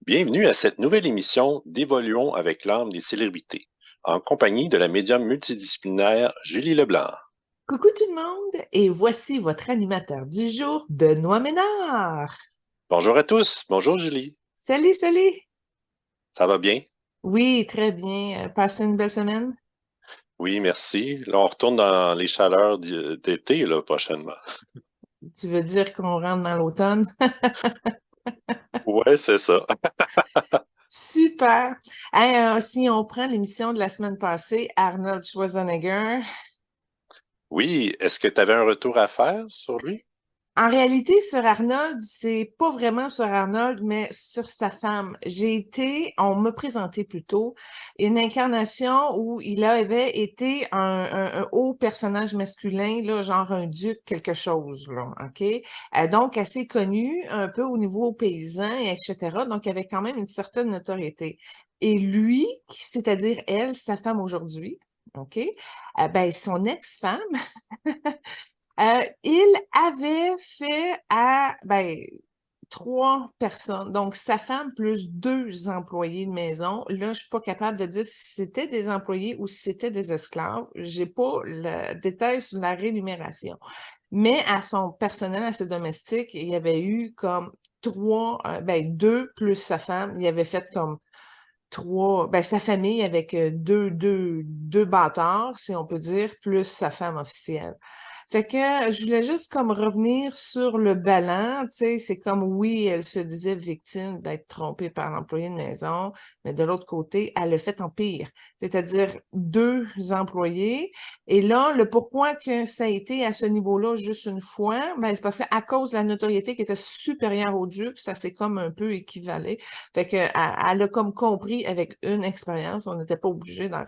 Bienvenue à cette nouvelle émission d'Évoluons avec l'âme des célébrités, en compagnie de la médium multidisciplinaire Julie Leblanc. Coucou tout le monde, et voici votre animateur du jour, Benoît Ménard. Bonjour à tous, bonjour Julie, Salut, salut! ça va bien? Oui, très bien. Passez une belle semaine? Oui, merci. Là, on retourne dans les chaleurs d'été, là, prochainement. Tu veux dire qu'on rentre dans l'automne? Ouais, c'est ça. Super! Hey, si on prend l'émission de la semaine passée, Arnold Schwarzenegger. Oui, est-ce que tu avais un retour à faire sur lui? En réalité, sur Arnold, c'est pas vraiment sur Arnold, mais sur sa femme. On m'a présenté plutôt une incarnation où il avait été un haut personnage masculin, là, genre un duc quelque chose, là, OK? Donc, assez connu, un peu au niveau paysan, et etc. Donc, il avait quand même une certaine notoriété. Et lui, c'est-à-dire elle, sa femme aujourd'hui, OK? Ben, son ex-femme, il avait fait trois personnes, donc sa femme plus deux employés de maison. Là, je suis pas capable de dire si c'était des employés ou si c'était des esclaves. J'ai pas le détail sur la rémunération. Mais à son personnel, à ses domestiques, il y avait eu comme deux plus sa femme. Il avait fait comme sa famille avec deux bâtards, si on peut dire, plus sa femme officielle. Fait que je voulais juste comme revenir sur le ballon, tu sais, c'est comme oui, elle se disait victime d'être trompée par l'employé de maison, mais de l'autre côté, elle le fait en pire, c'est-à-dire deux employés. Et là, le pourquoi que ça a été à ce niveau-là juste une fois, ben c'est parce qu'à cause de la notoriété qui était supérieure au duc, ça s'est comme un peu équivalé. Fait que elle a comme compris avec une expérience, on n'était pas obligé d'en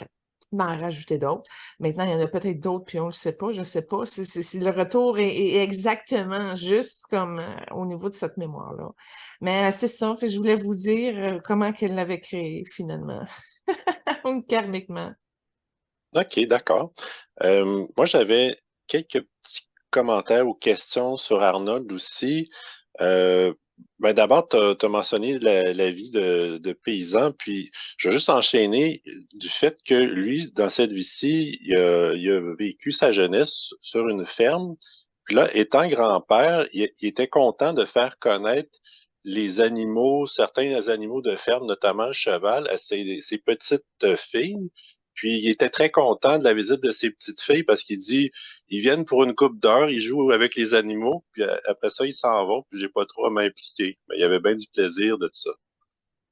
rajouter d'autres. Maintenant, il y en a peut-être d'autres, puis on le sait pas, je sais pas. Si le retour est exactement juste comme au niveau de cette mémoire-là. Mais c'est ça, fait que je voulais vous dire comment qu'elle l'avait créé finalement, karmiquement. OK, d'accord. Moi, j'avais quelques petits commentaires ou questions sur Arnold aussi. Euh, d'abord, tu as mentionné la vie de paysan, puis je veux juste enchaîner du fait que lui, dans cette vie-ci, il a vécu sa jeunesse sur une ferme. Puis là, étant grand-père, il était content de faire connaître les animaux, certains animaux de ferme, notamment le cheval, à ses petites filles. Puis il était très content de la visite de ses petites filles parce qu'il dit ils viennent pour une couple d'heures, ils jouent avec les animaux, puis après ça, ils s'en vont, puis j'ai pas trop à m'impliquer. Mais il y avait bien du plaisir de tout ça.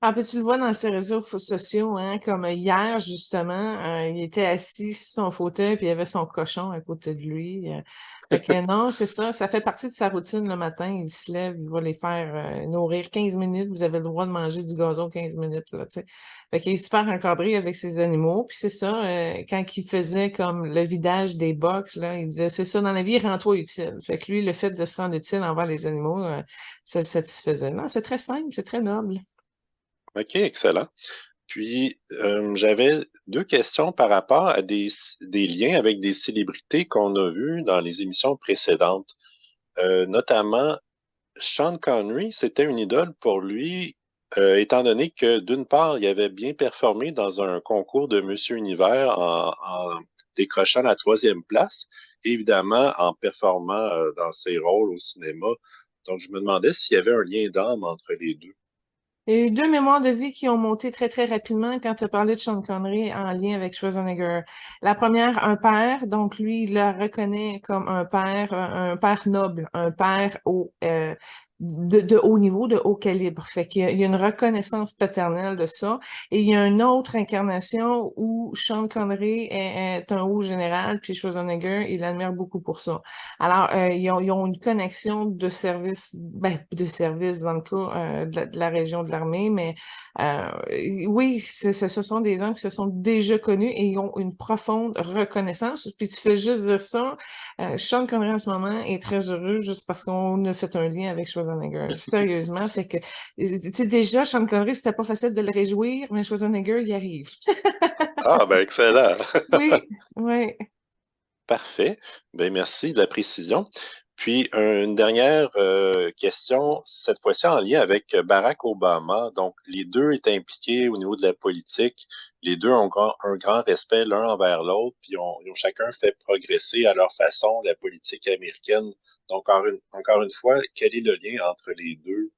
Ah, puis tu le vois dans ses réseaux sociaux, hein, comme hier, justement, il était assis sur son fauteuil, puis il y avait son cochon à côté de lui. Fait que non, c'est ça, ça fait partie de sa routine le matin. Il se lève, il va les faire nourrir 15 minutes. Vous avez le droit de manger du gazon 15 minutes, là, tu sais. Fait qu'il est super encadré avec ses animaux. Puis c'est ça, quand il faisait comme le vidage des box, là, il disait, c'est ça, dans la vie, rends-toi utile. Fait que lui, le fait de se rendre utile envers les animaux, ça le satisfaisait. Non, c'est très simple, c'est très noble. OK, excellent. Puis j'avais deux questions par rapport à des liens avec des célébrités qu'on a vues dans les émissions précédentes. Notamment, Sean Connery, c'était une idole pour lui, étant donné que d'une part, il avait bien performé dans un concours de Monsieur Univers en décrochant la troisième place, et évidemment en performant dans ses rôles au cinéma. Donc, je me demandais s'il y avait un lien d'âme entre les deux. Il y a eu deux mémoires de vie qui ont monté très, très rapidement quand tu as parlé de Sean Connery en lien avec Schwarzenegger. La première, un père, donc lui, il le reconnaît comme un père noble, un père de haut niveau, de haut calibre. Fait qu'il y a une reconnaissance paternelle de ça. Et il y a une autre incarnation où Sean Connery est un haut général, puis Schwarzenegger, il l'admire beaucoup pour ça. Alors, ils ont une connexion de service, de service dans le cas de la région de l'armée, mais euh, oui, ce sont des gens qui se sont déjà connus et ils ont une profonde reconnaissance. Puis tu fais juste de ça. Sean Connery en ce moment est très heureux juste parce qu'on a fait un lien avec Schwarzenegger. Sérieusement, fait que, tu sais, déjà, Sean Connery, c'était pas facile de le réjouir, mais Schwarzenegger, il arrive. Ah, ben excellent. Oui, oui. Parfait. Ben merci de la précision. Puis, une dernière question, cette fois-ci en lien avec Barack Obama. Donc, les deux étaient impliqués au niveau de la politique. Les deux ont un grand respect l'un envers l'autre, puis ils ont chacun fait progresser à leur façon la politique américaine. Donc, encore une fois, quel est le lien entre les deux?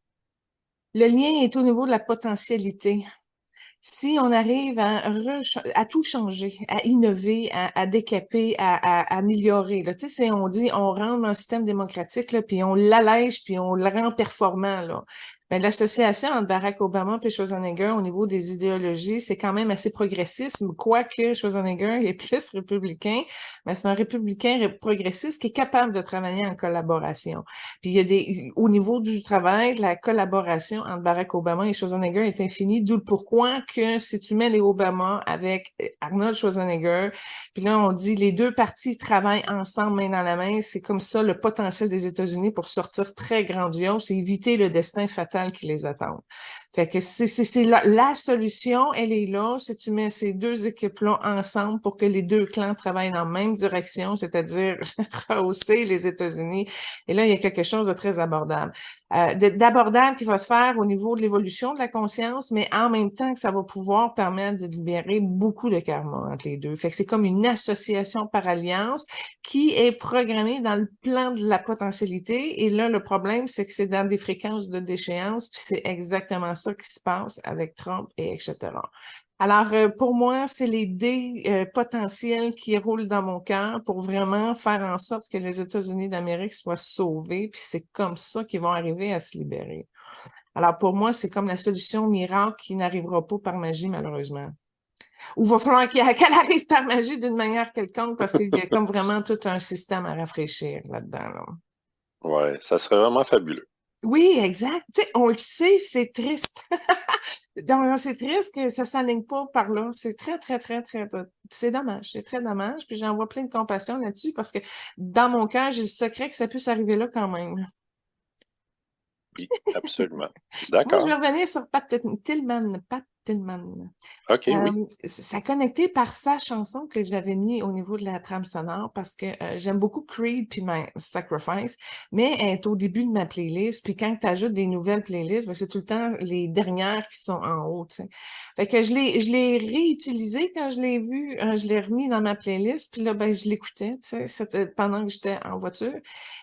Le lien est au niveau de la potentialité. Si on arrive à tout changer, à innover, à décaper, à améliorer, là, tu sais, on dit, on rentre dans le système démocratique, là, puis on l'allège, puis on le rend performant, là. Ben, l'association entre Barack Obama et Schwarzenegger au niveau des idéologies, c'est quand même assez progressiste, quoique Schwarzenegger est plus républicain, mais c'est un républicain progressiste qui est capable de travailler en collaboration. Puis il y a au niveau du travail, la collaboration entre Barack Obama et Schwarzenegger est infinie, d'où le pourquoi que si tu mets les Obama avec Arnold Schwarzenegger, puis là on dit les deux parties travaillent ensemble main dans la main, c'est comme ça le potentiel des États-Unis pour sortir très grandiose, c'est éviter le destin fatal qui les attend. Fait que c'est la solution, elle est là, si tu mets ces deux équipes-là ensemble pour que les deux clans travaillent dans la même direction, c'est-à-dire rehausser les États-Unis. Et là, il y a quelque chose de très abordable. D'abordable qui va se faire au niveau de l'évolution de la conscience, mais en même temps que ça va pouvoir permettre de libérer beaucoup de karma entre les deux. Fait que c'est comme une association par alliance qui est programmée dans le plan de la potentialité. Et là, le problème, c'est que c'est dans des fréquences de déchéance, puis c'est exactement ça qui se passe avec Trump et etc. Alors, pour moi, c'est les dés potentiels qui roulent dans mon cœur pour vraiment faire en sorte que les États-Unis d'Amérique soient sauvés, puis c'est comme ça qu'ils vont arriver à se libérer. Alors, pour moi, c'est comme la solution miracle qui n'arrivera pas par magie, malheureusement. Ou va falloir qu'elle arrive par magie d'une manière quelconque parce qu'il y a comme vraiment tout un système à rafraîchir là-dedans, là. Ouais, ça serait vraiment fabuleux. Oui, exact. Tu sais, on le sait, c'est triste. Donc, c'est triste que ça s'aligne pas par là. C'est très, très, très, très, c'est dommage. C'est très dommage. Puis j'en vois plein de compassion là-dessus parce que dans mon cœur, j'ai le secret que ça puisse arriver là quand même. Oui, absolument. Moi, je vais D'accord. revenir sur Pat Tillman. OK, oui. Ça connectait par sa chanson que j'avais mis au niveau de la trame sonore parce que j'aime beaucoup Creed puis My Sacrifice, mais elle est au début de ma playlist. Puis quand tu ajoutes des nouvelles playlists, ben, c'est tout le temps les dernières qui sont en haut, tu sais. Fait que je l'ai réutilisé quand je l'ai vu, je l'ai remis dans ma playlist. Puis là, ben, je l'écoutais, tu sais, c'était pendant que j'étais en voiture.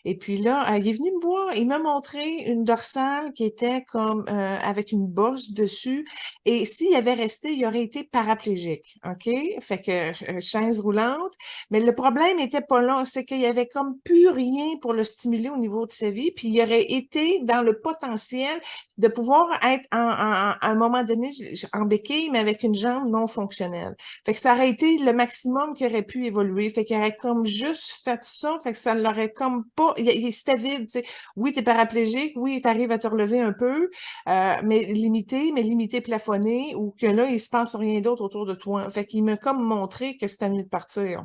Et puis là, il est venu me voir, il m'a montré une dorsale qui était comme avec une bosse dessus. Et s'il avait resté, il aurait été paraplégique, OK? Fait que chaise roulante. Mais le problème était pas là, c'est qu'il y avait comme plus rien pour le stimuler au niveau de sa vie, puis il aurait été dans le potentiel de pouvoir être à un moment donné en béquille, mais avec une jambe non fonctionnelle. Fait que ça aurait été le maximum qui aurait pu évoluer. Fait qu'il aurait comme juste fait ça, fait que ça l'aurait comme pas... C'était vide, tu sais. Oui, t'es paraplégique, oui, t'arrives à te relever un peu, mais limité plafonné, ou que là, il se passe rien d'autre autour de toi. Fait qu'il m'a comme montré que c'était mieux de partir.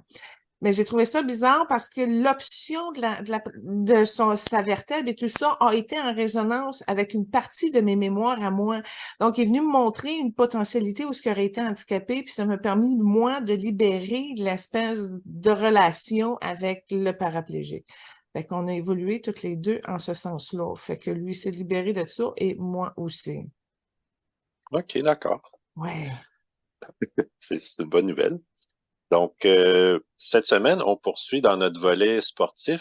Mais j'ai trouvé ça bizarre parce que l'option de sa vertèbre et tout ça a été en résonance avec une partie de mes mémoires à moi. Donc, il est venu me montrer une potentialité où ce qui aurait été handicapé, puis ça m'a permis, moi, de libérer l'espèce de relation avec le paraplégique. Fait qu'on a évolué toutes les deux en ce sens-là. Fait que lui s'est libéré de ça et moi aussi. OK, d'accord. Ouais. C'est une bonne nouvelle. Donc, cette semaine, on poursuit dans notre volet sportif.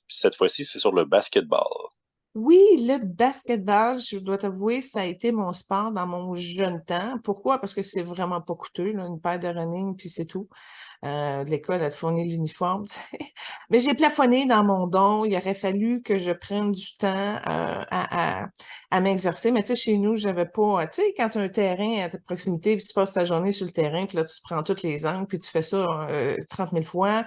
Cette fois-ci, c'est sur le basketball. Oui, le basketball, je dois t'avouer, ça a été mon sport dans mon jeune temps. Pourquoi? Parce que c'est vraiment pas coûteux, là, une paire de running, puis c'est tout. L'école a fourni l'uniforme, tu sais. Mais j'ai plafonné dans mon don. Il aurait fallu que je prenne du temps à m'exercer. Mais tu sais, chez nous, j'avais pas... Tu sais, quand tu as un terrain à ta proximité, puis tu passes ta journée sur le terrain, puis là, tu prends tous les angles, puis tu fais ça 30 000 fois,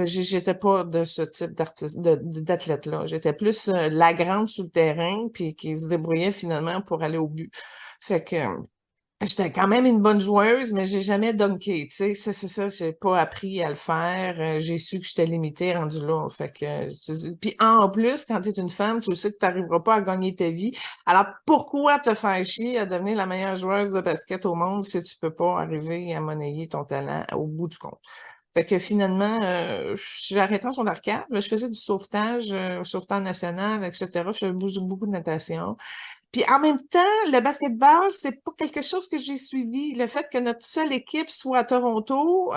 j'étais pas de ce type d'athlète-là. J'étais plus la grande sur le terrain, puis qui se débrouillait finalement pour aller au but. Fait que j'étais quand même une bonne joueuse, mais j'ai jamais dunké, tu sais, c'est ça, j'ai pas appris à le faire. J'ai su que j'étais limitée rendu là. Fait que, puis en plus, quand tu es une femme, tu sais que tu n'arriveras pas à gagner ta vie. Alors pourquoi te faire chier à devenir la meilleure joueuse de basket au monde si tu peux pas arriver à monnayer ton talent au bout du compte? Fait que finalement, j'ai arrêté en secondaire 4, mais je faisais du sauvetage national, etc. Je faisais beaucoup de natation. Puis en même temps, le basketball, c'est pas quelque chose que j'ai suivi. Le fait que notre seule équipe soit à Toronto,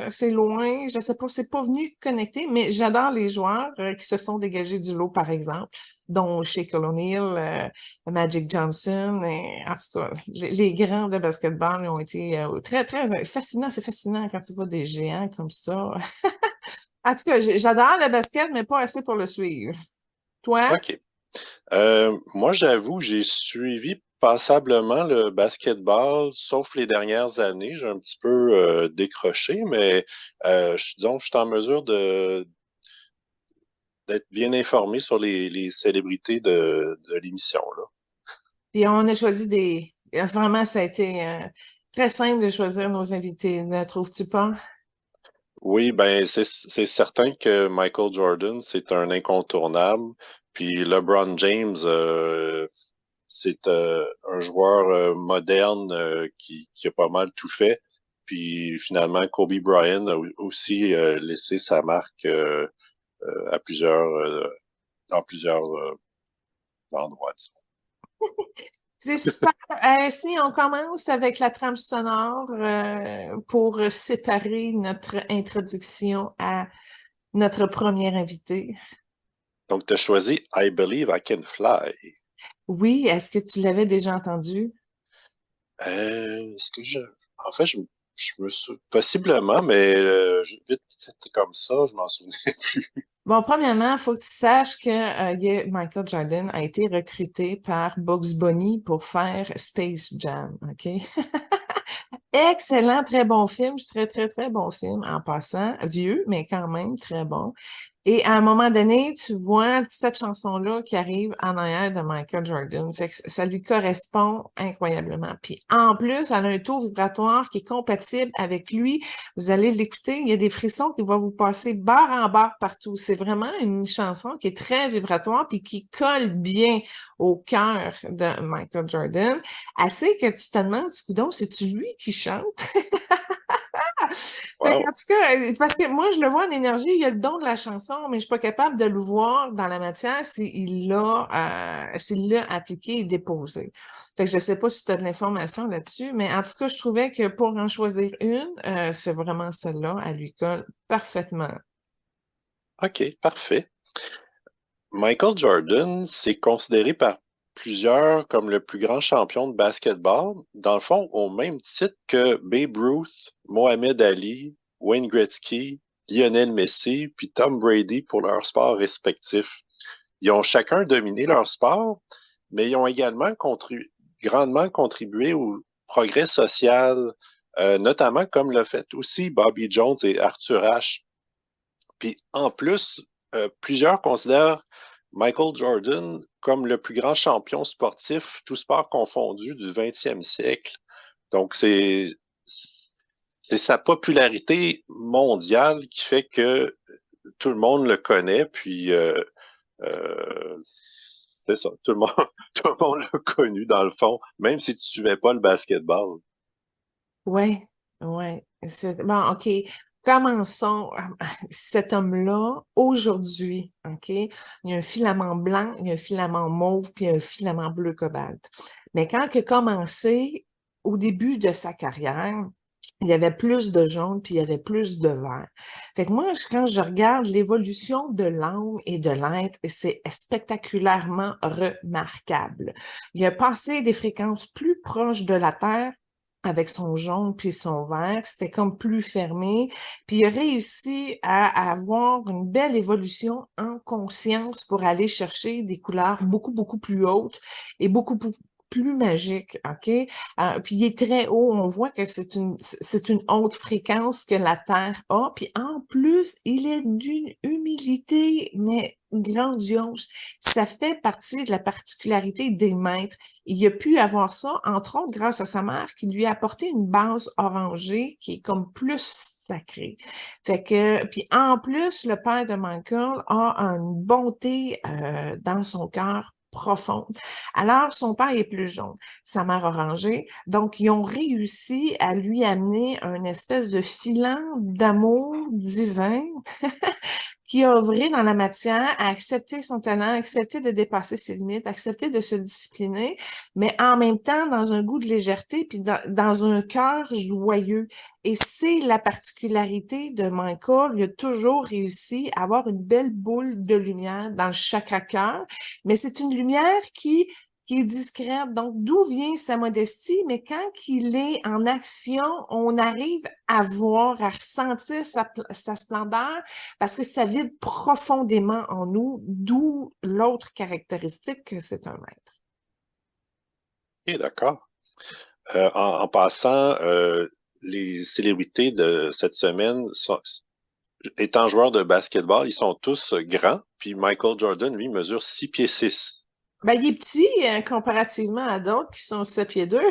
c'est loin. Je sais pas, c'est pas venu connecter, mais j'adore les joueurs qui se sont dégagés du lot, par exemple, dont Shake O'Neal, Magic Johnson. En tout cas, les grands de basketball ont été très, très fascinants. C'est fascinant quand tu vois des géants comme ça. En tout cas, j'adore le basket, mais pas assez pour le suivre. Toi? OK. Moi, j'avoue, j'ai suivi passablement le basketball, sauf les dernières années. J'ai un petit peu décroché, mais disons que je suis en mesure d'être bien informé sur les célébrités de l'émission, là. Puis on a choisi vraiment, ça a été très simple de choisir nos invités, ne trouves-tu pas? Oui, ben c'est certain que Michael Jordan, c'est un incontournable. Puis LeBron James, c'est un joueur moderne qui a pas mal tout fait. Puis finalement, Kobe Bryant a aussi laissé sa marque à dans plusieurs endroits, disons. C'est super. Si on commence avec la trame sonore pour séparer notre introduction à notre premier invité. Donc, tu as choisi I Believe I Can Fly. Oui, est-ce que tu l'avais déjà entendu? Est-ce que en fait, je me souviens, possiblement, mais vite, vite comme ça, je m'en souviens plus. Bon, premièrement, il faut que tu saches que Michael Jordan a été recruté par Bugs Bunny pour faire Space Jam, OK? Excellent, très bon film, très, très, très bon film en passant, vieux, mais quand même très bon. Et à un moment donné, tu vois cette chanson-là qui arrive en arrière de Michael Jordan. Fait que ça lui correspond incroyablement. Puis en plus, elle a un taux vibratoire qui est compatible avec lui. Vous allez l'écouter, il y a des frissons qui vont vous passer barre en barre partout. C'est vraiment une chanson qui est très vibratoire puis qui colle bien au cœur de Michael Jordan. Assez que tu te demandes, coudonc, c'est-tu lui qui chante? Fait qu'en Wow. tout cas, parce que moi, je le vois en énergie, il a le don de la chanson, mais je suis pas capable de le voir dans la matière s'il l'a appliqué et déposé. Fait que je sais pas si tu as de l'information là-dessus, mais en tout cas, je trouvais que pour en choisir une, c'est vraiment celle-là, elle lui colle parfaitement. OK, parfait. Michael Jordan, c'est considéré par plusieurs comme le plus grand champion de basketball, dans le fond, au même titre que Babe Ruth, Mohamed Ali, Wayne Gretzky, Lionel Messi, puis Tom Brady pour leurs sports respectifs. Ils ont chacun dominé leur sport, mais ils ont également grandement contribué au progrès social, notamment comme l'a fait aussi Bobby Jones et Arthur Ashe. Puis en plus, plusieurs considèrent Michael Jordan comme le plus grand champion sportif, tout sport confondu, du 20e siècle. Donc c'est sa popularité mondiale qui fait que tout le monde le connaît, puis euh, c'est ça, tout le monde, tout le monde l'a connu dans le fond, même si tu suivais pas le basketball. Ouais, ouais. Bon, OK. Commençons. Cet homme-là, aujourd'hui, OK, il y a un filament blanc, il y a un filament mauve, puis un filament bleu cobalt. Mais quand il a commencé, au début de sa carrière, il y avait plus de jaune, puis il y avait plus de vert. Fait que moi, quand je regarde l'évolution de l'âme et de l'être, c'est spectaculairement remarquable. Il a passé des fréquences plus proches de la Terre avec son jaune puis son vert, c'était comme plus fermé, puis il a réussi à avoir une belle évolution en conscience pour aller chercher des couleurs beaucoup, beaucoup plus hautes et beaucoup plus magiques, OK? Puis il est très haut, on voit que c'est une haute fréquence que la Terre a, puis en plus, il est d'une humilité, mais grandiose. Ça fait partie de la particularité des maîtres. Il a pu avoir ça, entre autres, grâce à sa mère qui lui a apporté une base orangée qui est comme plus sacrée. Fait que, puis en plus, le père de Michael a une bonté dans son cœur profonde. Alors, son père est plus jaune, sa mère orangée. Donc, ils ont réussi à lui amener un espèce de filant d'amour divin qui a œuvré dans la matière, à accepter son talent, accepter de dépasser ses limites, accepter de se discipliner, mais en même temps dans un goût de légèreté, puis dans un cœur joyeux. Et c'est la particularité de Michael. Il a toujours réussi à avoir une belle boule de lumière dans le chakra cœur, mais c'est une lumière qui est discrète. Donc, d'où vient sa modestie? Mais quand il est en action, on arrive à voir, à ressentir sa splendeur parce que ça vibre profondément en nous, d'où l'autre caractéristique que c'est un maître. OK, d'accord. En passant, les célébrités de cette semaine étant joueurs de basketball, ils sont tous grands, puis Michael Jordan, lui, mesure 6 pieds 6. Ben, il est petit comparativement à d'autres qui sont 7 pieds 2.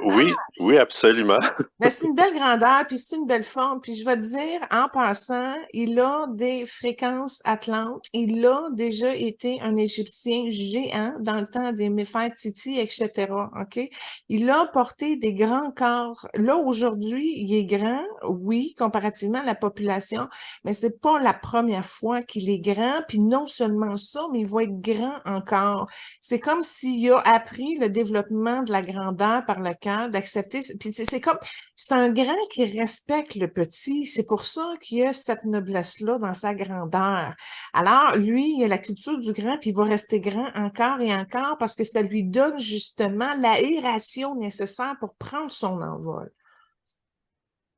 Oui, oui, absolument. Mais c'est une belle grandeur, puis c'est une belle forme. Puis je vais te dire, en passant, il a des fréquences atlantes. Il a déjà été un Égyptien géant dans le temps des Néfertiti, etc. OK? Il a porté des grands corps. Là, aujourd'hui, il est grand, oui, comparativement à la population, mais c'est pas la première fois qu'il est grand. Puis non seulement ça, mais il va être grand encore. C'est comme s'il a appris le développement de la grandeur par le cœur, d'accepter. Puis c'est comme c'est un grand qui respecte le petit. C'est pour ça qu'il y a cette noblesse-là dans sa grandeur. Alors, lui, il a la culture du grand, puis il va rester grand encore et encore parce que ça lui donne justement l'aération nécessaire pour prendre son envol.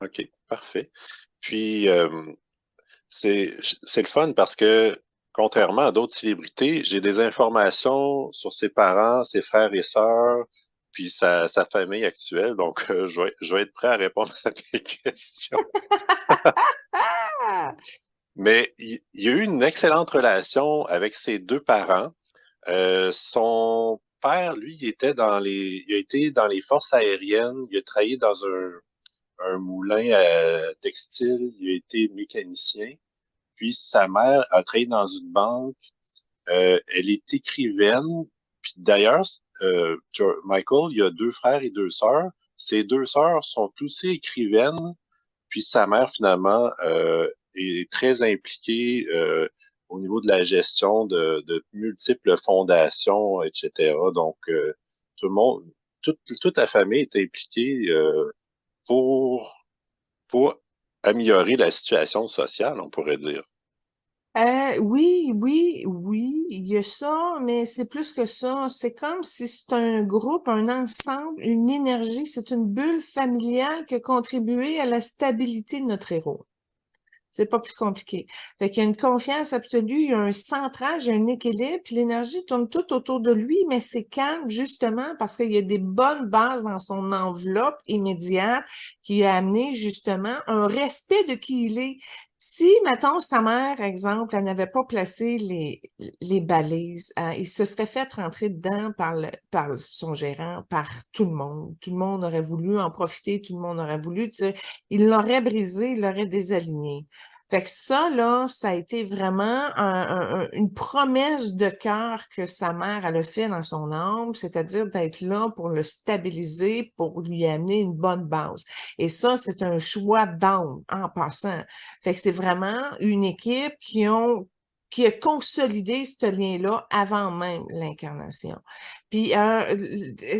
OK, parfait. Puis, c'est c'est le fun parce que, contrairement à d'autres célébrités, j'ai des informations sur ses parents, ses frères et sœurs, puis sa famille actuelle. Donc, je vais être prêt à répondre à tes questions. Ah! Mais il y a eu une excellente relation avec ses deux parents. Son père, lui, il a été dans les forces aériennes. Il a travaillé dans un moulin textile. Il a été mécanicien. Puis sa mère a travaillé dans une banque. Elle est écrivaine. Puis d'ailleurs, Michael, il a deux frères et deux sœurs. Ses deux sœurs sont aussi écrivaines. Puis sa mère, finalement, est très impliquée au niveau de la gestion de multiples fondations, etc. Donc, tout le monde, toute la famille est impliquée pour, pour améliorer la situation sociale, on pourrait dire. Oui, oui, oui, il y a ça, mais c'est plus que ça. C'est comme si c'est un groupe, un ensemble, une énergie, c'est une bulle familiale qui a contribué à la stabilité de notre héros. C'est pas plus compliqué. Fait qu'il y a une confiance absolue, il y a un centrage, il y a un équilibre, puis l'énergie tourne tout autour de lui, mais c'est calme justement parce qu'il y a des bonnes bases dans son enveloppe immédiate qui a amené justement un respect de qui il est. Si, mettons, sa mère, exemple, elle n'avait pas placé les balises, il se serait fait rentrer dedans par son gérant, par tout le monde. Tout le monde aurait voulu en profiter, tout le monde aurait voulu, tu sais, il l'aurait brisé, il l'aurait désaligné. Fait que ça, là, ça a été vraiment une promesse de cœur que sa mère, elle a fait dans son âme, c'est-à-dire d'être là pour le stabiliser, pour lui amener une bonne base. Et ça, c'est un choix d'âme en passant. Fait que c'est vraiment une équipe qui a consolidé ce lien-là avant même l'incarnation. Puis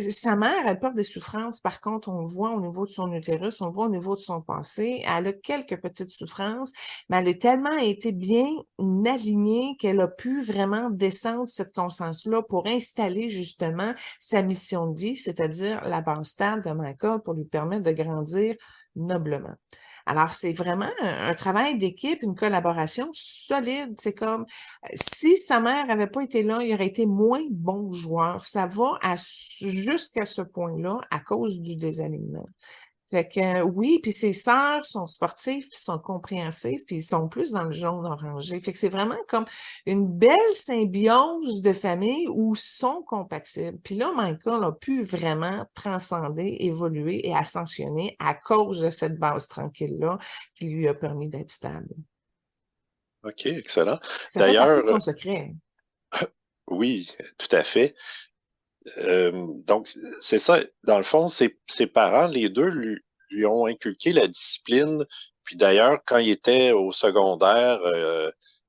sa mère, elle porte des souffrances. Par contre, on le voit au niveau de son utérus, on le voit au niveau de son passé. Elle a quelques petites souffrances, mais elle a tellement été bien alignée qu'elle a pu vraiment descendre cette conscience-là pour installer justement sa mission de vie, c'est-à-dire la base stable de Michael pour lui permettre de grandir noblement. Alors, c'est vraiment un travail d'équipe, une collaboration solide. C'est comme si sa mère n'avait pas été là, il aurait été moins bon joueur. Ça va jusqu'à ce point-là à cause du désalignement. Fait que oui, puis ses sœurs sont sportives, sont compréhensives, puis ils sont plus dans le jaune orangé. Fait que c'est vraiment comme une belle symbiose de famille où ils sont compatibles. Puis là, Michael a pu vraiment transcender, évoluer et ascensionner à cause de cette base tranquille-là qui lui a permis d'être stable. OK, excellent. Ça fait partie D'ailleurs, de son secret. Oui, tout à fait. Donc, c'est ça. Dans le fond, ses parents, les deux, lui ont inculqué la discipline. Puis d'ailleurs, quand il était au secondaire,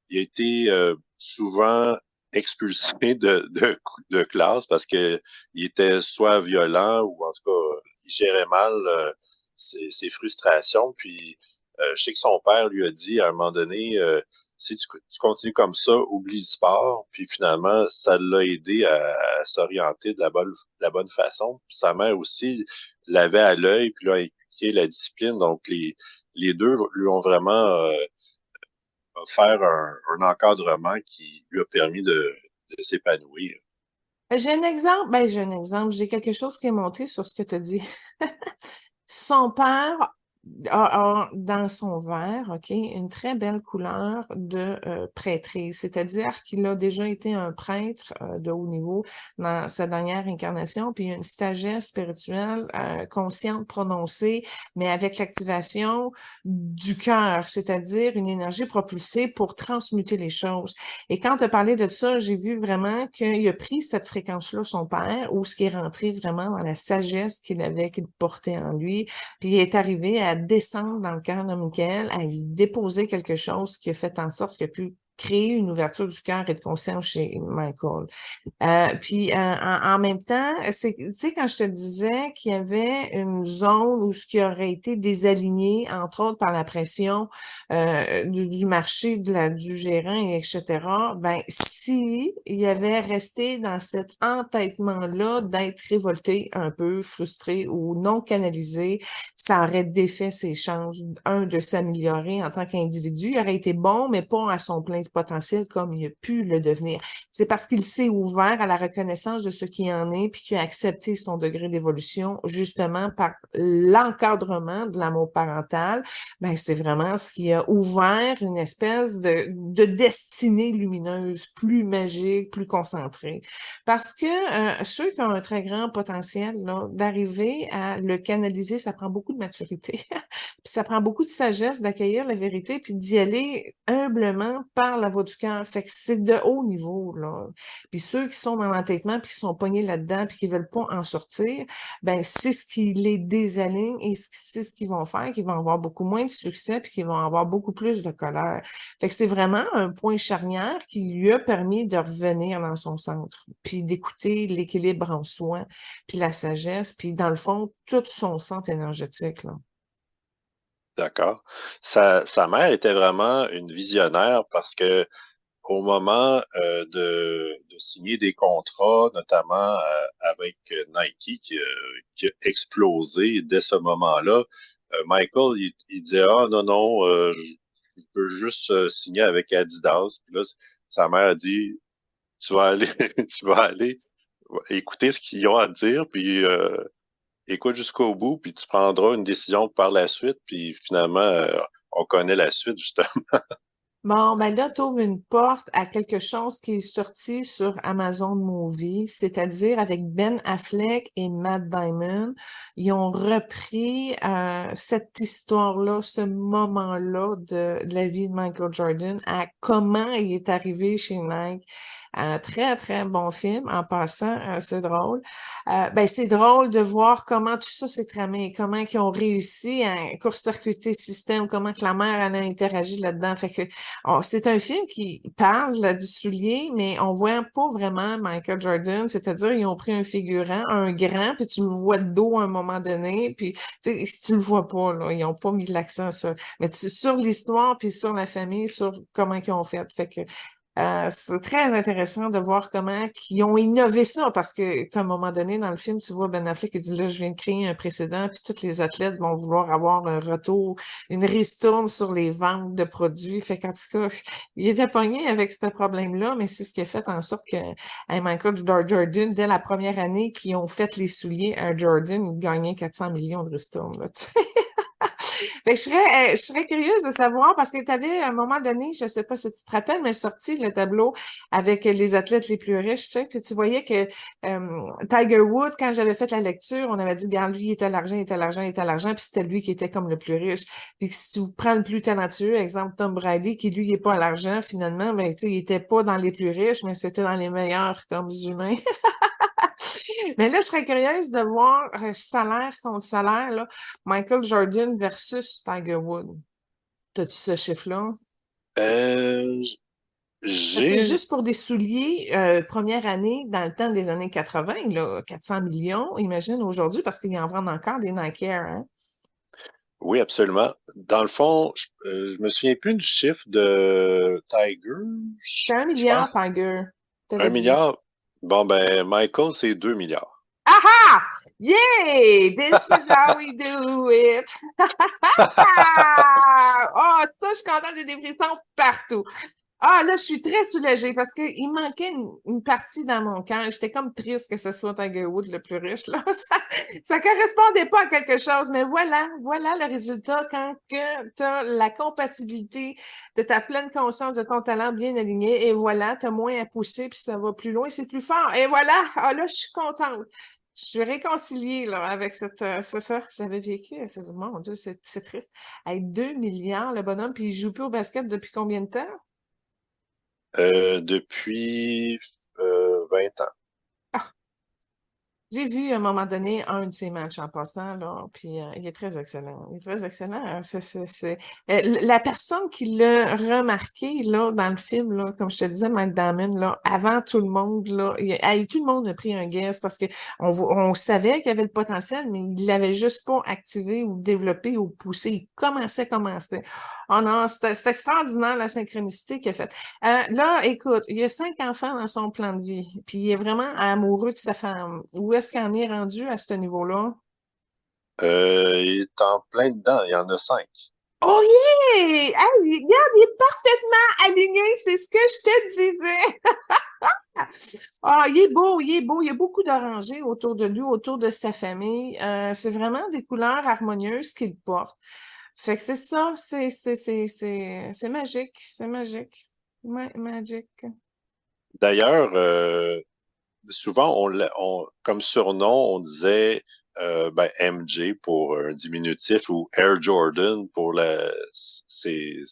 il a été souvent expulsé de classe parce que il était soit violent ou en tout cas, il gérait mal ses frustrations. Puis, je sais que son père lui a dit à un moment donné, si tu continues comme ça, oublie le sport. Puis finalement, ça l'a aidé à s'orienter de la bonne façon. Puis sa mère aussi l'avait à l'œil, puis l'a inculqué la discipline. Donc les deux lui ont vraiment offert un encadrement qui lui a permis de s'épanouir. J'ai un exemple, j'ai quelque chose qui est monté sur ce que tu as dit. Son père a dans son verre, OK, une très belle couleur de prêtrise, c'est-à-dire qu'il a déjà été un prêtre de haut niveau dans sa dernière incarnation, puis il y a une sagesse spirituelle consciente, prononcée, mais avec l'activation du cœur, c'est-à-dire une énergie propulsée pour transmuter les choses. Et quand tu as parlé de ça, j'ai vu vraiment qu'il a pris cette fréquence-là, son père, où ce qui est rentré vraiment dans la sagesse qu'il avait, qu'il portait en lui, puis il est arrivé à descendre dans le cœur de Michael, à y déposer quelque chose qui a fait en sorte qu'il a pu créer une ouverture du cœur et de conscience chez Michael. Puis en même temps, c'est, tu sais, quand je te disais qu'il y avait une zone où ce qui aurait été désaligné, entre autres par la pression du marché, du gérant, et etc., ben si il avait resté dans cet entêtement-là d'être révolté, un peu frustré ou non canalisé, ça aurait défait ses chances, de s'améliorer en tant qu'individu. Il aurait été bon, mais pas à son plein potentiel comme il a pu le devenir. C'est parce qu'il s'est ouvert à la reconnaissance de ce qui en est, puis qu'il a accepté son degré d'évolution, justement par l'encadrement de l'amour parental. Ben, c'est vraiment ce qui a ouvert une espèce de destinée lumineuse, plus magique, plus concentrée. Parce que ceux qui ont un très grand potentiel, là, d'arriver à le canaliser, ça prend beaucoup de maturité. Puis ça prend beaucoup de sagesse d'accueillir la vérité puis d'y aller humblement par la voie du cœur. Fait que c'est de haut niveau, là. Puis ceux qui sont dans l'entêtement puis qui sont pognés là-dedans puis qui veulent pas en sortir, ben c'est ce qui les désaligne et c'est ce qu'ils vont faire, qu'ils vont avoir beaucoup moins de succès puis qu'ils vont avoir beaucoup plus de colère. Fait que c'est vraiment un point charnière qui lui a permis de revenir dans son centre puis d'écouter l'équilibre en soi puis la sagesse puis dans le fond, tout son centre énergétique, là. D'accord. Sa mère était vraiment une visionnaire parce que au moment de signer des contrats, notamment avec Nike, qui a explosé dès ce moment-là, Michael, il disait, ah non, non, je veux juste signer avec Adidas. Puis là, sa mère a dit, tu vas aller, tu vas aller écouter ce qu'ils ont à te dire, puis écoute jusqu'au bout, puis tu prendras une décision par la suite, puis finalement, on connaît la suite, justement. Bon, ben là, tu ouvres une porte à quelque chose qui est sorti sur Amazon Movie, c'est-à-dire avec Ben Affleck et Matt Damon. Ils ont repris cette histoire-là, ce moment-là de la vie de Michael Jordan, à comment il est arrivé chez Nike. Un très, très bon film. En passant, c'est drôle. Ben, c'est drôle de voir comment tout ça s'est tramé, comment ils ont réussi à court-circuiter le système, comment que la mère elle a interagi là-dedans. Fait que c'est un film qui parle là, du soulier, mais on voit pas vraiment Michael Jordan, c'est-à-dire ils ont pris un figurant, un grand, puis tu le vois de dos à un moment donné, puis tu sais, si tu le vois pas, là, ils ont pas mis de l'accent sur ça. Mais sur l'histoire, puis sur la famille, sur comment ils ont fait. Fait que c'est très intéressant de voir comment ils ont innové ça, parce que qu'à un moment donné, dans le film, tu vois Ben Affleck qui dit là, je viens de créer un précédent, puis tous les athlètes vont vouloir avoir un retour, une ristourne sur les ventes de produits. Fait qu'en tout cas, il était pogné avec ce problème-là, mais c'est ce qui a fait en sorte que Michael Jordan, dès la première année qu'ils ont fait les souliers à Jordan, il gagnait 400 millions de ristournes, là, tu sais. Fait que je serais curieuse de savoir parce que tu avais à un moment donné, je sais pas si tu te rappelles, mais sorti le tableau avec les athlètes les plus riches, tu sais, puis tu voyais que Tiger Woods, quand j'avais fait la lecture, on avait dit, regarde, lui, il était à l'argent, il était à l'argent, il était à l'argent, puis c'était lui qui était comme le plus riche. Puis si tu prends le plus talentueux, exemple Tom Brady, qui lui, il est pas à l'argent, finalement, ben, tu sais, il était pas dans les plus riches, mais c'était dans les meilleurs comme humains. Mais là, je serais curieuse de voir salaire contre salaire, là, Michael Jordan versus Tiger Woods. T'as-tu ce chiffre-là? Euh, Parce que j'ai, juste pour des souliers, première année, dans le temps des années 80, là, 400 millions, imagine aujourd'hui, parce qu'ils en vendent encore des Nike Air, hein? oui, absolument. Dans le fond, je me souviens plus du chiffre de Tiger. C'était un Je pense milliard, Tiger, un t'avais dit. milliard. Bon, ben, Michael, c'est 2 milliards. Aha! Yay! This is how we do it! Ah! Oh, ça, je suis contente, j'ai des frissons partout. Ah, là, je suis très soulagée parce qu'il manquait une partie dans mon cœur. J'étais comme triste que ce soit Tiger Woods le plus riche, là. Ça correspondait pas à quelque chose, mais voilà le résultat quand que tu as la compatibilité de ta pleine conscience de ton talent bien aligné et voilà, tu as moins à pousser puis ça va plus loin, c'est plus fort. Et voilà, ah là, je suis contente. Je suis réconciliée là, avec ça. J'avais vécu. Mon Dieu, c'est triste. Avec 2 milliards, le bonhomme, puis il joue plus au basket depuis combien de temps? Depuis 20 ans. Ah, j'ai vu à un moment donné un de ses matchs en passant, là, puis il est très excellent. Il est très excellent. Hein. La personne qui l'a remarqué là, dans le film, là, comme je te disais, Mike Damon, là, avant tout le monde, là, tout le monde a pris un guess parce que on savait qu'il y avait le potentiel, mais il l'avait juste pas activé ou développé ou poussé. Il commençait. Oh non, c'était extraordinaire la synchronicité qu'il a faite. Là, écoute, il y a 5 enfants dans son plan de vie, puis il est vraiment amoureux de sa femme. Où est-ce qu'il en est rendu à ce niveau-là? Il est en plein dedans, il y en a 5. Oh yeah! Hey, regarde, il est parfaitement aligné, c'est ce que je te disais. Ah, il est beau, il y a beaucoup d'orangers autour de lui, autour de sa famille. C'est vraiment des couleurs harmonieuses qu'il porte. Fait que c'est ça, c'est magique, c'est magique. Ouais, magique. D'ailleurs, souvent, comme surnom, on disait ben, MJ pour un diminutif ou Air Jordan pour ses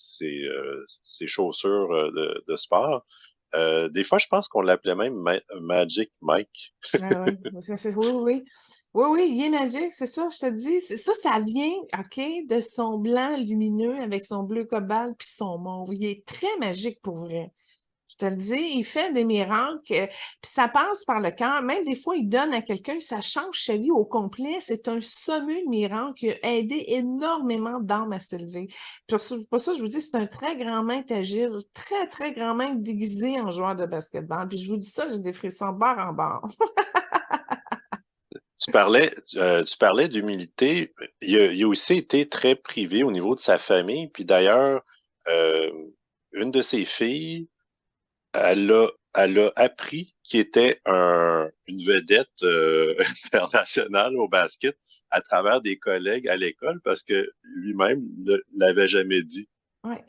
chaussures de sport. Des fois, je pense qu'on l'appelait même Magic Mike. Ah ouais, oui, oui. Oui, oui, il est magique, c'est ça, je te dis. Ça vient, OK, de son blanc lumineux avec son bleu cobalt puis son mauve. Il est très magique pour vrai. Je te le dis, il fait des miracles, puis ça passe par le cœur. Même des fois, il donne à quelqu'un, ça change sa vie au complet. C'est un sommeux de miracles qui a aidé énormément d'âmes à s'élever. Pour ça, je vous dis, c'est un très grand maître agile, très, très grand maître déguisé en joueur de basketball. Puis je vous dis ça, j'ai des frissons barre en barre. Tu parlais d'humilité. Il a aussi été très privé au niveau de sa famille. Puis d'ailleurs, euh, une de ses filles, elle a appris qu'il était une vedette internationale au basket à travers des collègues à l'école parce que lui-même ne l'avait jamais dit. Ouais.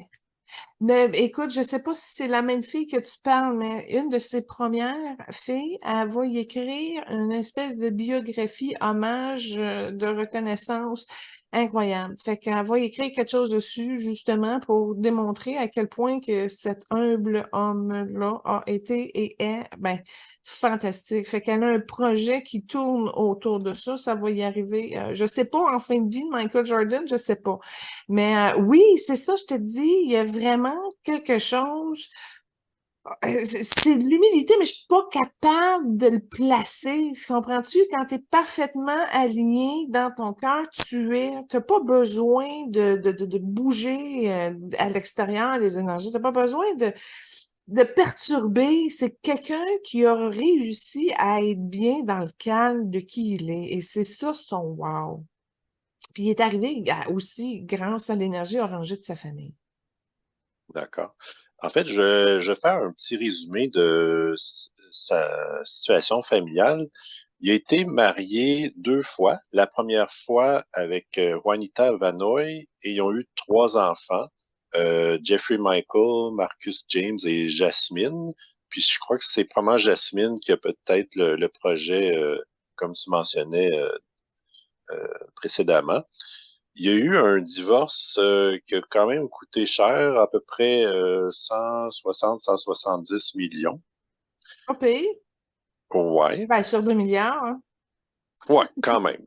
Mais écoute, je sais pas si c'est la même fille que tu parles, mais une de ses premières filles, elle va y écrire une espèce de biographie, hommage de reconnaissance incroyable. Fait qu'elle va y écrire quelque chose dessus, justement, pour démontrer à quel point que cet humble homme-là a été et est, ben, fantastique. Fait qu'elle a un projet qui tourne autour de ça. Ça va y arriver. Je sais pas, en fin de vie de Michael Jordan, je sais pas. Mais oui, c'est ça, je te dis, il y a vraiment quelque chose. C'est de l'humilité, mais je suis pas capable de le placer. Comprends-tu? Quand tu es parfaitement aligné dans ton cœur, t'as pas besoin de bouger à l'extérieur les énergies. T'as pas besoin de perturber. C'est quelqu'un qui a réussi à être bien dans le calme de qui il est. Et c'est ça son wow. Puis il est arrivé aussi grâce à l'énergie orangée de sa famille. D'accord. En fait, je vais faire un petit résumé de sa situation familiale. Il a été marié 2 fois. La première fois avec Juanita Vanoy et ils ont eu 3 enfants. Jeffrey Michael, Marcus James et Jasmine. Puis je crois que c'est probablement Jasmine qui a peut-être le projet, comme tu mentionnais précédemment. Il y a eu un divorce qui a quand même coûté cher, à peu près 160-170 millions. Pas pire. Ouais, Ben, sur 2 milliards, hein. ouais, quand même.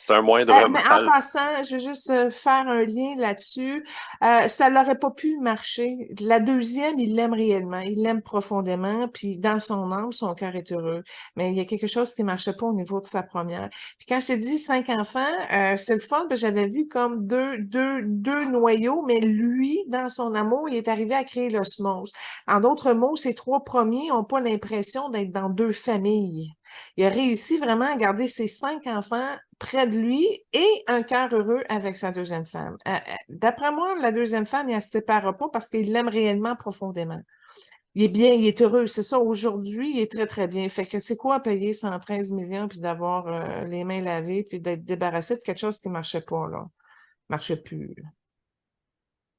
C'est un moindre Mais en mal. passant, je veux juste faire un lien là-dessus. Ça n'aurait pas pu marcher. La deuxième, il l'aime réellement, il l'aime profondément, puis dans son âme, son cœur est heureux. Mais il y a quelque chose qui marchait pas au niveau de sa première. Puis quand je t'ai dit 5 enfants, c'est le fun, parce que j'avais vu comme deux noyaux, mais lui, dans son amour, il est arrivé à créer l'osmose. En d'autres mots, ces 3 premiers ont pas l'impression d'être dans 2 familles. Il a réussi vraiment à garder ses 5 enfants près de lui et un cœur heureux avec sa deuxième femme. D'après moi, la deuxième femme, il ne se séparera pas parce qu'il l'aime réellement profondément. Il est bien, il est heureux, c'est ça. Aujourd'hui, il est très, très bien. Fait que c'est quoi payer 113 millions puis d'avoir les mains lavées puis d'être débarrassé de quelque chose qui marchait pas, là. Marchait plus.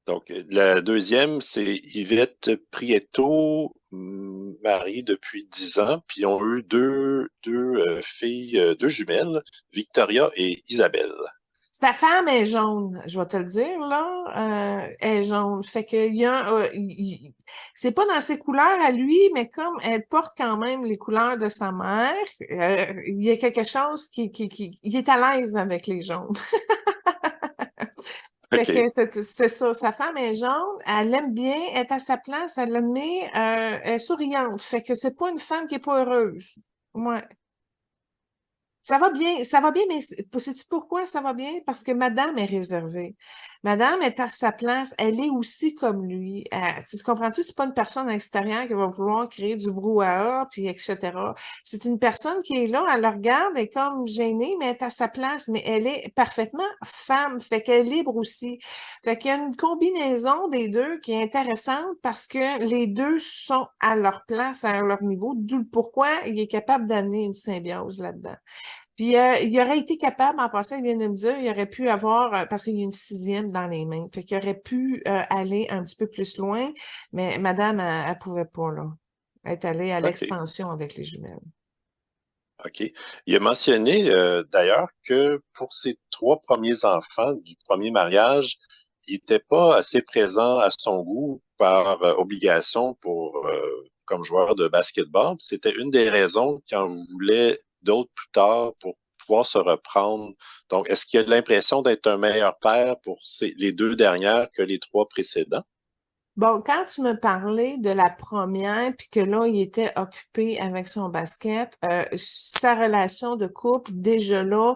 Donc, la deuxième, c'est Yvette Prieto, mariée depuis 10 ans, puis ils ont eu deux filles, 2 jumelles, Victoria et Isabelle. Sa femme est jaune, je vais te le dire, là. Elle est jaune. Fait que il y a c'est pas dans ses couleurs à lui, mais comme elle porte quand même les couleurs de sa mère, il y a quelque chose il est à l'aise avec les jaunes. Fait que OK, c'est ça. Sa femme est jaune, elle l'aime bien, elle est à sa place, elle l'admire, elle est souriante. Fait que c'est pas une femme qui est pas heureuse. Ouais. Ça va bien, mais sais-tu pourquoi ça va bien? Parce que madame est réservée. Madame est à sa place, elle est aussi comme lui. Tu comprends-tu? C'est pas une personne extérieure qui va vouloir créer du brouhaha, puis etc. C'est une personne qui est là, elle le regarde, elle est comme gênée, mais elle est à sa place, mais elle est parfaitement femme, fait qu'elle est libre aussi. Fait qu'il y a une combinaison des deux qui est intéressante parce que les deux sont à leur place, à leur niveau, d'où le pourquoi il est capable d'amener une symbiose là-dedans. Puis il aurait été capable, en passant, il vient de me dire, il aurait pu avoir, parce qu'il y a une sixième dans les mains, fait qu'il aurait pu aller un petit peu plus loin, mais madame, elle pouvait pas, là. Elle est allée à OK, l'expansion avec les jumelles. OK. Il a mentionné d'ailleurs que pour ses 3 premiers enfants du premier mariage, il n'était pas assez présent à son goût par obligation comme joueur de basketball. C'était une des raisons qu'il en voulait d'autres plus tard pour pouvoir se reprendre. Donc, est-ce qu'il a l'impression d'être un meilleur père pour les 2 dernières que les 3 précédents? Bon, quand tu me parlais de la première, puis que là, il était occupé avec son basket, sa relation de couple, déjà là,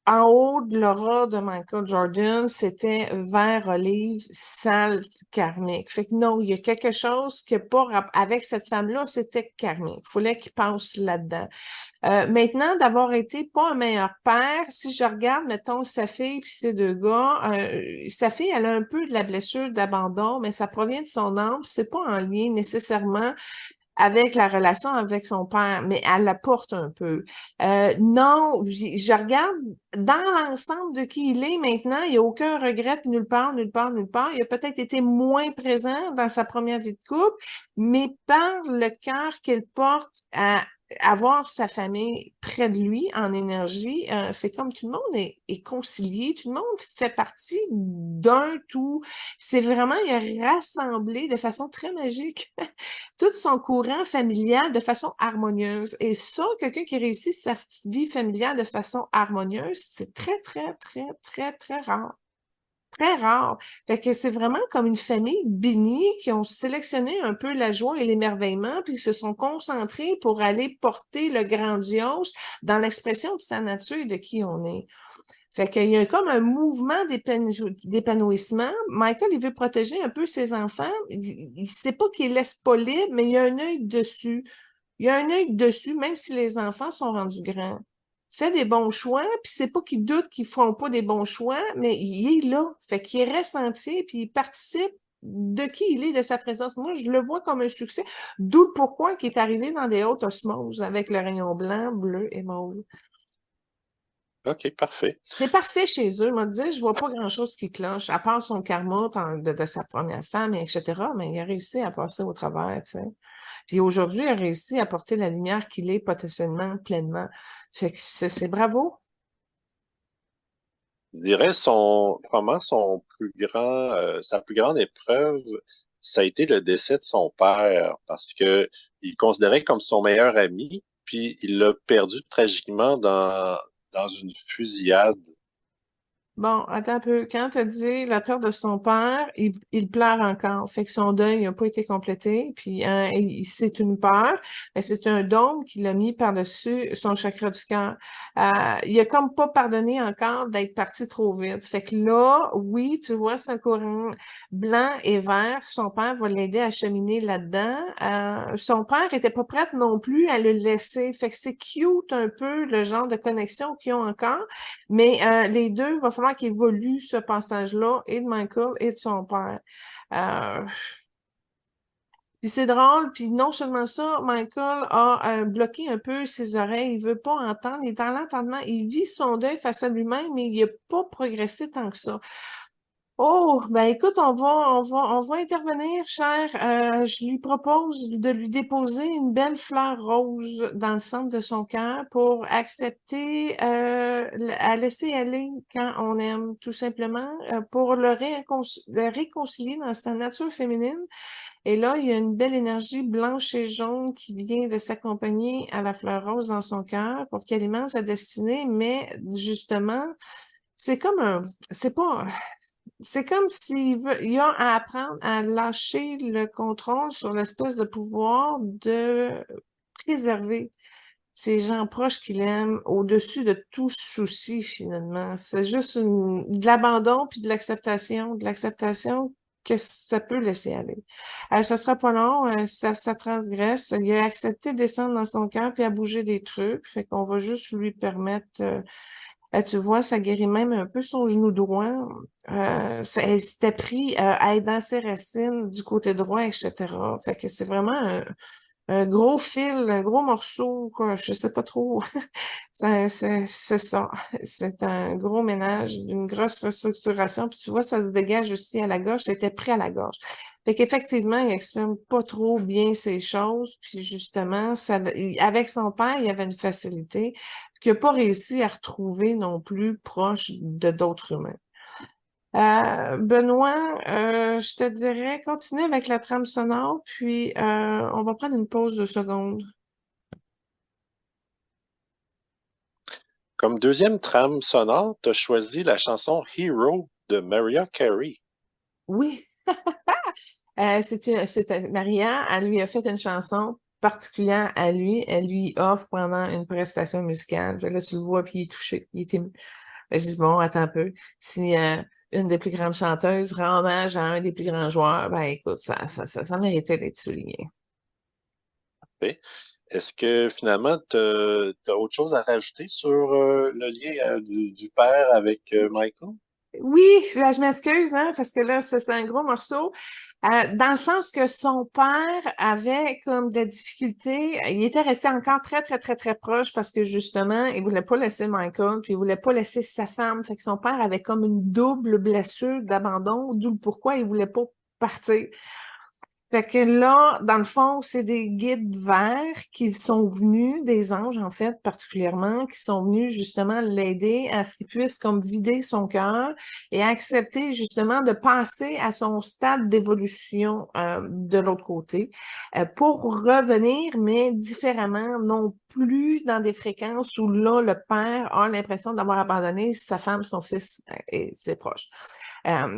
en haut de l'aura de Michael Jordan, c'était vert olive, sale, karmique. Fait que non, il y a quelque chose qui a pas avec cette femme-là, c'était karmique. Il fallait qu'il passe là-dedans. Maintenant, d'avoir été pas un meilleur père, si je regarde, mettons, sa fille puis ses 2 gars, sa fille, elle a un peu de la blessure d'abandon, mais ça provient de son âme, c'est pas en lien nécessairement avec la relation avec son père, mais elle la porte un peu. Non, je regarde dans l'ensemble de qui il est maintenant, il n'y a aucun regret nulle part, nulle part, nulle part. Il a peut-être été moins présent dans sa première vie de couple, mais par le cœur qu'il porte à avoir sa famille près de lui en énergie, c'est comme tout le monde est concilié, tout le monde fait partie d'un tout. C'est vraiment, il a rassemblé de façon très magique tout son courant familial de façon harmonieuse. Et ça, quelqu'un qui réussit sa vie familiale de façon harmonieuse, c'est très, très, très, très, très rare. Très rare. Fait que c'est vraiment comme une famille bénie qui ont sélectionné un peu la joie et l'émerveillement, puis se sont concentrés pour aller porter le grandiose dans l'expression de sa nature et de qui on est. Fait qu'il y a comme un mouvement d'épanouissement. Michael, il veut protéger un peu ses enfants. Il sait pas qu'il laisse pas libre, mais il y a un œil dessus. Il y a un œil dessus, même si les enfants sont rendus grands. Fait des bons choix, puis c'est pas qu'il doute qu'ils feront pas des bons choix, mais il est là. Fait qu'il reste entier, puis il participe de qui il est, de sa présence. Moi, je le vois comme un succès, d'où pourquoi il est arrivé dans des hautes osmoses avec le rayon blanc, bleu et mauve. OK, parfait. C'est parfait chez eux. Moi, disais, je vois pas grand-chose qui cloche, à part son karma de sa première femme, etc. Mais il a réussi à passer au travers, tu sais. Puis aujourd'hui, il a réussi à porter la lumière qu'il est potentiellement pleinement. Fait que c'est bravo. Je dirais probablement sa plus grande épreuve, ça a été le décès de son père, parce que il le considérait comme son meilleur ami, puis il l'a perdu tragiquement dans une fusillade. Bon, attends un peu. Quand tu as dit la perte de son père, il pleure encore. Fait que son deuil n'a pas été complété. Puis c'est une peur, mais c'est un dôme qu'il a mis par-dessus son chakra du cœur. Il a comme pas pardonné encore d'être parti trop vite. Fait que là, oui, tu vois, c'est un courant blanc et vert. Son père va l'aider à cheminer là-dedans. Son père était pas prêt non plus à le laisser. Fait que c'est cute un peu le genre de connexion qu'ils ont encore. Mais les deux, il va falloir qu'ils évoluent ce passage-là, et de Michael et de son père. Euh, puis c'est drôle, puis non seulement ça, Michael a bloqué un peu ses oreilles, il veut pas entendre, il est dans l'entendement, il vit son deuil face à lui-même, mais il n'a pas progressé tant que ça. Oh, ben écoute, on va intervenir, cher. Je lui propose de lui déposer une belle fleur rose dans le centre de son cœur pour accepter, à laisser aller quand on aime, tout simplement, pour le réconcilier dans sa nature féminine. Et là, il y a une belle énergie blanche et jaune qui vient de s'accompagner à la fleur rose dans son cœur pour qu'elle alimente sa destinée, mais justement, c'est comme un, c'est pas, c'est comme il a à apprendre à lâcher le contrôle sur l'espèce de pouvoir de préserver ses gens proches qu'il aime au-dessus de tout souci, finalement. C'est juste de l'abandon puis de l'acceptation que ça peut laisser aller. Ça sera pas long, ça transgresse. Il a accepté de descendre dans son cœur puis à bouger des trucs. Fait qu'on va juste lui permettre, tu vois, ça guérit même un peu son genou droit. Elle s'était pris à être dans ses racines du côté droit, etc. Fait que c'est vraiment un gros fil, un gros morceau, quoi. Je sais pas trop. C'est ça. C'est un gros ménage, une grosse restructuration. Puis tu vois, ça se dégage aussi à la gorge. C'était pris à la gorge. Fait qu'effectivement, il exprime pas trop bien ces choses. Puis justement, avec son père, il y avait une facilité qu'il n'a pas réussi à retrouver non plus proche de d'autres humains. Benoît, je te dirais, continue avec la trame sonore, puis on va prendre une pause de secondes. Comme deuxième trame sonore, tu as choisi la chanson Hero de Mariah Carey. Oui, Maria, elle lui a fait une chanson particulière à lui. Elle lui offre pendant une prestation musicale. Là, tu le vois, puis il est touché, il est ému. Je dis, bon, attends un peu. Si une des plus grandes chanteuses rend hommage à un des plus grands joueurs, ben écoute, ça méritait d'être souligné. Parfait. Est-ce que finalement, tu as autre chose à rajouter sur le lien du père avec Michael? Oui, je m'excuse, hein, parce que là, c'est un gros morceau. Dans le sens que son père avait comme des difficultés, il était resté encore très, très, très, très proche parce que justement, il voulait pas laisser Michael, puis il voulait pas laisser sa femme. Fait que son père avait comme une double blessure d'abandon, d'où le pourquoi il voulait pas partir. Fait que là, dans le fond, c'est des guides verts qui sont venus, des anges en fait particulièrement, qui sont venus justement l'aider à ce qu'il puisse comme vider son cœur et accepter justement de passer à son stade d'évolution de l'autre côté pour revenir, mais différemment, non plus dans des fréquences où là, le père a l'impression d'avoir abandonné sa femme, son fils et ses proches.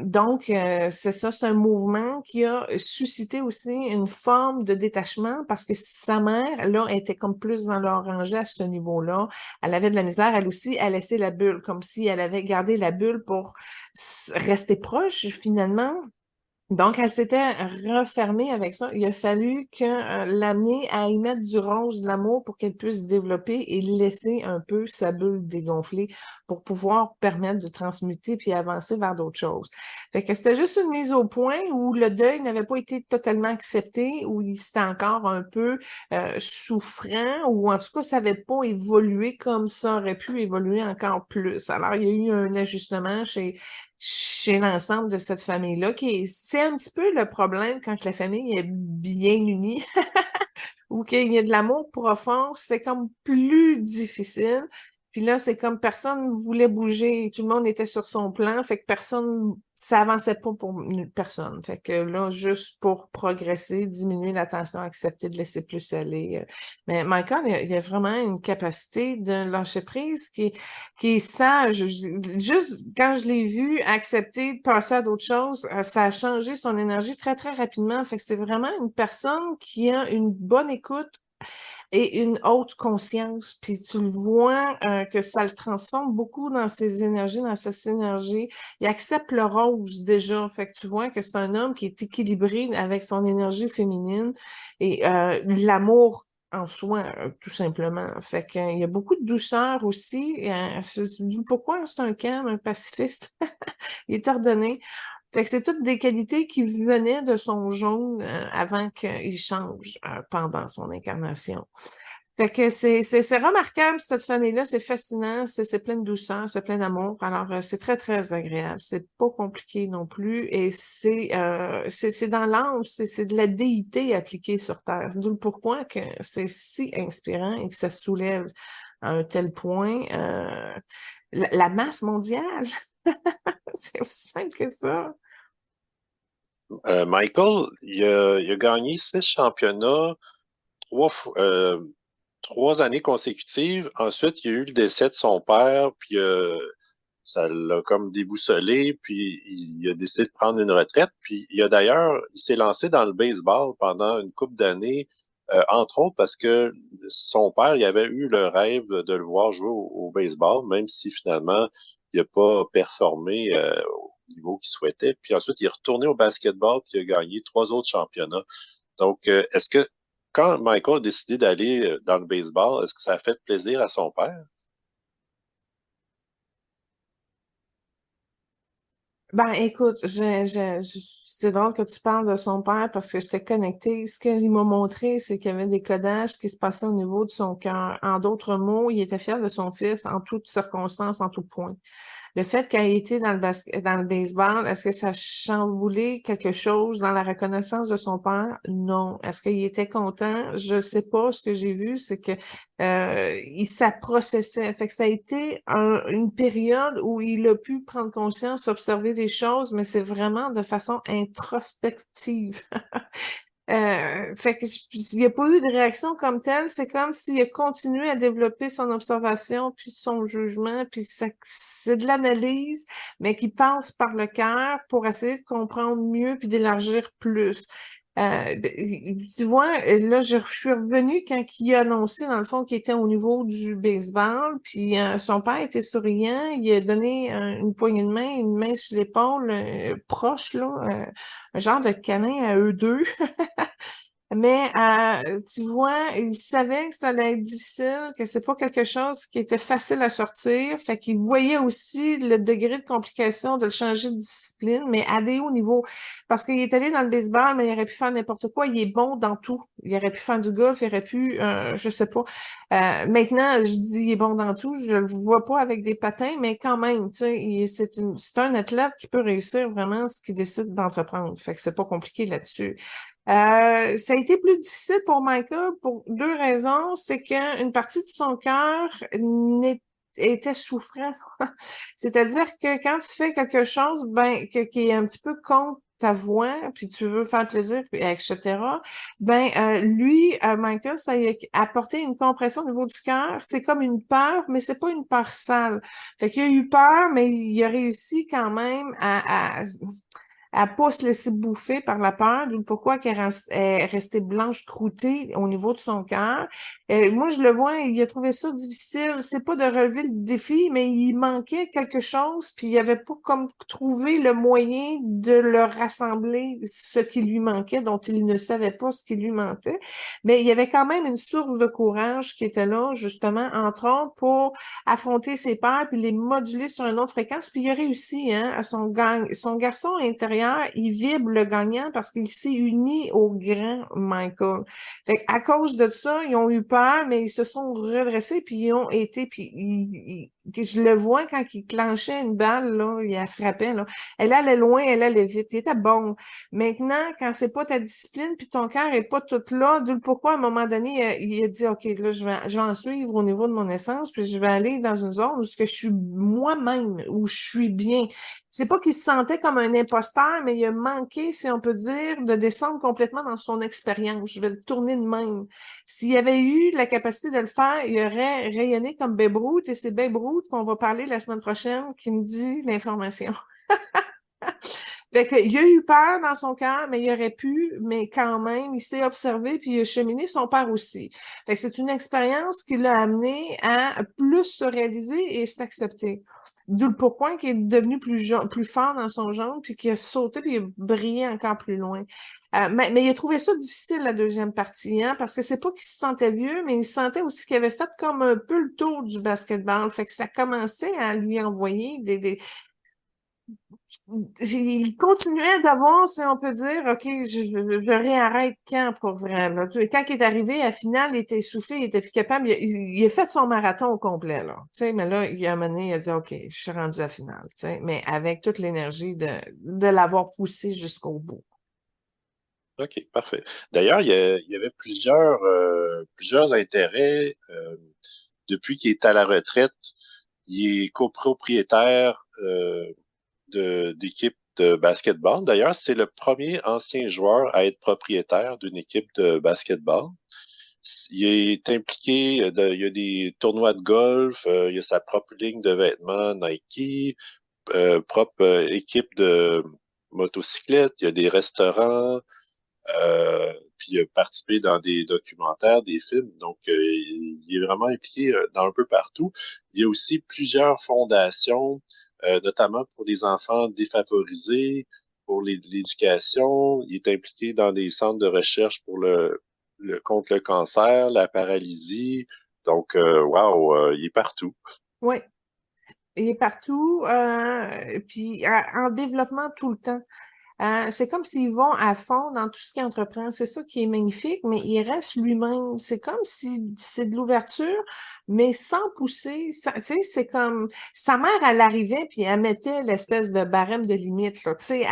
Donc, c'est ça, c'est un mouvement qui a suscité aussi une forme de détachement parce que sa mère, là, était comme plus dans leur rangée à ce niveau-là. Elle avait de la misère, elle aussi, à laisser la bulle, comme si elle avait gardé la bulle pour rester proche, finalement. Donc, elle s'était refermée avec ça. Il a fallu que l'amener à y mettre du rose de l'amour pour qu'elle puisse se développer et laisser un peu sa bulle dégonfler pour pouvoir permettre de transmuter puis avancer vers d'autres choses. Fait que c'était juste une mise au point où le deuil n'avait pas été totalement accepté, où il était encore un peu souffrant, ou en tout cas, ça n'avait pas évolué comme ça aurait pu évoluer encore plus. Alors, il y a eu un ajustement chez l'ensemble de cette famille-là, c'est un petit peu le problème quand la famille est bien unie ou qu'il y a de l'amour profond, c'est comme plus difficile. Puis là, c'est comme personne voulait bouger, tout le monde était sur son plan, fait que personne, ça avançait pas pour personne. Fait que là, juste pour progresser, diminuer la tension, accepter de laisser plus aller. Mais Michael, il y a vraiment une capacité de lâcher prise qui est sage. Juste quand je l'ai vu accepter de passer à d'autres choses, ça a changé son énergie très, très rapidement. Fait que c'est vraiment une personne qui a une bonne écoute et une haute conscience. Puis tu le vois que ça le transforme beaucoup dans ses énergies, dans sa synergie. Il accepte le rose déjà. Fait que tu vois que c'est un homme qui est équilibré avec son énergie féminine et l'amour en soi, tout simplement. Fait qu'il y a beaucoup de douceur aussi. Pourquoi c'est un calme, un pacifiste? Il est ordonné. Fait que c'est toutes des qualités qui venaient de son jaune avant qu'il change pendant son incarnation. Fait que c'est remarquable, cette famille-là, c'est fascinant, c'est plein de douceur, c'est plein d'amour. Alors, c'est très, très agréable. C'est pas compliqué non plus. Et c'est dans l'âme, c'est de la déité appliquée sur Terre. C'est d'où pourquoi que c'est si inspirant et que ça soulève à un tel point la masse mondiale. C'est aussi simple que ça. Michael, il a gagné 6 championnats, trois, trois années consécutives. Ensuite, il y a eu le décès de son père, puis ça l'a comme déboussolé, puis il a décidé de prendre une retraite. Puis il s'est lancé dans le baseball pendant une couple d'années, entre autres parce que son père, il avait eu le rêve de le voir jouer au baseball, même si finalement il n'a pas performé au niveau qu'il souhaitait. Puis ensuite, il est retourné au basketball, puis il a gagné 3 autres championnats. Donc, est-ce que quand Michael a décidé d'aller dans le baseball, est-ce que ça a fait plaisir à son père? Ben, écoute, c'est drôle que tu parles de son père parce que j'étais connectée. Ce qu'il m'a montré, c'est qu'il y avait des codages qui se passaient au niveau de son cœur. En d'autres mots, il était fier de son fils en toutes circonstances, en tout point. Le fait qu'elle ait été dans le baseball, est-ce que ça a chamboulé quelque chose dans la reconnaissance de son père? Non. Est-ce qu'il était content? Je ne sais pas. Ce que j'ai vu, c'est que il s'approcessait. Fait que ça a été une période où il a pu prendre conscience, observer des choses, mais c'est vraiment de façon introspective. Fait que il n'y a pas eu de réaction comme telle, c'est comme s'il a continué à développer son observation, puis son jugement, puis c'est de l'analyse, mais qui passe par le cœur pour essayer de comprendre mieux puis d'élargir plus. Tu vois, là, je suis revenue quand il a annoncé, dans le fond, qu'il était au niveau du baseball, puis son père était souriant, il a donné une poignée de main, une main sur l'épaule, proche, là, un genre de câlin à eux deux. Mais tu vois, il savait que ça allait être difficile, que c'est pas quelque chose qui était facile à sortir. Fait qu'il voyait aussi le degré de complication de le changer de discipline, mais aller au niveau. Parce qu'il est allé dans le baseball, mais il aurait pu faire n'importe quoi. Il est bon dans tout. Il aurait pu faire du golf, il aurait pu, je sais pas. Maintenant, je dis il est bon dans tout. Je le vois pas avec des patins, mais quand même, tu sais, c'est un athlète qui peut réussir vraiment ce qu'il décide d'entreprendre. Fait que c'est pas compliqué là-dessus. Ça a été plus difficile pour Michael pour deux raisons. C'est qu'une partie de son cœur était souffrant. C'est-à-dire que quand tu fais quelque chose, ben, qui est un petit peu contre ta voix, puis tu veux faire plaisir, puis etc., ben, lui, Michael, ça lui a apporté une compression au niveau du cœur. C'est comme une peur, mais c'est pas une peur sale. Fait qu'il a eu peur, mais il a réussi quand même à pas se laisser bouffer par la peur, d'où pourquoi qu'elle est restée blanche croûtée au niveau de son cœur. Moi, je le vois, il a trouvé ça difficile. C'est pas de relever le défi, mais il manquait quelque chose, puis il avait pas comme trouvé le moyen de le rassembler ce qui lui manquait, dont il ne savait pas ce qui lui manquait. Mais il y avait quand même une source de courage qui était là, justement, entre autres, pour affronter ses peurs puis les moduler sur une autre fréquence. Puis il a réussi, hein, à son garçon intérieur, il vibre le gagnant parce qu'il s'est uni au grand Michael. Fait à cause de ça, ils ont eu peur, mais ils se sont redressés puis ils ont été, puis je le vois quand il clenchait une balle, là, il la frappait, là. Elle allait loin, elle allait vite. Il était bon. Maintenant, quand c'est pas ta discipline puis ton cœur est pas tout là, d'où le pourquoi, à un moment donné, il a dit, OK, là, je vais en suivre au niveau de mon essence, puis je vais aller dans une zone où je suis moi-même, où je suis bien. C'est pas qu'il se sentait comme un imposteur, mais il a manqué, si on peut dire, de descendre complètement dans son expérience. Je vais le tourner de même. S'il avait eu la capacité de le faire, il aurait rayonné comme Babe Ruth, et c'est Babe Ruth qu'on va parler la semaine prochaine qui me dit l'information. Fait que, il a eu peur dans son cœur, mais il aurait pu, mais quand même, il s'est observé puis il a cheminé son père aussi. Fait que c'est une expérience qui l'a amené à plus se réaliser et s'accepter. D'où le pourquoi qu'il est devenu plus fort dans son genre, puis qu'il a sauté, puis il a brillé encore plus loin. Mais il a trouvé ça difficile, la deuxième partie, hein, parce que c'est pas qu'il se sentait vieux, mais il sentait aussi qu'il avait fait comme un peu le tour du basketball. Fait que ça commençait à lui envoyer il continuait d'avoir, si on peut dire, OK, je réarrête quand pour vrai, là. Quand il est arrivé, à la finale, il était essoufflé, il était plus capable. Il a fait son marathon au complet, là. Tu sais, mais là, il a mené, il a dit, OK, je suis rendu à la finale, tu sais, mais avec toute l'énergie de l'avoir poussé jusqu'au bout. OK, parfait. D'ailleurs, il y avait plusieurs intérêts. Depuis qu'il est à la retraite, il est copropriétaire d'équipe de basketball. D'ailleurs, c'est le premier ancien joueur à être propriétaire d'une équipe de basketball. Il est impliqué, il y a des tournois de golf, il y a sa propre ligne de vêtements Nike, propre équipe de motocyclette, il y a des restaurants, puis il a participé dans des documentaires, des films, donc il est vraiment impliqué dans un peu partout. Il y a aussi plusieurs fondations, notamment pour les enfants défavorisés, pour l'éducation. Il est impliqué dans des centres de recherche pour contre le cancer, la paralysie. Donc, wow, il est partout. Oui, il est partout, puis en développement tout le temps. C'est comme s'ils vont à fond dans tout ce qu'il entreprend. C'est ça qui est magnifique, mais il reste lui-même. C'est comme si c'est de l'ouverture, mais sans pousser. Tu sais, c'est comme sa mère, elle arrivait puis elle mettait l'espèce de barème de limite, là. Tu sais,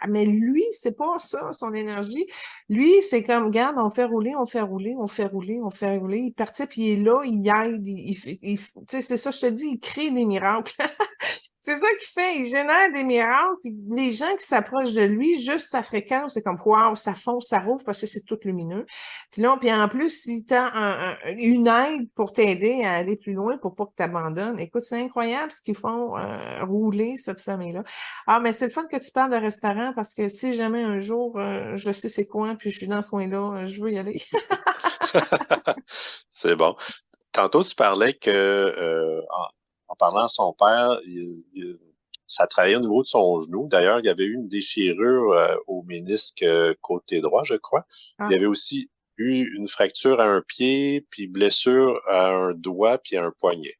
mais lui, c'est pas ça, son énergie. Lui, c'est comme, regarde, on fait rouler, on fait rouler, on fait rouler, on fait rouler. Il partit puis il est là, il aide, tu sais, c'est ça, je te dis, il crée des miracles. C'est ça qu'il fait, il génère des miracles, puis les gens qui s'approchent de lui, juste sa fréquence, c'est comme waouh, ça fonce, ça rouvre parce que c'est tout lumineux. Puis là, puis en plus, si tu as une aide pour t'aider à aller plus loin, pour pas que tu abandonnes, écoute, c'est incroyable ce qu'ils font rouler cette famille-là. Ah, mais c'est le fun que tu parles de restaurant parce que si jamais un jour je sais c'est quoi, puis je suis dans ce coin-là, je veux y aller. C'est bon. Tantôt, tu parlais que, en parlant à son père, ça travaillait au niveau de son genou. D'ailleurs, il y avait eu une déchirure au ménisque côté droit, je crois. Il y Ah. avait aussi eu une fracture à un pied, puis blessure à un doigt, puis à un poignet.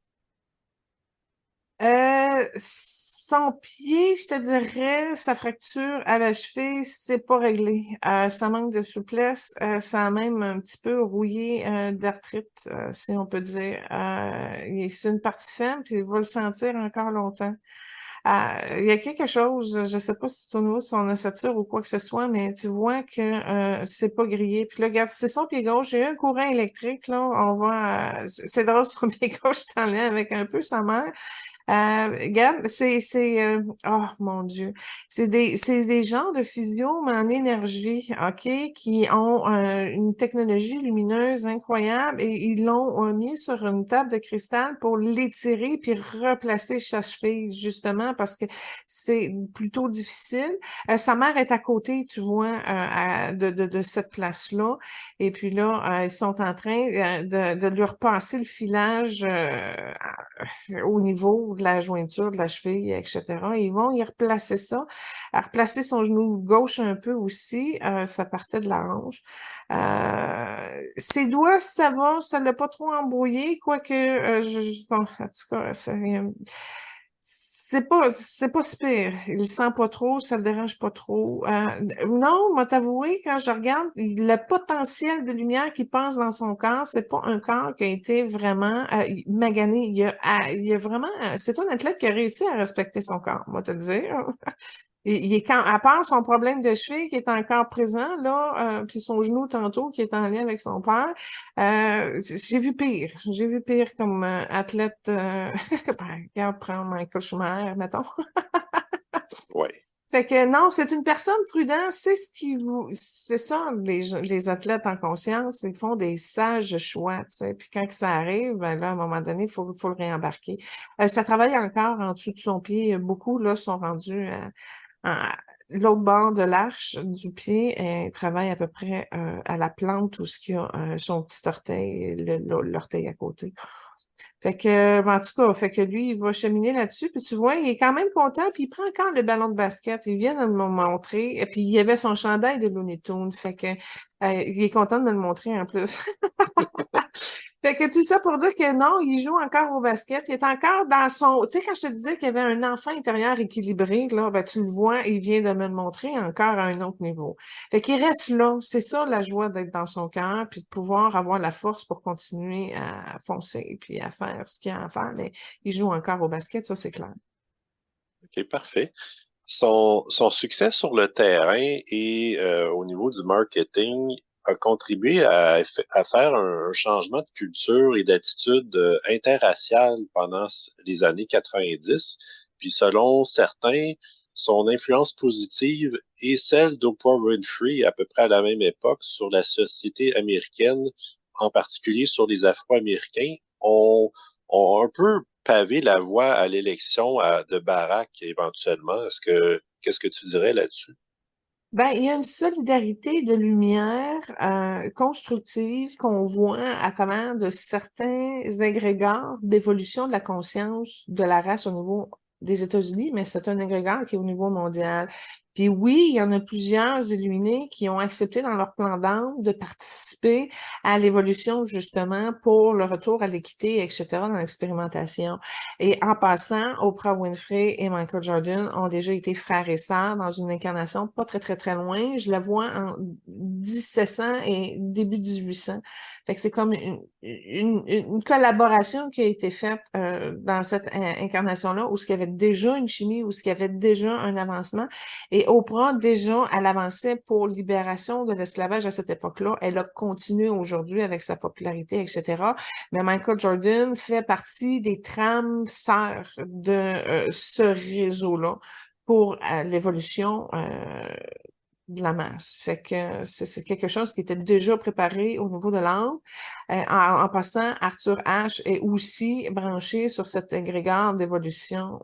Son pied, je te dirais, sa fracture à la cheville, c'est pas réglé. Ça manque de souplesse. Ça a même un petit peu rouillé d'arthrite, si on peut dire. C'est une partie faible, puis il va le sentir encore longtemps. Il y a quelque chose, je sais pas si c'est au niveau de son ossature ou quoi que ce soit, mais tu vois que c'est pas grillé. Puis là, regarde, c'est son pied gauche. J'ai eu un courant électrique, là. C'est drôle, son pied gauche, je t'en avec un peu sa mère. Regarde, oh mon Dieu, c'est des genres de fusion, mais en énergie, OK, qui ont une technologie lumineuse incroyable et ils l'ont mis sur une table de cristal pour l'étirer puis replacer sa cheville, justement, parce que c'est plutôt difficile. Sa mère est à côté, tu vois, de cette place-là. Et puis là, ils sont en train de lui repasser le filage au niveau de la jointure de la cheville, etc. Ils vont y replacer ça, replacer son genou gauche un peu aussi, ça partait de la hanche. Ses doigts, ça va, ça l'a pas trop embrouillé, quoique, bon, en tout cas, c'est pas si pire. Il le sent pas trop, ça le dérange pas trop. Non, moi t'avouer, quand je regarde, le potentiel de lumière qui passe dans son corps, c'est pas un corps qui a été vraiment magané. Il y a vraiment, c'est un athlète qui a réussi à respecter son corps, moi te le dire. Il est quand, à part son problème de cheville qui est encore présent, là, puis son genou tantôt qui est en lien avec son père, j'ai vu pire. J'ai vu pire comme athlète. Ben, regarde, prendre Michael Schumacher, mettons. Oui. Fait que non, c'est une personne prudente, c'est ça, les athlètes en conscience, ils font des sages choix, tu sais. Puis quand que ça arrive, ben là, à un moment donné, il faut le réembarquer. Ça travaille encore en dessous de son pied. Beaucoup, là, sont rendus à l'autre bord de l'arche du pied, elle travaille à peu près à la plante où ce qu'il y a son petit orteil, l'orteil à côté. Fait que, en tout cas, fait que lui, il va cheminer là-dessus, puis tu vois, il est quand même content, puis il prend encore le ballon de basket, il vient de me le montrer, et puis il y avait son chandail de Looney Tunes, fait que il est content de me le montrer en plus. Fait que tout ça pour dire que non, il joue encore au basket. Il est encore dans son. Tu sais, quand je te disais qu'il y avait un enfant intérieur équilibré, là, ben, tu le vois, il vient de me le montrer encore à un autre niveau. Fait qu'il reste là. C'est ça la joie d'être dans son cœur, puis de pouvoir avoir la force pour continuer à foncer, puis à faire ce qu'il y a à faire. Mais il joue encore au basket, ça, c'est clair. OK, parfait. Son succès sur le terrain et au niveau du marketing a contribué à faire un changement de culture et d'attitude interraciale pendant les années 90. Puis selon certains, son influence positive et celle d'Oprah Winfrey à peu près à la même époque sur la société américaine, en particulier sur les Afro-Américains, ont un peu pavé la voie à l'élection de Barack éventuellement. Qu'est-ce que tu dirais là-dessus? Ben, il y a une solidarité de lumière constructive qu'on voit à travers de certains égrégores d'évolution de la conscience de la race au niveau des États-Unis, mais c'est un égrégore qui est au niveau mondial. Puis oui, il y en a plusieurs illuminés qui ont accepté dans leur plan d'âme de participer à l'évolution justement pour le retour à l'équité, etc., dans l'expérimentation. Et en passant, Oprah Winfrey et Michael Jordan ont déjà été frères et sœurs dans une incarnation pas très, très, très loin. Je la vois en 1700 et début 1800. Fait que c'est comme une collaboration qui a été faite dans cette incarnation-là, où il y avait déjà une chimie, où il y avait déjà un avancement. Et Oprah, déjà, elle avançait pour libération de l'esclavage à cette époque-là. Elle a continué aujourd'hui avec sa popularité, etc. Mais Michael Jordan fait partie des trames sœurs de ce réseau-là pour l'évolution de la masse. Fait que c'est quelque chose qui était déjà préparé au niveau de l'âme. En passant, Arthur Ashe est aussi branché sur cet égrégore d'évolution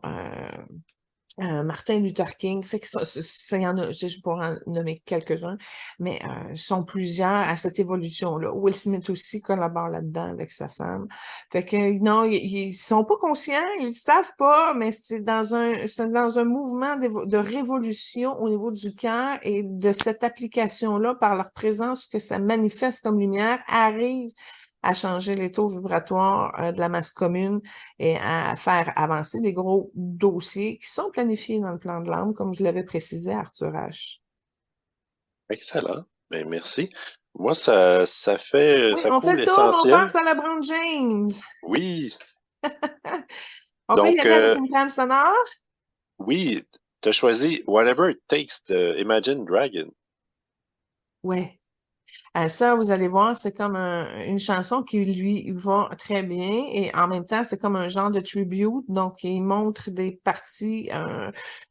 Martin Luther King, fait que ça y en a, je pourrais en nommer quelques-uns, mais ils sont plusieurs à cette évolution-là. Will Smith aussi collabore là-dedans avec sa femme. Fait que non, ils sont pas conscients, ils savent pas, mais c'est dans un mouvement de révolution au niveau du cœur et de cette application-là par leur présence que ça manifeste comme lumière arrive à changer les taux vibratoires de la masse commune et à faire avancer des gros dossiers qui sont planifiés dans le plan de l'âme, comme je l'avais précisé à Arthur H. Excellent. Ben, merci. Moi, Oui, ça on fait couvre le tour, mais on l'essentiel. passe à LeBron James. Oui. On peut y Donc, aller avec une trame sonore? oui, tu as choisi Whatever It Takes de Imagine Dragon. Ouais. Ça, vous allez voir, c'est comme une chanson qui lui va très bien et en même temps, c'est comme un genre de tribute. Donc, il montre des parties,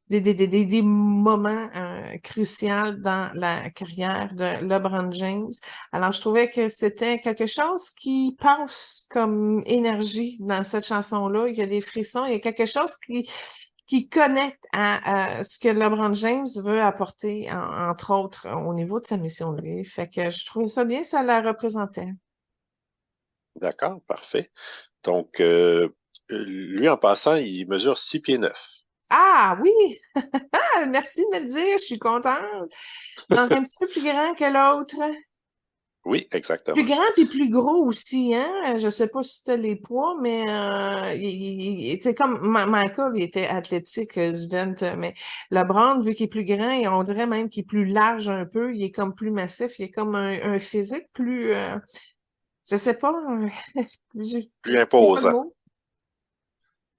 des moments cruciaux dans la carrière de LeBron James. Alors, je trouvais que c'était quelque chose qui passe comme énergie dans cette chanson-là. Il y a des frissons, il y a quelque chose qui connecte à ce que LeBron James veut apporter, entre autres, au niveau de sa mission de vie. Fait que je trouvais ça bien, ça la représentait. D'accord, parfait. Donc, lui, en passant, il mesure 6 pieds 9. Ah oui! Ah, merci de me le dire, je suis contente. Donc, un petit peu plus grand que l'autre. Oui, Plus exactement. grand puis plus gros aussi, hein? Je sais pas si tu as les poids, mais tu sais, comme Michael, il était athlétique, Sven, mais LeBron, vu qu'il est plus grand, et on dirait même qu'il est plus large un peu, il est comme plus massif, il est comme un physique plus, je sais pas, Plus j'ai pas de imposant. mots.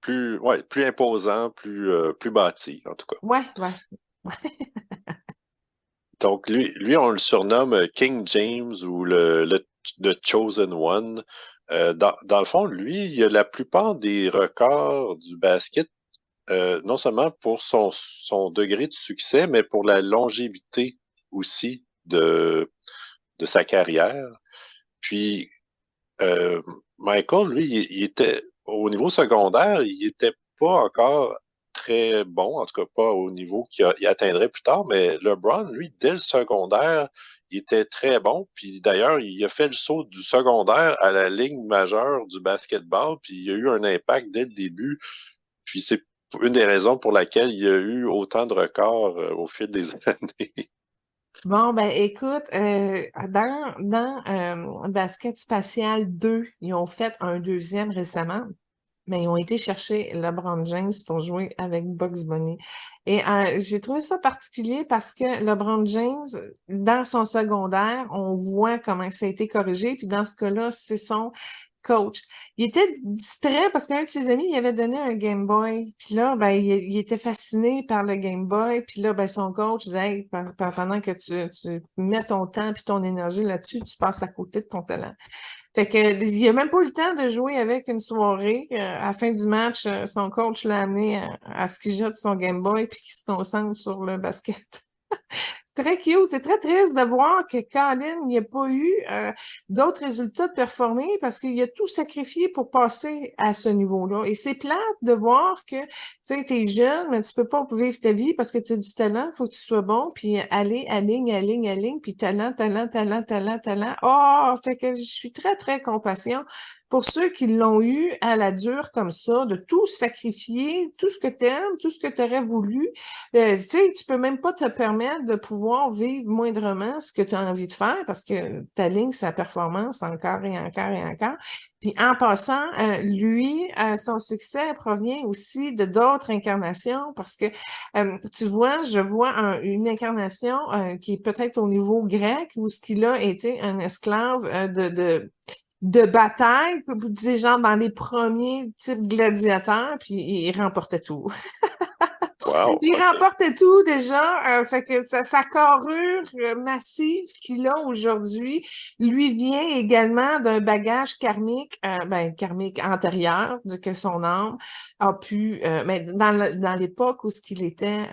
Plus imposant, plus bâti, en tout cas. Ouais, ouais. Donc, lui, on le surnomme King James ou The Chosen One. Dans le fond, lui, il a la plupart des records du basket, non seulement pour son degré de succès, mais pour la longévité aussi de sa carrière. Puis, euh, Michael, lui, il était au niveau secondaire, il était pas encore très bon, en tout cas pas au niveau il atteindrait plus tard, mais LeBron, lui, dès le secondaire, il était très bon. Puis d'ailleurs, il a fait le saut du secondaire à la ligne majeure du basketball, puis il a eu un impact dès le début. Puis c'est une des raisons pour laquelle il y a eu autant de records au fil des années. Bon, ben écoute, dans Basket Spatial 2, ils ont fait un deuxième récemment. Mais ils ont été chercher LeBron James pour jouer avec Bugs Bunny. Et j'ai trouvé ça particulier parce que LeBron James, dans son secondaire, on voit comment ça a été corrigé. Puis dans ce cas-là, c'est son coach. Il était distrait parce qu'un de ses amis il avait donné un Game Boy. Puis là, ben, il était fasciné par le Game Boy. Puis là, ben, son coach disait, hey, pendant que tu mets ton temps puis ton énergie là-dessus, tu passes à côté de ton talent. Fait que il a même pas eu le temps de jouer avec une soirée. À la fin du match, son coach l'a amené à ce qu'il jette son Game Boy puis qu'il se concentre sur le basket. C'est très cute. C'est très triste de voir que Colin n'y a pas eu d'autres résultats de performer parce qu'il a tout sacrifié pour passer à ce niveau-là. Et c'est plate de voir que, tu sais, t'es jeune, mais tu peux pas vivre ta vie parce que tu as du talent, faut que tu sois bon, puis aller, aligne, puis talent. Oh, fait que je suis très, très compatient pour ceux qui l'ont eu à la dure comme ça, de tout sacrifier, tout ce que tu aimes, tout ce que tu aurais voulu. Tu sais, tu peux même pas te permettre de pouvoir vivre moindrement ce que tu as envie de faire parce que ta ligne, sa performance encore et encore et encore. Puis en passant, lui, son succès provient aussi de d'autres incarnations parce que tu vois, je vois une incarnation qui est peut-être au niveau grec où ce qu'il a été un esclave de bataille, tu genre dans les premiers types gladiateurs, puis il remportait tout. Wow, Il OK. remportait tout déjà, fait que sa carrure massive qu'il a aujourd'hui lui vient également d'un bagage karmique, ben karmique antérieur, de que son âme a pu, mais dans l'époque où ce qu'il était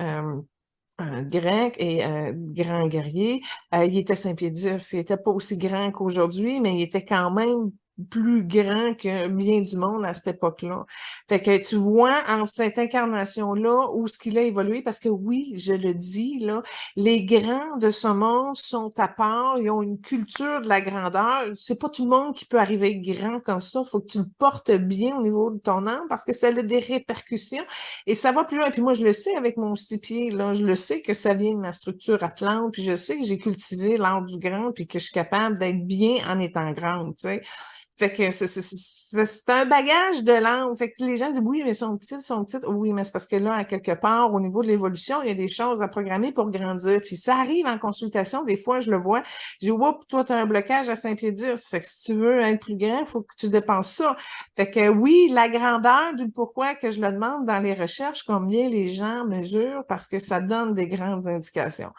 un grec et un grand guerrier, il était 5 pieds 10. Il était pas aussi grand qu'aujourd'hui, mais il était quand même plus grand que bien du monde à cette époque-là. Fait que tu vois en cette incarnation-là où ce qu'il a évolué, parce que oui, je le dis, là, les grands de ce monde sont à part, ils ont une culture de la grandeur. C'est pas tout le monde qui peut arriver grand comme ça. Faut que tu le portes bien au niveau de ton âme parce que ça a des répercussions et ça va plus loin. Puis moi, je le sais avec mon 6 pieds, là, je le sais que ça vient de ma structure atlante, puis je sais que j'ai cultivé l'art du grand, puis que je suis capable d'être bien en étant grande, tu sais. Fait que c'est un bagage de langue. Fait que les gens disent oui, mais son petit. Oui, mais c'est parce que là, à quelque part, au niveau de l'évolution, il y a des choses à programmer pour grandir. Puis ça arrive en consultation, des fois, je le vois. Je dis, oups, toi, tu as un blocage à 5 pieds 10. Fait que si tu veux être plus grand, il faut que tu dépenses ça. Fait que oui, la grandeur, du pourquoi que je le demande dans les recherches, combien les gens mesurent, parce que ça donne des grandes indications.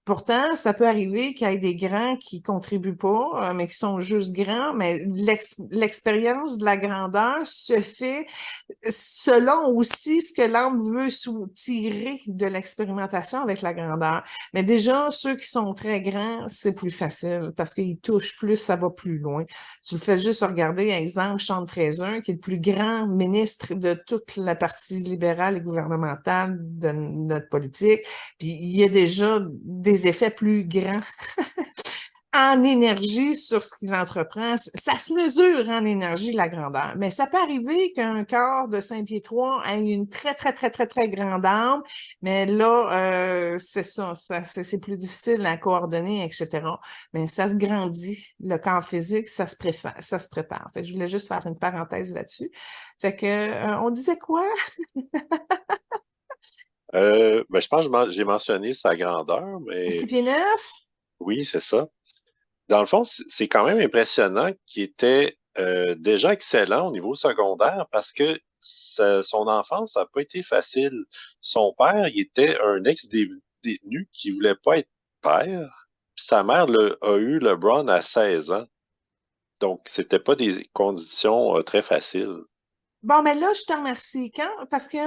Pourtant, ça peut arriver qu'il y ait des grands qui contribuent pas, mais qui sont juste grands, mais l'expérience de la grandeur se fait selon aussi ce que l'âme veut tirer de l'expérimentation avec la grandeur. Mais déjà, ceux qui sont très grands, c'est plus facile parce qu'ils touchent plus, ça va plus loin. Tu le fais juste regarder, exemple, Sean Fraser, qui est le plus grand ministre de toute la partie libérale et gouvernementale de notre politique. Puis il y a déjà des effets plus grands en énergie sur ce qu'il entreprend. Ça se mesure en énergie, la grandeur. Mais ça peut arriver qu'un corps de 5 pieds 3 ait une très, très, très, très, très grande âme. Mais là, c'est ça, c'est plus difficile à coordonner, etc. Mais ça se grandit. Le corps physique, ça se prépare, ça se prépare. En fait, je voulais juste faire une parenthèse là-dessus. Fait que, on disait quoi? Ben, je pense que j'ai mentionné sa grandeur, mais 6 pieds 9? oui, c'est ça. Dans le fond, c'est quand même impressionnant qu'il était déjà excellent au niveau secondaire parce que son enfance n'a pas été facile. Son père, il était un ex-détenu qui voulait pas être père. Puis sa mère a eu LeBron à 16 ans. Donc, c'était pas des conditions très faciles. Bon, mais là, je te remercie. Parce que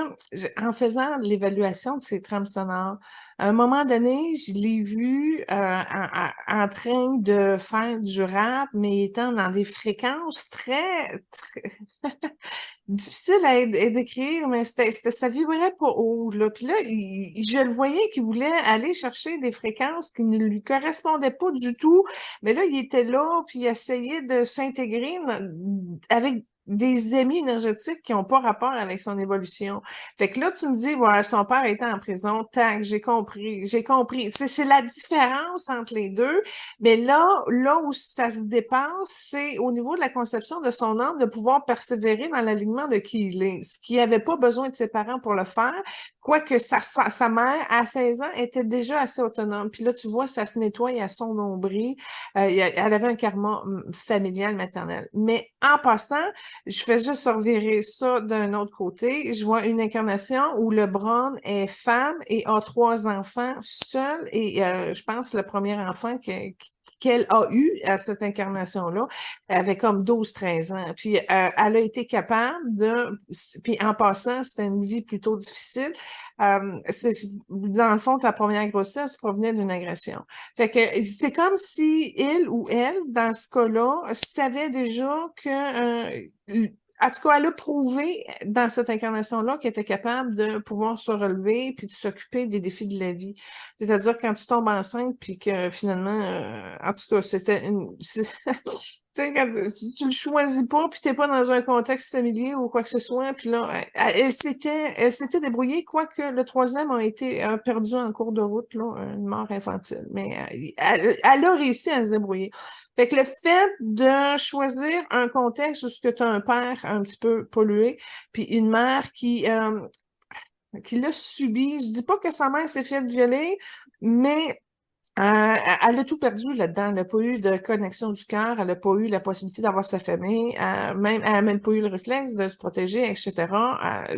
en faisant l'évaluation de ces trames sonores, à un moment donné, je l'ai vu en train de faire du rap, mais étant dans des fréquences très, très difficiles à décrire, mais ça vibrait pas haut, là. Puis là, je le voyais qu'il voulait aller chercher des fréquences qui ne lui correspondaient pas du tout. Mais là, il était là, puis il essayait de s'intégrer avec des émis énergétiques qui n'ont pas rapport avec son évolution. Fait que là, tu me dis, voilà, son père était en prison, tac, j'ai compris, j'ai compris. C'est la différence entre les deux, mais là où ça se dépasse, c'est au niveau de la conception de son âme de pouvoir persévérer dans l'alignement de qui il est, ce qui avait pas besoin de ses parents pour le faire, quoique sa mère, à 16 ans, était déjà assez autonome. Puis là, tu vois, ça se nettoie à son nombril. Elle avait un karma familial maternel. Mais en passant, je fais juste revirer ça d'un autre côté. Je vois une incarnation où LeBron est femme et a 3 enfants seul. Et je pense le premier enfant qu'elle a eu à cette incarnation-là avait comme 12-13 ans. Puis elle a été capable de... Puis en passant, c'était une vie plutôt difficile. Dans le fond, que la première grossesse provenait d'une agression. Fait que c'est comme si il ou elle, dans ce cas-là, savait déjà que en tout cas, elle a prouvé dans cette incarnation-là qu'elle était capable de pouvoir se relever puis de s'occuper des défis de la vie. C'est-à-dire quand tu tombes enceinte puis que finalement, en tout cas, c'était une... Tu sais, quand tu le choisis pas, puis t'es pas dans un contexte familier ou quoi que ce soit, puis là, elle s'était débrouillée, quoique le troisième a été perdu en cours de route, là, une mort infantile. Mais elle a réussi à se débrouiller. Fait que le fait de choisir un contexte où ce que tu as un père un petit peu pollué, puis une mère qui l'a subi, je dis pas que sa mère s'est fait violer, mais elle a tout perdu là-dedans. Elle n'a pas eu de connexion du cœur, elle n'a pas eu la possibilité d'avoir sa famille, elle n'a même pas eu le réflexe de se protéger, etc.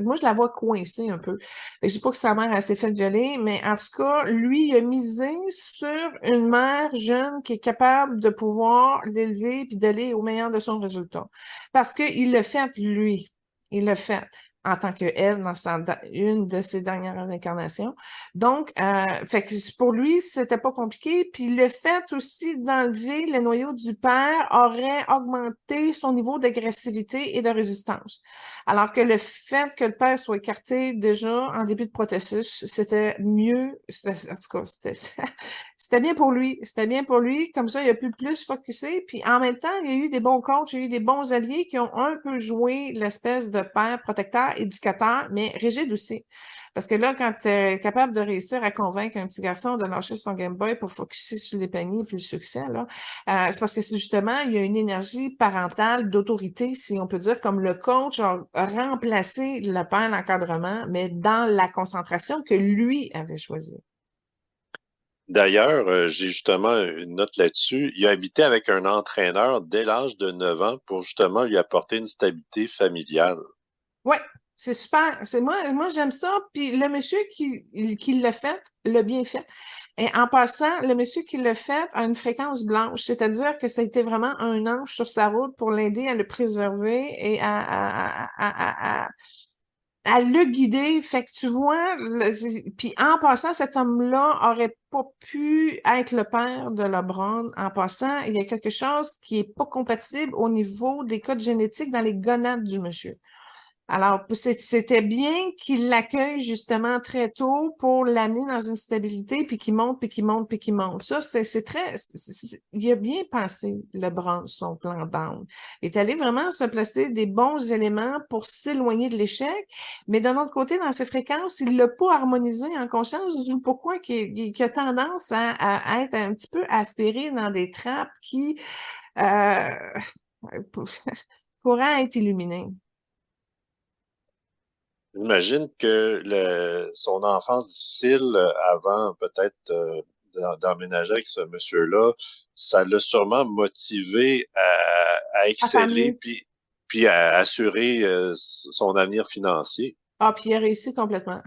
Moi, je la vois coincée un peu. Fait que je dis pas que sa mère elle s'est fait violer, mais en tout cas, lui, il a misé sur une mère jeune qui est capable de pouvoir l'élever puis d'aller au meilleur de son résultat. Parce qu'il l'a fait, lui. Il l'a fait en tant que elle dans une de ses dernières incarnations. Donc, fait que pour lui, c'était pas compliqué. Puis le fait aussi d'enlever le noyau du père aurait augmenté son niveau d'agressivité et de résistance. Alors que le fait que le père soit écarté déjà en début de processus, c'était mieux. En tout cas, c'était bien pour lui. C'était bien pour lui. Comme ça, il a pu plus focuser. Puis en même temps, il y a eu des bons coachs, il y a eu des bons alliés qui ont un peu joué l'espèce de père protecteur, éducateur, mais rigide aussi. Parce que là, quand tu es capable de réussir à convaincre un petit garçon de lâcher son Game Boy pour focuser sur les paniers et le succès, là, c'est parce que c'est justement, il y a une énergie parentale d'autorité, si on peut dire, comme le coach a remplacé le père d'encadrement, mais dans la concentration que lui avait choisie. D'ailleurs, j'ai justement une note là-dessus. Il a habité avec un entraîneur dès l'âge de 9 ans pour justement lui apporter une stabilité familiale. Ouais, c'est super. Moi j'aime ça. Puis le monsieur qui l'a fait, l'a bien fait. Et en passant, le monsieur qui l'a fait a une fréquence blanche, c'est-à-dire que ça a été vraiment un ange sur sa route pour l'aider à le préserver et à le guider. Fait que tu vois, puis en passant, cet homme-là aurait pas pu être le père de LeBron. En passant, il y a quelque chose qui est pas compatible au niveau des codes génétiques dans les gonades du monsieur. Alors, c'était bien qu'il l'accueille justement très tôt pour l'amener dans une stabilité, puis qu'il monte, puis qu'il monte, puis qu'il monte. Ça, c'est très... il a bien pensé, LeBron, son plan d'angle. Il est allé vraiment se placer des bons éléments pour s'éloigner de l'échec, mais d'un autre côté, dans ses fréquences, il l'a pas harmonisé en conscience du pourquoi qu'il a tendance à être un petit peu aspiré dans des trappes qui euh, pourraient être illuminées. J'imagine que son enfance difficile avant peut-être d'emménager avec ce monsieur-là, ça l'a sûrement motivé à À faire exceller mieux. puis à assurer son avenir financier. Ah, puis il a réussi complètement.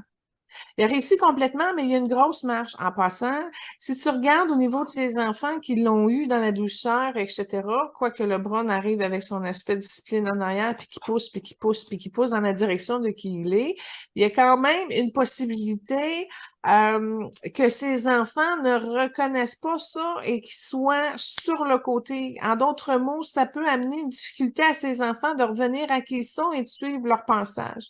Il a réussi complètement, mais il y a une grosse marche. En passant, si tu regardes au niveau de ses enfants qui l'ont eu dans la douceur, etc., quoique LeBron arrive avec son aspect discipline en arrière, puis qui pousse, puis qui pousse, puis qui pousse dans la direction de qui il est, il y a quand même une possibilité que ses enfants ne reconnaissent pas ça et qu'ils soient sur le côté. En d'autres mots, ça peut amener une difficulté à ses enfants de revenir à qui ils sont et de suivre leur passage.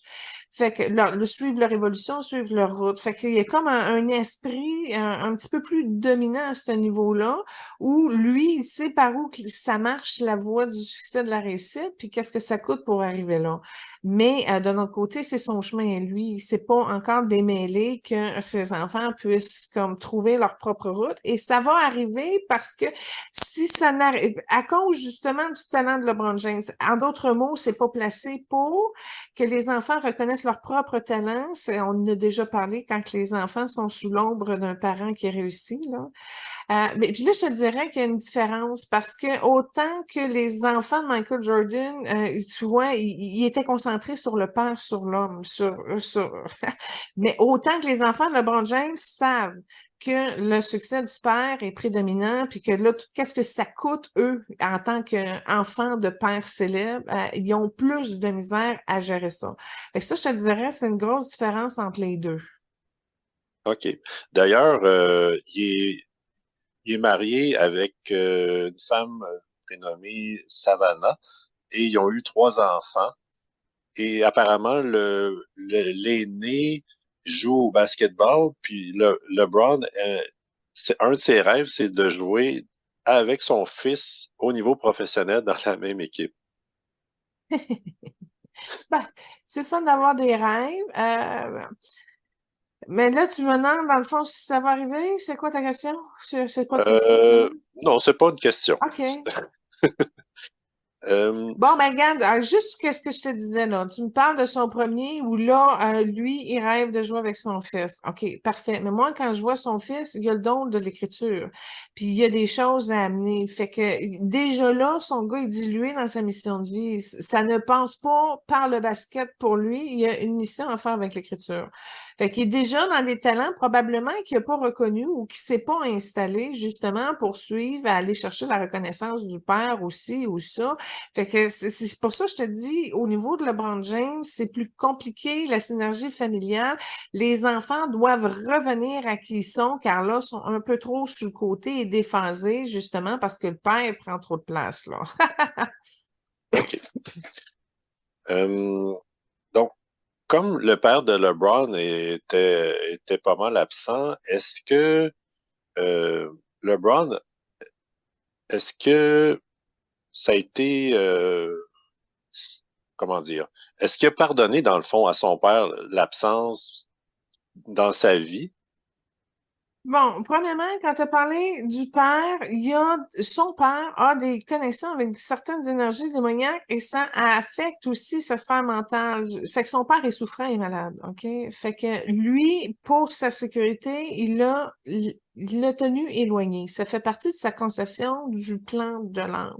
Fait que suivre leur évolution, suivre leur route. Fait qu'il y a comme un esprit un petit peu plus dominant à ce niveau-là, où lui, il sait par où ça marche la voie du succès de la réussite, puis qu'est-ce que ça coûte pour arriver là. Mais de notre côté, c'est son chemin à lui. C'est pas encore démêlé que ses enfants puissent comme trouver leur propre route. Et ça va arriver parce que si ça n'arrive, à cause justement du talent de LeBron James, en d'autres mots, c'est pas placé pour que les enfants reconnaissent leur propre talent. On en a déjà parlé quand les enfants sont sous l'ombre d'un parent qui réussit, là. Mais puis là, je te dirais qu'il y a une différence parce que autant que les enfants de Michael Jordan, tu vois, ils étaient concentrés sur le père, sur l'homme, mais autant que les enfants de LeBron James savent que le succès du père est prédominant, puis que là, qu'est-ce que ça coûte, eux, en tant qu'enfants de père célèbre, ils ont plus de misère à gérer ça. Fait que ça, je te dirais, c'est une grosse différence entre les deux. OK. D'ailleurs, il est marié avec une femme prénommée Savannah et ils ont eu 3 enfants. Et apparemment, l'aîné joue au basketball, puis LeBron, un de ses rêves, c'est de jouer avec son fils au niveau professionnel dans la même équipe. Ben, c'est le fun d'avoir des rêves. Mais là, tu me demandes, dans le fond, si ça va arriver. C'est quoi ta question? C'est quoi de précis? Non, c'est pas une question. OK. Euh, Bon, ben regarde, juste ce que je te disais là. Tu me parles de son premier où là, lui, il rêve de jouer avec son fils. OK, parfait. Mais moi, quand je vois son fils, il a le don de l'écriture. Puis il y a des choses à amener. Fait que déjà là, son gars est dilué dans sa mission de vie. Ça ne passe pas par le basket pour lui. Il y a une mission à faire avec l'écriture. Fait qu'il est déjà dans des talents probablement qu'il n'a pas reconnus ou qu'il s'est pas installé justement pour suivre, à aller chercher la reconnaissance du père aussi ou ça. Fait que c'est pour ça que je te dis, au niveau de LeBron James, c'est plus compliqué, la synergie familiale. Les enfants doivent revenir à qui ils sont, car là, ils sont un peu trop sur le côté et déphasés, justement, parce que le père prend trop de place, là. OK. Euh, donc, comme le père de LeBron était pas mal absent, euh, LeBron, est-ce que ça a été, comment dire, est-ce qu'il a pardonné dans le fond à son père l'absence dans sa vie? Bon, premièrement, quand tu as parlé du père, son père a des connexions avec certaines énergies démoniaques et ça affecte aussi sa sphère mentale. Fait que son père est souffrant et malade, OK? Fait que lui, pour sa sécurité, il l'a tenu éloigné. Ça fait partie de sa conception du plan de l'âme.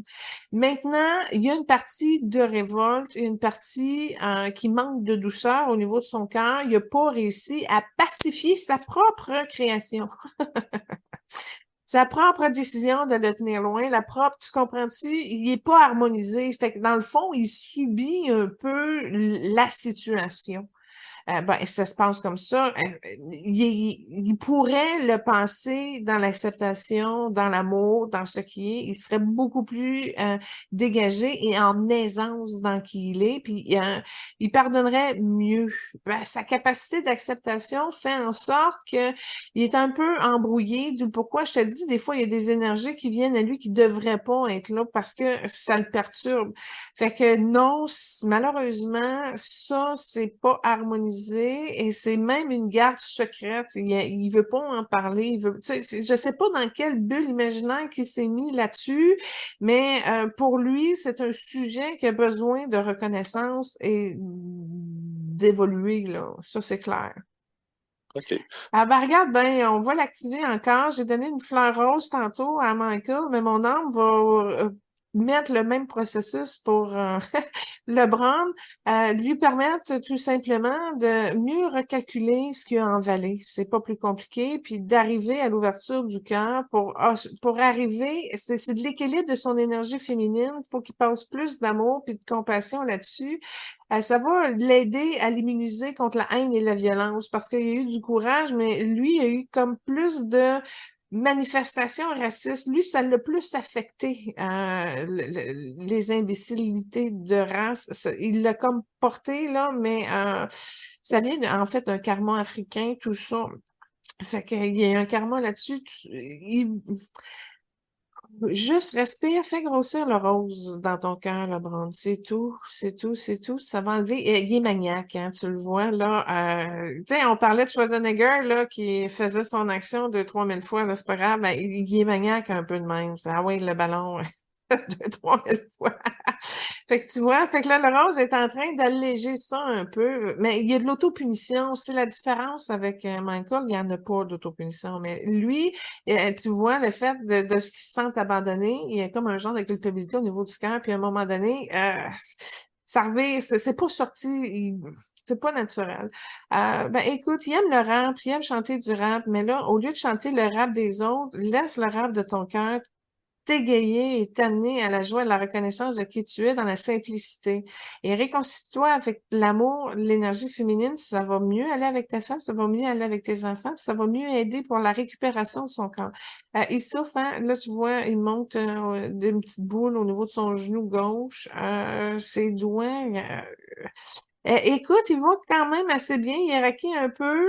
Maintenant, il y a une partie de révolte, une partie qui manque de douceur au niveau de son cœur. Il n'a pas réussi à pacifier sa propre création. Sa propre décision de le tenir loin, tu comprends-tu? Il est pas harmonisé. Fait que dans le fond, il subit un peu la situation. Ben, ça se passe comme ça. Il pourrait le penser dans l'acceptation, dans l'amour, dans ce qui est. Il serait beaucoup plus dégagé et en aisance dans qui il est. Puis il pardonnerait mieux. Ben, sa capacité d'acceptation fait en sorte que il est un peu embrouillé. D'où pourquoi je te dis, des fois, il y a des énergies qui viennent à lui qui devraient pas être là parce que ça le perturbe. Fait que non, malheureusement, ça, c'est pas harmonisé et c'est même une garde secrète. Il veut pas en parler. Je sais pas dans quelle bulle imaginaire qu'il s'est mis là-dessus, mais pour lui, c'est un sujet qui a besoin de reconnaissance et d'évoluer, là. Ça, c'est clair. OK. Ah ben regarde, ben on va l'activer encore. J'ai donné une fleur rose tantôt à Michael, mais mon âme va mettre le même processus pour LeBron, lui permettre tout simplement de mieux recalculer ce qu'il y a en vallée. C'est pas plus compliqué, puis d'arriver à l'ouverture du cœur pour arriver, c'est de l'équilibre de son énergie féminine. Il faut qu'il passe plus d'amour puis de compassion là-dessus. Ça va l'aider à l'immuniser contre la haine et la violence parce qu'il y a eu du courage, mais lui, il a eu comme plus de manifestations racistes. Lui, ça l'a plus affecté, les imbécilités de race. Il l'a comme porté, là, mais ça vient en fait d'un karma africain, tout ça. Fait qu'il y a un karma là-dessus. Juste respire, fais grossir le rose dans ton cœur, la bronze. C'est tout, c'est tout, c'est tout. Ça va enlever. Il est maniaque, hein, tu le vois, là. Tu sais, on parlait de Schwarzenegger, là, qui faisait son action 2-3 000 fois, là, c'est pas grave. Ben, il est maniaque un peu de même. Ah ouais, le ballon 2-3 000 fois. Fait que tu vois, fait que là, le rose est en train d'alléger ça un peu, mais il y a de l'autopunition. C'est la différence avec Michael, il n'y en a pas d'autopunition. Mais lui, tu vois, le fait de ce qu'il se sent abandonné, il y a comme un genre de culpabilité au niveau du cœur, puis à un moment donné, ça revient, c'est pas sorti, c'est pas naturel. Ben écoute, il aime le rap, il aime chanter du rap, mais là, au lieu de chanter le rap des autres, laisse le rap de ton cœur t'égayer et t'amener à la joie et la reconnaissance de qui tu es dans la simplicité. Et réconcilie-toi avec l'amour, l'énergie féminine, ça va mieux aller avec ta femme, ça va mieux aller avec tes enfants, puis ça va mieux aider pour la récupération de son corps. Il souffre, hein? Là, tu vois, il monte d'une petite boule au niveau de son genou gauche, ses doigts. Écoute, il va quand même assez bien. Il est raqué un peu.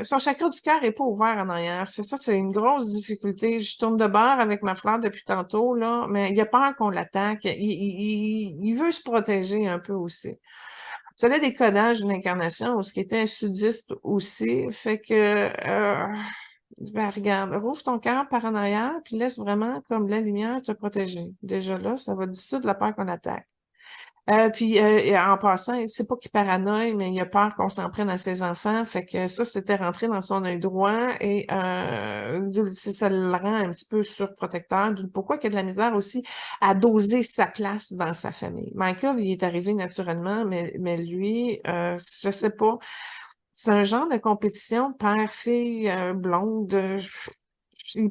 Son chakra du cœur est pas ouvert en arrière. C'est ça, c'est une grosse difficulté. Je tourne de bord avec ma fleur depuis tantôt, là, mais il a peur qu'on l'attaque. Il veut se protéger un peu aussi. Ça a des codages d'une incarnation, ce qui était sudiste aussi. Fait que ben, regarde, rouvre ton cœur par en arrière, puis laisse vraiment comme la lumière te protéger. Déjà là, ça va dissoudre la peur qu'on attaque. Puis et en passant, c'est pas qu'il paranoïe, mais il a peur qu'on s'en prenne à ses enfants. Fait que ça, c'était rentré dans son œil droit et ça le rend un petit peu surprotecteur. Pourquoi qu'il y a de la misère aussi à doser sa place dans sa famille. Michael, il est arrivé naturellement, mais lui, je sais pas. C'est un genre de compétition père-fille blonde.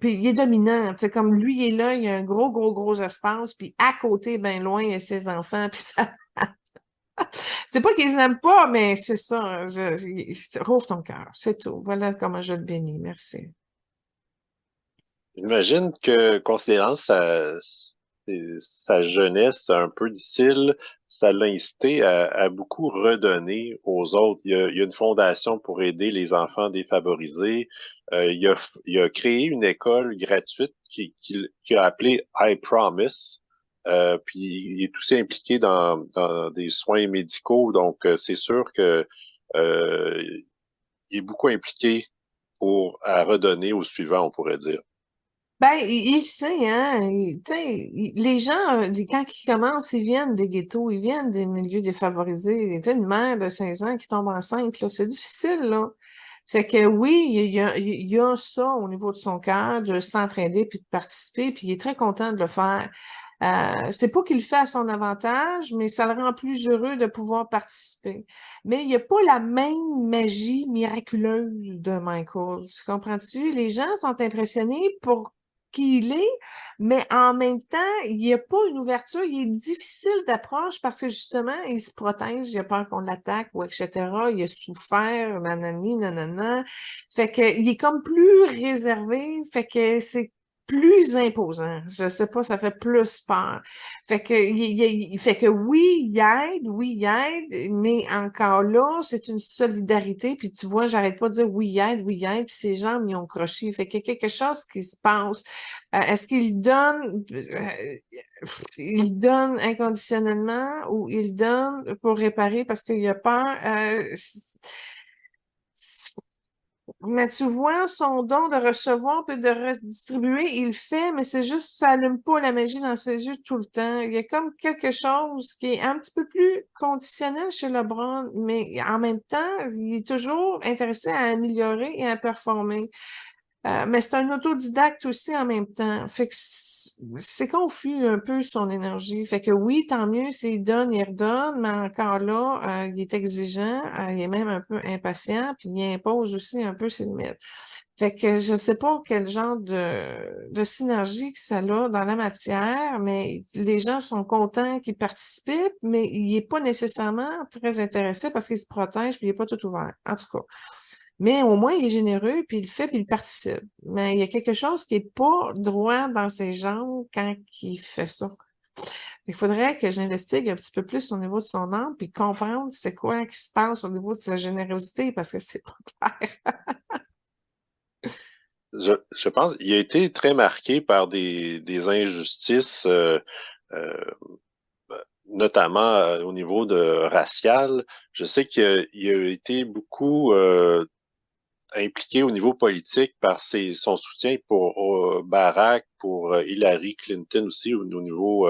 Puis il est dominant, tu sais, comme lui il est là, il y a un gros, gros, gros espace, puis à côté, ben loin, il y a ses enfants, puis ça... C'est pas qu'ils aiment pas, mais c'est ça, rouvre ton cœur, c'est tout. Voilà comment je te bénis, merci. J'imagine que, considérant sa jeunesse un peu difficile, ça l'a incité à beaucoup redonner aux autres. Il y a une fondation pour aider les enfants défavorisés. Il a créé une école gratuite qui a appelée I Promise. Puis il est aussi impliqué dans des soins médicaux. Donc, c'est sûr que euh, il est beaucoup impliqué à redonner aux suivants, on pourrait dire. Ben, il sait, hein, tu sais, les gens, quand ils commencent, ils viennent des ghettos, ils viennent des milieux défavorisés. Tu sais, une mère de 16 ans qui tombe enceinte, là, c'est difficile, là. Fait que oui, il y a ça au niveau de son cœur, de s'entraider puis de participer, puis il est très content de le faire. C'est pas qu'il le fait à son avantage, mais ça le rend plus heureux de pouvoir participer. Mais il n'y a pas la même magie miraculeuse de Michael. Tu comprends-tu? Les gens sont impressionnés pour qui il est, mais en même temps, il n'y a pas une ouverture. Il est difficile d'approche parce que justement, il se protège, il a peur qu'on l'attaque ou etc. Il a souffert, nanani, nanana. Fait que il est comme plus réservé. Fait que c'est plus imposant. Je sais pas, ça fait plus peur. Fait que, fait que oui, il aide, mais encore là, c'est une solidarité. Puis tu vois, j'arrête pas de dire oui, il aide, puis ses jambes, ils ont croché. Fait qu'il y a quelque chose qui se passe. Est-ce qu'il donne, il donne inconditionnellement ou il donne pour réparer parce qu'il a peur? Mais tu vois, son don de recevoir puis de redistribuer, il le fait, mais c'est juste, ça allume pas la magie dans ses yeux tout le temps. Il y a comme quelque chose qui est un petit peu plus conditionnel chez LeBron, mais en même temps, il est toujours intéressé à améliorer et à performer. Mais c'est un autodidacte aussi en même temps. Fait que c'est confus un peu son énergie. Fait que oui, tant mieux s'il donne, il redonne, mais encore là, il est exigeant, il est même un peu impatient, puis il impose aussi un peu ses limites. Fait que je sais pas quel genre de synergie que ça a dans la matière, mais les gens sont contents qu'il participe, mais il est pas nécessairement très intéressé parce qu'il se protège puis il est pas tout ouvert. En tout cas. Mais au moins, il est généreux, puis il le fait, puis il participe. Mais il y a quelque chose qui est pas droit dans ses jambes quand il fait ça. Il faudrait que j'investigue un petit peu plus au niveau de son âme, puis comprendre c'est quoi qui se passe au niveau de sa générosité, parce que c'est pas clair. Je pense qu'il a été très marqué par des injustices, euh, notamment au niveau de racial. Je sais qu'il a été beaucoup impliqué au niveau politique par son soutien pour Barack, pour Hillary Clinton aussi au niveau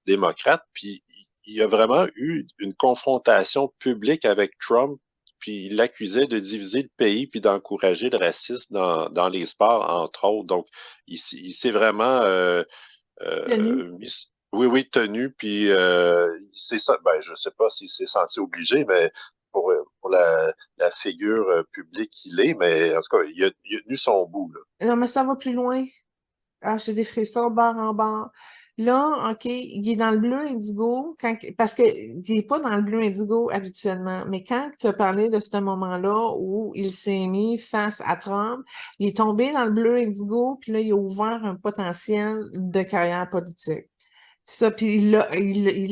démocrate. Puis il y a vraiment eu une confrontation publique avec Trump, puis il l'accusait de diviser le pays puis d'encourager le racisme dans les sports, entre autres. Donc, il s'est vraiment Tenu. oui, oui, tenu, puis c'est ça. Ben, je sais pas s'il s'est senti obligé, mais pour la figure publique qu'il est, mais en tout cas, il a tenu son bout, là. Non, mais ça va plus loin. Ah, j'ai des frissons barre en barre. Là, OK, il est dans le bleu indigo parce que il est pas dans le bleu indigo habituellement, mais quand tu as parlé de ce moment-là où il s'est mis face à Trump, il est tombé dans le bleu indigo, puis là, il a ouvert un potentiel de carrière politique. Ça, puis il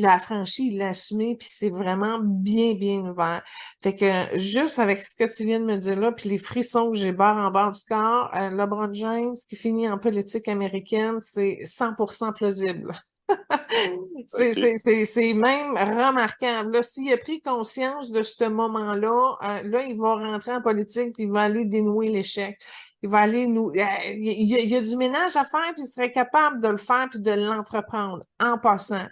l'a affranchi, il l'a assumé, puis c'est vraiment bien, bien ouvert. Fait que juste avec ce que tu viens de me dire là, puis les frissons que j'ai barre en barre du corps, LeBron James qui finit en politique américaine, c'est 100% plausible. OK. C'est même remarquable. Là, s'il a pris conscience de ce moment-là, là, il va rentrer en politique puis il va aller dénouer l'échec. Il va aller nous. Il y a du ménage à faire, puis il serait capable de le faire puis de l'entreprendre en passant.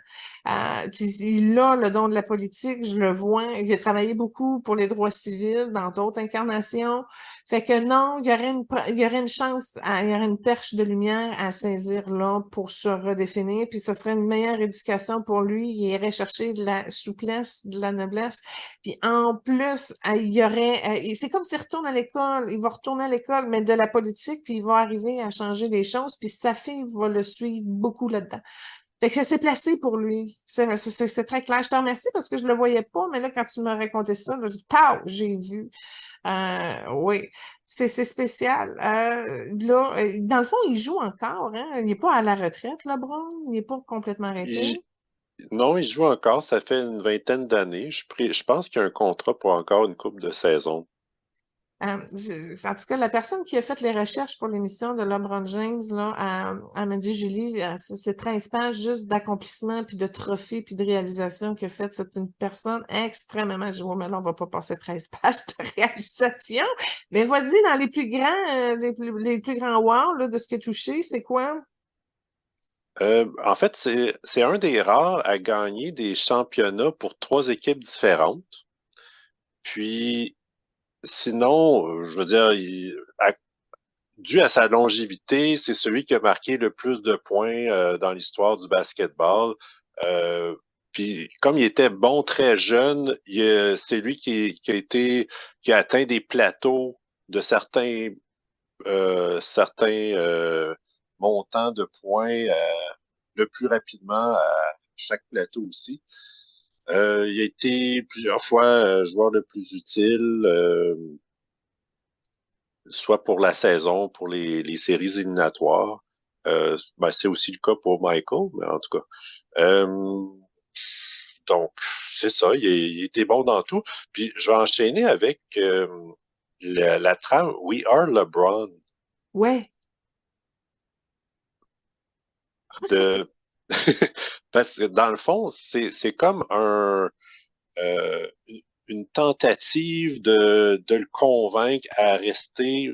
Puis il a le don de la politique, je le vois. Il a travaillé beaucoup pour les droits civils dans d'autres incarnations. Fait que non, il y aurait une chance, il y aurait une perche de lumière à saisir là pour se redéfinir, puis ce serait une meilleure éducation pour lui. Il irait chercher de la souplesse, de la noblesse. Puis en plus, il y aurait, c'est comme s'il retourne à l'école, il va retourner à l'école, mais de la politique, puis il va arriver à changer les choses, puis sa fille va le suivre beaucoup là-dedans. Fait que ça s'est placé pour lui. C'est très clair. Je te remercie parce que je le voyais pas, mais là, quand tu m'as raconté ça, là, j'ai vu. Oui, c'est spécial. Là, dans le fond, il joue encore, hein? Il n'est pas à la retraite, LeBron. Il n'est pas complètement arrêté. Il- non, il joue encore, ça fait une vingtaine d'années. Je pense qu'il y a un contrat pour encore une couple de saisons. En tout cas, la personne qui a fait les recherches pour l'émission de LeBron James, là, elle m'a dit, Julie, c'est 13 pages juste d'accomplissement, puis de trophées, puis de réalisation qu'il a fait. C'est une personne extrêmement... Je vois, mais là, on va pas passer 13 pages de réalisation. Mais vas-y, dans les plus grands, les plus grands wow là, de ce que tu as touché, c'est quoi? En fait, c'est un des rares à gagner des championnats pour trois équipes différentes. Puis, sinon, je veux dire, dû à sa longévité, c'est celui qui a marqué le plus de points dans l'histoire du basketball. Euh, Puis comme il était bon très jeune, c'est lui qui a atteint des plateaux de certains montants de points le plus rapidement à chaque plateau aussi. Il a été plusieurs fois joueur le plus utile, soit pour la saison, pour les séries éliminatoires. Ben, c'est aussi le cas pour Michael, mais en tout cas. Euh, donc, c'est ça, il était bon dans tout. Puis je vais enchaîner avec la trame We Are LeBron Ouais. de parce que dans le fond, c'est comme euh, une tentative de le convaincre à rester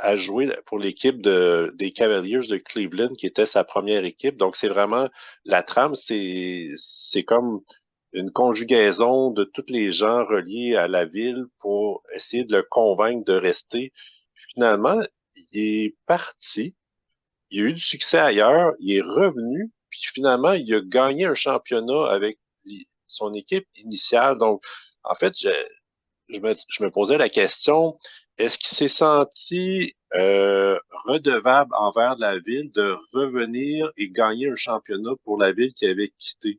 à jouer pour l'équipe des Cavaliers de Cleveland, qui était sa première équipe. Donc, c'est vraiment la trame, c'est comme une conjugaison de tous les gens reliés à la ville pour essayer de le convaincre de rester. Finalement, il est parti, il a eu du succès ailleurs, il est revenu, puis finalement, il a gagné un championnat avec son équipe initiale. Donc, en fait, je me posais la question, est-ce qu'il s'est senti redevable envers la ville de revenir et gagner un championnat pour la ville qu'il avait quitté?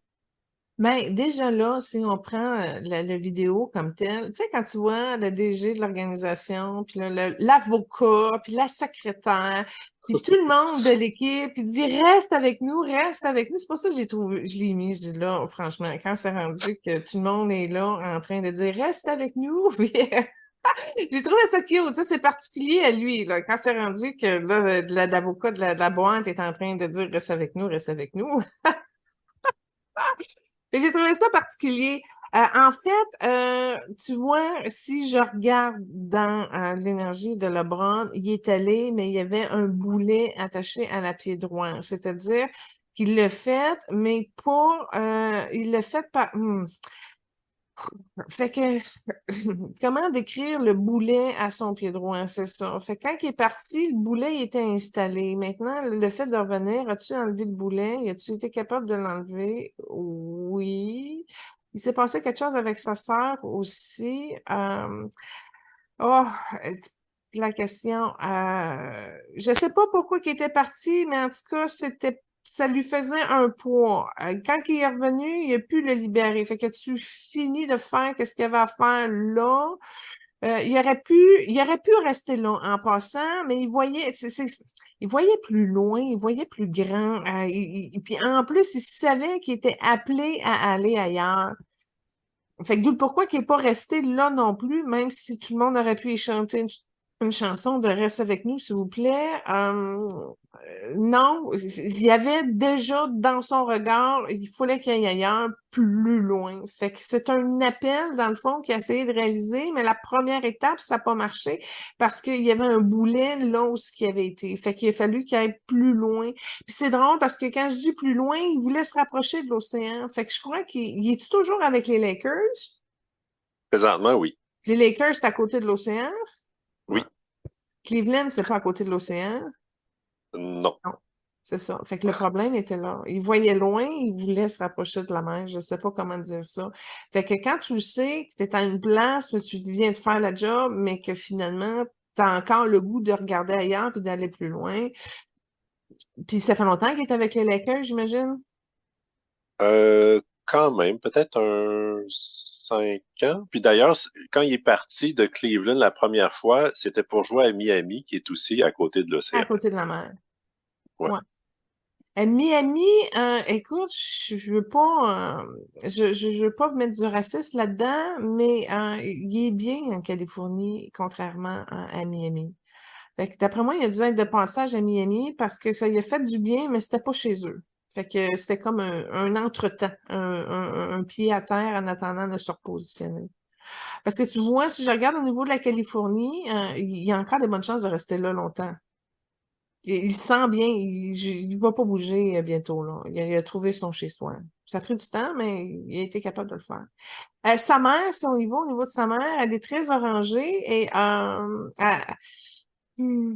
Mais déjà là, si on prend la vidéo comme telle, tu sais, quand tu vois le DG de l'organisation, puis là, l'avocat, puis la secrétaire, puis tout le monde de l'équipe, il dit reste avec nous. C'est pour ça que j'ai trouvé, je l'ai mis, je dis là, franchement, quand c'est rendu que tout le monde est là en train de dire reste avec nous, puis j'ai trouvé ça cute, ça c'est particulier à lui, là, quand c'est rendu que là, l'avocat de la boîte est en train de dire reste avec nous, reste avec nous. Et j'ai trouvé ça particulier. En fait, tu vois, si je regarde dans l'énergie de LeBron, il est allé, mais il y avait un boulet attaché à la pied droit. C'est-à-dire qu'il l'a fait, mais pas, il l'a fait par, fait que, comment décrire le boulet à son pied droit, c'est ça. Fait que quand il est parti, le boulet il était installé. Maintenant, le fait de revenir, as-tu enlevé le boulet? As-tu été capable de l'enlever? Oui. Il s'est passé quelque chose avec sa sœur aussi. Oh, la question. Je sais pas pourquoi il était parti, mais en tout cas, ça lui faisait un poids. Quand il est revenu, il a pu le libérer. Fait que tu finis de faire qu'est-ce qu'il y avait à faire là. Il aurait pu rester là en passant, mais il voyait plus loin, il voyait plus grand. Puis en plus, il savait qu'il était appelé à aller ailleurs. Fait que d'où le pourquoi qu'il n'est pas resté là non plus, même si tout le monde aurait pu y chanter une chanson de Reste avec nous, s'il vous plaît. Non, il y avait déjà dans son regard, il fallait qu'il aille ailleurs, plus loin. Fait que c'est un appel, dans le fond, qu'il a essayé de réaliser, mais la première étape, ça n'a pas marché parce qu'il y avait un boulet là où ce qui avait été. Fait qu'il a fallu qu'il aille plus loin. Puis c'est drôle parce que quand je dis plus loin, il voulait se rapprocher de l'océan. Fait que je crois qu'il est toujours avec les Lakers. Présentement, oui. Les Lakers, c'est à côté de l'océan. Ouais. Oui. Cleveland, c'est pas à côté de l'océan. Non. Non, c'est ça. Fait que le problème était là. Il voyait loin, il voulait se rapprocher de la mer. Je sais pas comment dire ça. Fait que quand tu le sais que tu es à une place, que tu viens de faire la job, mais que finalement, tu as encore le goût de regarder ailleurs puis d'aller plus loin. Puis ça fait longtemps qu'il est avec les Lakers, j'imagine. Quand même, peut-être un 5 ans. Puis d'ailleurs, quand il est parti de Cleveland la première fois, c'était pour jouer à Miami, qui est aussi à côté de À l'océan. côté de la mer. Ouais. Ouais. Miami, écoute, je veux pas, je veux pas mettre du racisme là-dedans, mais il est bien en Californie, contrairement à Miami. Fait que d'après moi, il a dû être de passage à Miami parce que ça lui a fait du bien, mais c'était pas chez eux. Fait que c'était comme un entretemps, un pied à terre en attendant de se repositionner. Parce que tu vois, si je regarde au niveau de la Californie, il y a encore des bonnes chances de rester là longtemps. Il se sent bien, il va pas bouger bientôt, là. Il a trouvé son chez-soi. Ça a pris du temps, mais il a été capable de le faire. Sa mère, si on y va au niveau de sa mère, elle est très orangée et hmm,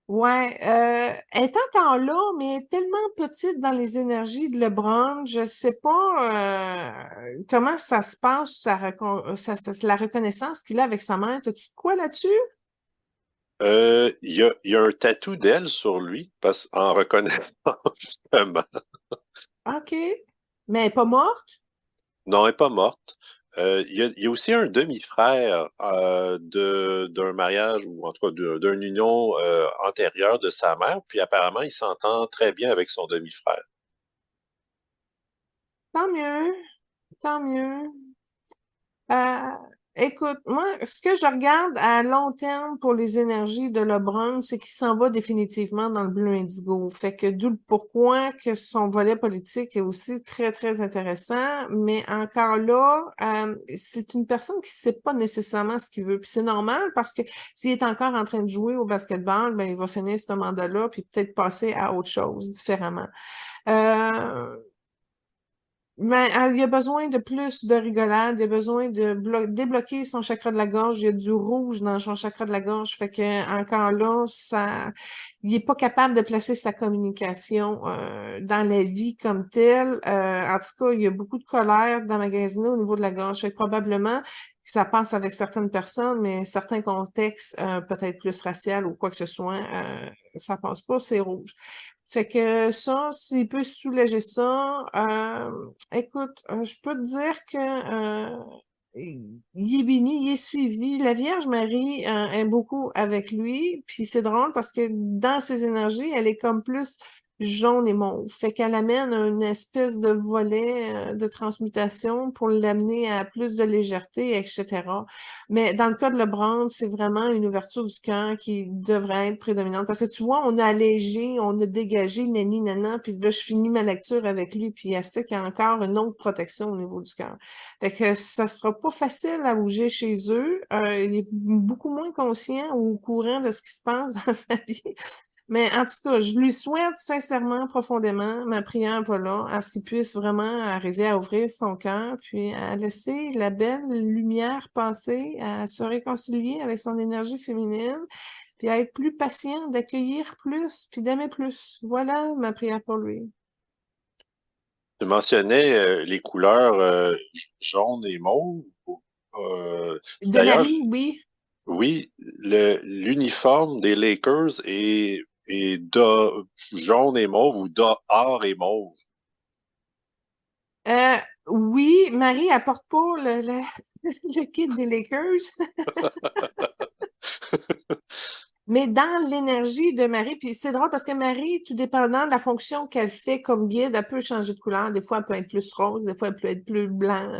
ouais, elle est encore là, mais elle est tellement petite dans les énergies de LeBron, je sais pas comment ça se passe, la reconnaissance qu'il a avec sa mère. T'as-tu de quoi là-dessus? Il y a un tatou d'elle sur lui, en reconnaissant justement. OK. Mais elle est pas morte? Non, elle n'est pas morte. Il y a aussi un demi-frère d'un mariage ou en tout cas d'une union antérieure de sa mère, puis apparemment il s'entend très bien avec son demi-frère. Tant mieux, tant mieux. Euh, Écoute, moi, ce que je regarde à long terme pour les énergies de LeBron, c'est qu'il s'en va définitivement dans le bleu indigo. Fait que d'où le pourquoi que son volet politique est aussi très, très intéressant. Mais encore là, c'est une personne qui sait pas nécessairement ce qu'il veut. Puis c'est normal parce que s'il est encore en train de jouer au basketball, ben, il va finir ce mandat-là puis peut-être passer à autre chose différemment. Euh, mais il y a besoin de plus de rigolade, il y a besoin de débloquer son chakra de la gorge, il y a du rouge dans son chakra de la gorge, fait que encore là, il est pas capable de placer sa communication dans la vie comme telle. En tout cas, il y a beaucoup de colère d'emmagasiner au niveau de la gorge, fait que probablement que ça passe avec certaines personnes, mais certains contextes, peut-être plus racial ou quoi que ce soit, ça passe pas, c'est rouge. Fait que ça, s'il peut soulager ça, écoute, je peux te dire que il est béni, il est suivi. La Vierge Marie aime beaucoup avec lui. Puis c'est drôle parce que dans ses énergies, elle est comme plus jaune et mauve. Fait qu'elle amène une espèce de volet de transmutation pour l'amener à plus de légèreté, etc. Mais dans le cas de LeBron, c'est vraiment une ouverture du cœur qui devrait être prédominante. Parce que tu vois, on a allégé, on a dégagé nani nana, puis là, je finis ma lecture avec lui, puis elle sait qu'il y a encore une autre protection au niveau du cœur. Fait que ça sera pas facile à bouger chez eux. Il est beaucoup moins conscient ou au courant de ce qui se passe dans sa vie. Mais en tout cas, je lui souhaite sincèrement, profondément, ma prière va là, à ce qu'il puisse vraiment arriver à ouvrir son cœur, puis à laisser la belle lumière passer, à se réconcilier avec son énergie féminine, puis à être plus patient, d'accueillir plus, puis d'aimer plus. Voilà ma prière pour lui. Tu mentionnais les couleurs jaune et mauve. De D'ailleurs, Marie, oui. oui, l'uniforme des Lakers est jaune et mauve ou or et mauve. Euh, oui, Marie apporte pas le kit des Lakers. Mais dans l'énergie de Marie, puis c'est drôle parce que Marie, tout dépendant de la fonction qu'elle fait comme guide, elle peut changer de couleur. Des fois, elle peut être plus rose, des fois, elle peut être plus blanc,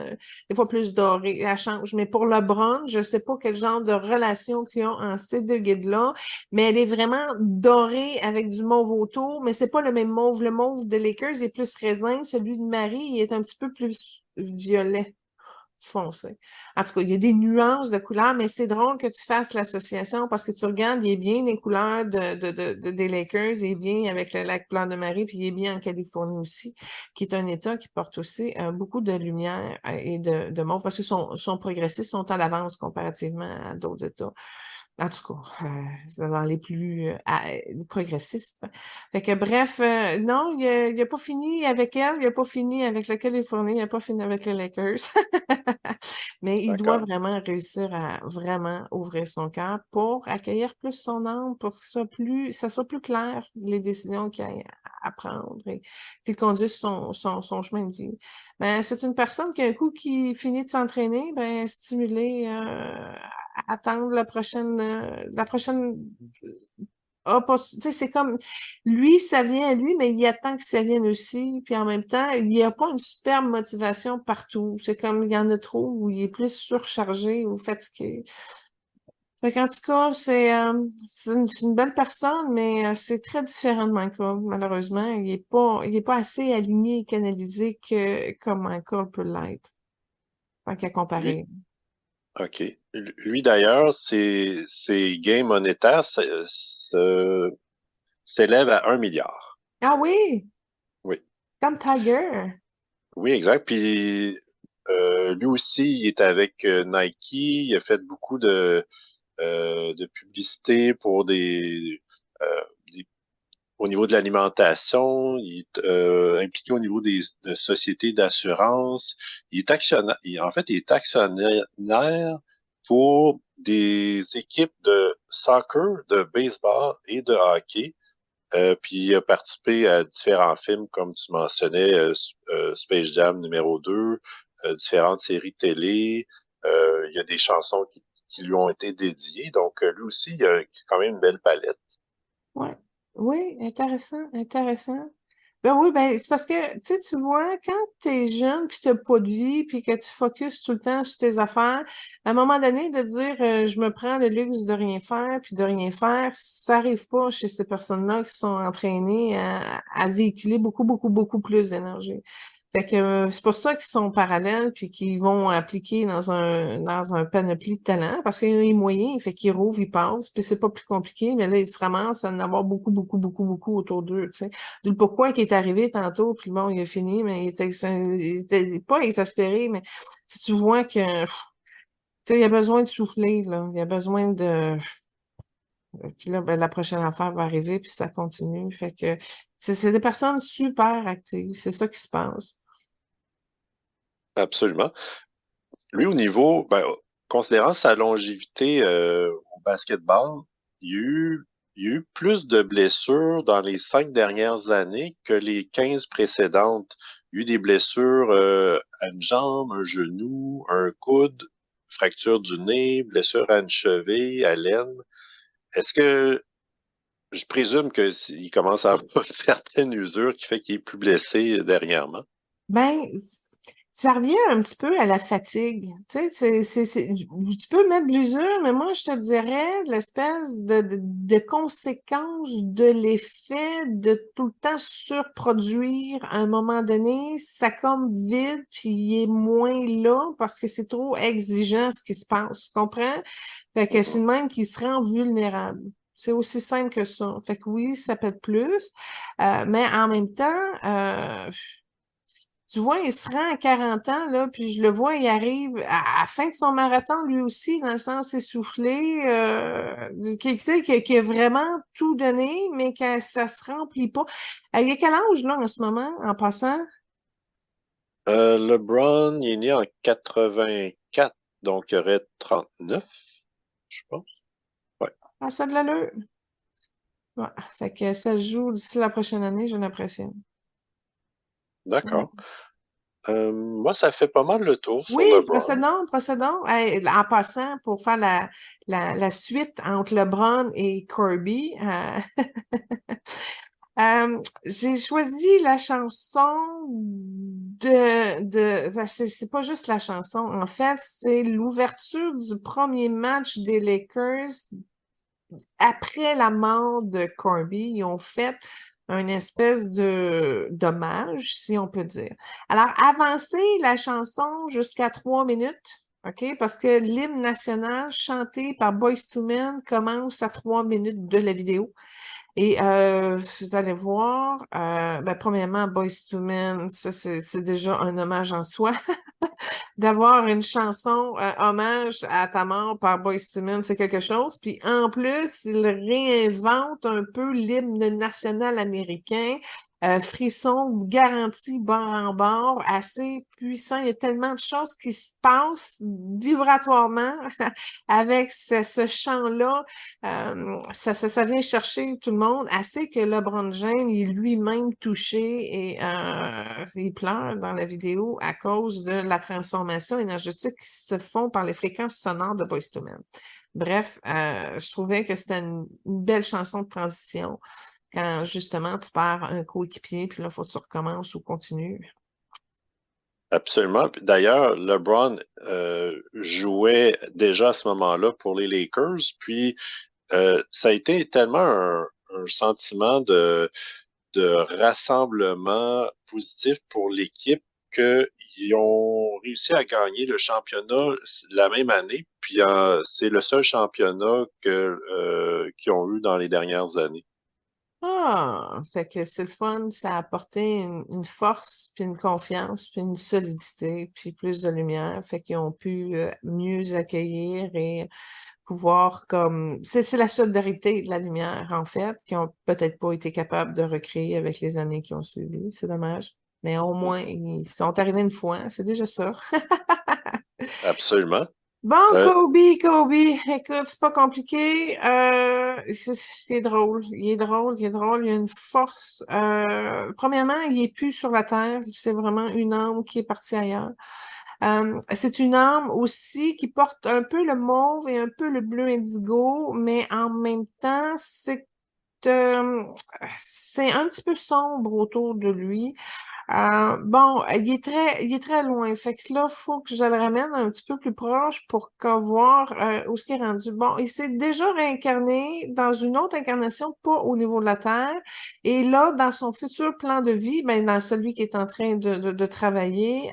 des fois plus doré. Elle change. Mais pour le brun, je sais pas quel genre de relation qu'ils ont en ces deux guides-là, mais elle est vraiment dorée avec du mauve autour, mais c'est pas le même mauve. Le mauve de Lakers est plus raisin. Celui de Marie, il est un petit peu plus violet foncé. En tout cas, il y a des nuances de couleurs, mais c'est drôle que tu fasses l'association parce que tu regardes, il est bien les couleurs des Lakers, il est bien avec la couleur de Marie, puis il est bien en Californie aussi, qui est un État qui porte aussi beaucoup de lumière et de mauve parce que sont progressistes, sont à l'avance comparativement à d'autres États. En tout cas, c'est dans les plus progressistes. Fait que bref, non, il a pas fini avec elle, il a pas fini avec la Californie, il a pas fini avec les Lakers. Mais il doit D'accord. vraiment réussir à vraiment ouvrir son cœur pour accueillir plus son âme, pour que ça soit plus clair, les décisions qu'il a à prendre et qu'il conduise son chemin de vie. Ben, c'est une personne qui, un coup qui finit de s'entraîner, ben, stimulée, à attendre la prochaine tu sais, c'est comme, lui, ça vient à lui, mais il attend que ça vienne aussi, puis en même temps, il n'y a pas une superbe motivation partout. C'est comme, il y en a trop, ou il est plus surchargé ou fatigué. Fait qu'en tout cas, c'est une belle personne, mais c'est très différent de Michael, malheureusement. Il est pas assez aligné et canalisé comme Michael peut l'être. Tant qu'à Lui, comparer. OK. Lui, d'ailleurs, ses gains monétaires s'élèvent à 1 milliard. Ah oui, Oui. comme Tiger. Oui, exact. Puis lui aussi, il est avec Nike. Il a fait beaucoup de publicité pour des au niveau de l'alimentation, il est impliqué au niveau de sociétés d'assurance. Il est actionnaire, en fait, il est actionnaire pour des équipes de soccer, de baseball et de hockey. Puis il a participé à différents films, comme tu mentionnais, Space Jam numéro 2, différentes séries télé. Il y a des chansons qui lui ont été dédiées. Donc, lui aussi, il a quand même une belle palette. Ouais. Oui, intéressant, intéressant. Ben oui, ben c'est parce que, tu vois, quand t'es jeune, puis t'as pas de vie, puis que tu focuses tout le temps sur tes affaires, à un moment donné, de dire je me prends le luxe de rien faire, puis de rien faire, ça arrive pas chez ces personnes-là qui sont entraînées à véhiculer beaucoup, beaucoup, beaucoup plus d'énergie. Fait que c'est pour ça qu'ils sont parallèles puis qu'ils vont appliquer dans un panoplie de talents parce qu'ils ont les moyens, fait qu'ils rouvrent, ils passent, puis c'est pas plus compliqué, mais là, ils se ramassent à en avoir beaucoup, beaucoup, beaucoup, beaucoup autour d'eux, tu sais. Du pourquoi qui est arrivé tantôt, puis bon, il a fini, mais il était pas exaspéré, mais si tu vois que tu sais, il y a besoin de souffler, là. Il y a besoin de. Puis là, ben, la prochaine affaire va arriver, puis ça continue. Fait que c'est des personnes super actives. C'est ça qui se passe. Absolument. Lui, au niveau, ben, considérant sa longévité au basketball, il y a eu, il y a eu plus de blessures dans les 5 dernières années que les 15 précédentes. Il y a eu des blessures à une jambe, un genou, un coude, fracture du nez, blessure à une cheville, à l'aine. Est-ce que je présume que il commence à avoir une certaine usure qui fait qu'il est plus blessé dernièrement? Ben, ça revient un petit peu à la fatigue. Tu sais, tu peux mettre de l'usure, mais moi, je te dirais l'espèce de conséquence de l'effet de tout le temps surproduire à un moment donné, ça comme vide, puis il est moins là parce que c'est trop exigeant ce qui se passe. Tu comprends? Fait que c'est Mhm. le même qui se rend vulnérable. C'est aussi simple que ça. Fait que oui, ça peut être plus, mais en même temps, tu vois, il se rend à 40 ans, là, puis je le vois, il arrive à la fin de son marathon, lui aussi, dans le sens essoufflé, tu sais, qui a vraiment tout donné, mais que ça se remplit pas. Il a quel âge, là, en ce moment, en passant? LeBron, il est né en 84, donc il aurait 39, je pense. Ouais, Ah, ça a de l'allure. Ouais. Fait que ça se joue d'ici la prochaine année, j'ai l'impression. Ouais. d'accord. Moi, ça fait pas mal le tour Oui, sur LeBron. procédons, procédons. Hey, en passant, pour faire la suite entre LeBron et Kirby, j'ai choisi la chanson ben, c'est pas juste la chanson. En fait, c'est l'ouverture du premier match des Lakers après la mort de Kobe. Ils ont fait une espèce de d'hommage, si on peut dire. Alors, avancez la chanson jusqu'à 3 minutes. OK? Parce que l'hymne national chanté par Boyz II Men commence à 3 minutes de la vidéo. Et vous allez voir, ben, premièrement, Boyz II Men, ça c'est déjà un hommage en soi. D'avoir une chanson hommage à ta mort par Boyz II Men, c'est quelque chose. Puis en plus, il réinvente un peu l'hymne national américain. Frisson garanti bord en bord, assez puissant. Il y a tellement de choses qui se passent vibratoirement avec ce chant-là. Ça vient chercher tout le monde, assez que LeBron James est lui-même touché et il pleure dans la vidéo à cause de la transformation énergétique qui se font par les fréquences sonores de Boyz II Men. Bref, je trouvais que c'était une belle chanson de transition quand justement tu perds un coéquipier, puis là, il faut que tu recommences ou continues. Absolument. Puis d'ailleurs, LeBron jouait déjà à ce moment-là pour les Lakers. Puis ça a été tellement un sentiment de rassemblement positif pour l'équipe qu'ils ont réussi à gagner le championnat la même année, puis c'est le seul championnat qu'ils ont eu dans les dernières années. Ah, fait que c'est le fun, ça a apporté une force, puis une confiance, puis une solidité, puis plus de lumière, fait qu'ils ont pu mieux accueillir et pouvoir comme c'est la solidarité de la lumière en fait qui ont peut-être pas été capables de recréer avec les années qui ont suivi. C'est dommage. Mais au moins ils sont arrivés une fois, c'est déjà ça. Absolument. Bon, Euh, Kobe, écoute, c'est pas compliqué. C'est drôle, il est drôle, il est drôle, il a une force. Premièrement, il est plus sur la terre, c'est vraiment une âme qui est partie ailleurs. C'est une âme aussi qui porte un peu le mauve et un peu le bleu indigo, mais en même temps, euh, c'est un petit peu sombre autour de lui. Bon, il est très loin. Fait que là, faut que je le ramène un petit peu plus proche pour voir où ce qu'il est rendu. Bon, il s'est déjà réincarné dans une autre incarnation, pas au niveau de la Terre. Et là, dans son futur plan de vie, ben, dans celui qui est en train de travailler,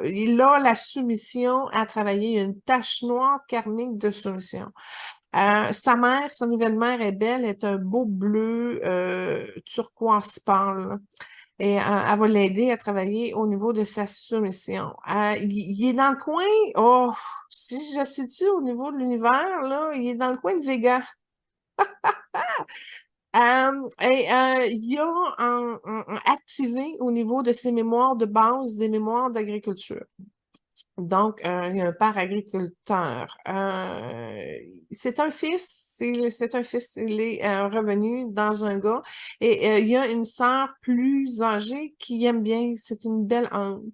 il a la soumission à travailler. Il y a une tache noire karmique de soumission. Sa mère, sa nouvelle mère est belle, est un beau bleu turquoise pâle et elle va l'aider à travailler au niveau de sa soumission. Il est dans le coin, oh, si je situe au niveau de l'univers, là, il est dans le coin de Vega. Il a activé au niveau de ses mémoires de base des mémoires d'agriculture. Donc, il y a un père agriculteur. C'est un fils, c'est un fils. Il est revenu dans un gars. Et il y a une sœur plus âgée qui aime bien. C'est une belle âme.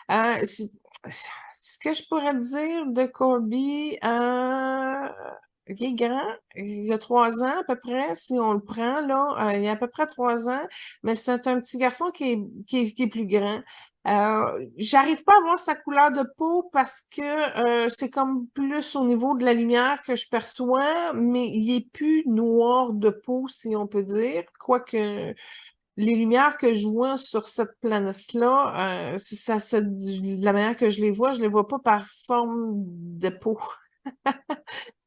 Ce que je pourrais dire de Corby, il est grand. Il a 3 ans à peu près, si on le prend, là. Il a à peu près 3 ans, mais c'est un petit garçon qui est plus grand. J'arrive pas à voir sa couleur de peau parce que c'est comme plus au niveau de la lumière que je perçois, mais il est plus noir de peau, si on peut dire. Quoique les lumières que je vois sur cette planète-là, de la manière que je les vois pas par forme de peau.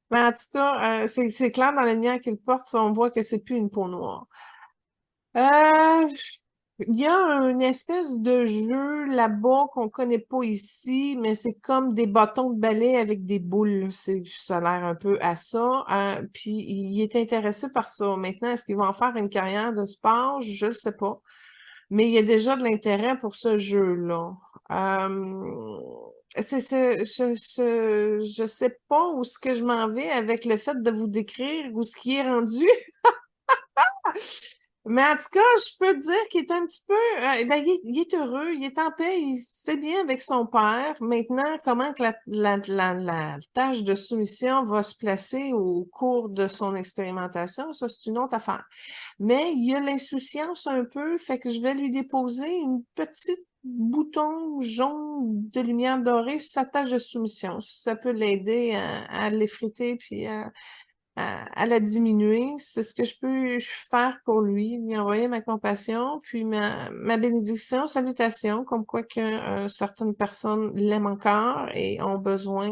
Mais en tout cas, c'est clair dans la lumière qu'il porte, on voit que c'est plus une peau noire. Euh, il y a une espèce de jeu là-bas qu'on connaît pas ici, mais c'est comme des bâtons de balai avec des boules. Ça a l'air un peu à ça. Puis il est intéressé par ça. Maintenant, est-ce qu'il va en faire une carrière de sport? Je le sais pas. Mais il y a déjà de l'intérêt pour ce jeu-là. Je sais pas où ce que je m'en vais avec le fait de vous décrire où ce qui est rendu. Mais en tout cas, je peux te dire qu'il est un petit peu, ben, il est heureux, il est en paix, il sait bien avec son père. Maintenant, comment que la tâche de soumission va se placer au cours de son expérimentation, ça, c'est une autre affaire. Mais il y a l'insouciance un peu, fait que je vais lui déposer une petite bouton jaune de lumière dorée sur sa tâche de soumission. Si ça peut l'aider à l'effriter puis à la diminuer. C'est ce que je peux faire pour lui, lui envoyer ma compassion, puis ma bénédiction, salutation, comme quoi que certaines personnes l'aiment encore et ont besoin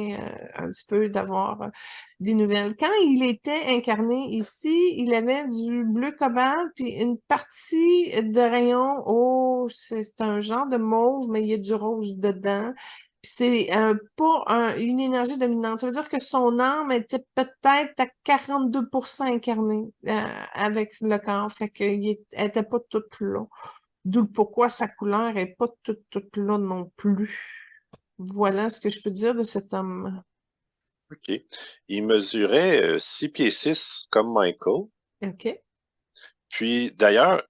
un petit peu d'avoir des nouvelles. Quand il était incarné ici, il avait du bleu cobalt, puis une partie de rayon, oh, c'est un genre de mauve, mais il y a du rose dedans. Puis c'est pas une énergie dominante. Ça veut dire que son âme était peut-être à 42% incarnée avec le corps. Fait qu'elle était pas toute là. D'où pourquoi sa couleur est pas toute là non plus. Voilà ce que je peux dire de cet homme. OK. Il mesurait 6 pieds 6 comme Michael. OK? Puis d'ailleurs,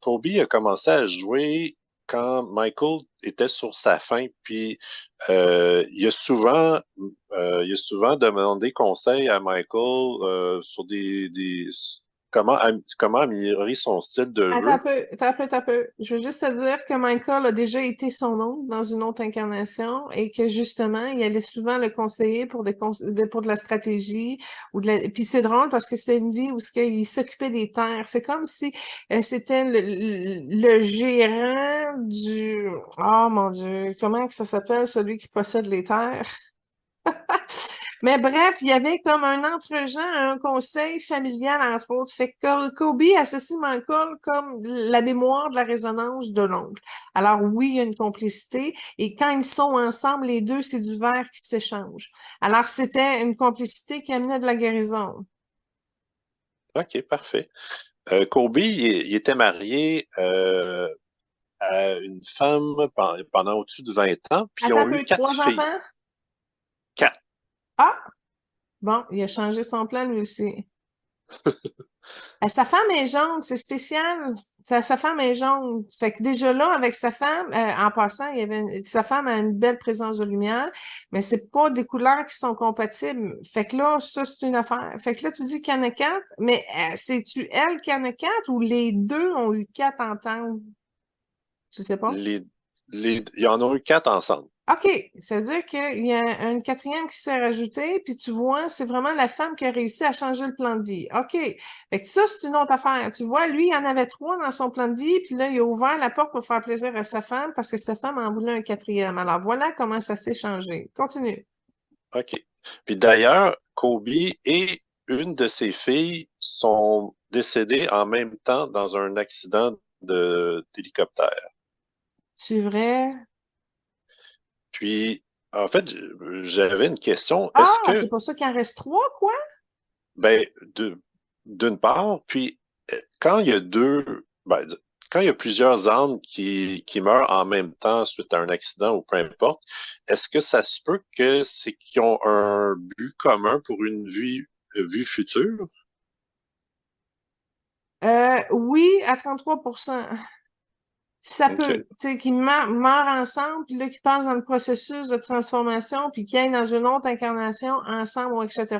Kobe a commencé à jouer quand Michael était sur sa fin. Puis il a souvent demandé conseil à Michael sur comment améliorer son style de Attends un jeu. peu, attends un peu, attends un peu. Je veux juste te dire que Michael a déjà été son oncle dans une autre incarnation et que justement, il allait souvent le conseiller pour pour de la stratégie ou de la... Puis c'est drôle parce que c'est une vie où il s'occupait des terres. C'est comme si c'était le gérant du... Oh mon Dieu, comment que ça s'appelle, celui qui possède les terres? Mais bref, il y avait comme un entre-gens, un conseil familial, entre autres. Fait que Kobe associe Michael comme la mémoire de la résonance de l'oncle. Alors oui, il y a une complicité. Et quand ils sont ensemble, les deux, c'est du verre qui s'échange. Alors c'était une complicité qui amenait de la guérison. OK, parfait. Kobe, il était marié à une femme pendant au-dessus de 20 ans, puis ils Attends un ont eu peu, quatre trois filles. enfants? Quatre. Ah, bon, il a changé son plan lui aussi. Sa femme est jaune, c'est spécial. Sa femme est jaune. Fait que déjà là, avec sa femme, en passant, sa femme a une belle présence de lumière, mais c'est pas des couleurs qui sont compatibles. Fait que là, ça, c'est une affaire. Fait que là, tu dis qu'il y en a quatre, mais c'est-tu elle qui en a quatre ou les deux ont eu quatre ententes? Tu sais pas? Les, ils en ont eu quatre ensemble. OK, ça veut dire qu'il y a une quatrième qui s'est rajoutée, puis tu vois, c'est vraiment la femme qui a réussi à changer le plan de vie. OK, fait que ça, c'est une autre affaire. Tu vois, lui, il en avait trois dans son plan de vie, puis là, il a ouvert la porte pour faire plaisir à sa femme parce que sa femme en voulait un quatrième. Alors voilà comment ça s'est changé. Continue. OK. Puis d'ailleurs, Kobe et une de ses filles sont décédées en même temps dans un accident d'hélicoptère. C'est vrai? Puis, en fait, j'avais une question. Est-ce Ah, c'est que, pour ça qu'il en reste trois, quoi? ben, d'une part, puis quand il y a quand il y a plusieurs âmes qui meurent en même temps suite à un accident ou peu importe, est-ce que ça se peut que c'est qu'ils ont un but commun pour une vue future? Oui, à 33%. Ça peut, OK. tu sais, qu'ils meurent ensemble, puis là, qu'ils passent dans le processus de transformation, puis qu'ils aillent dans une autre incarnation ensemble, ou etc.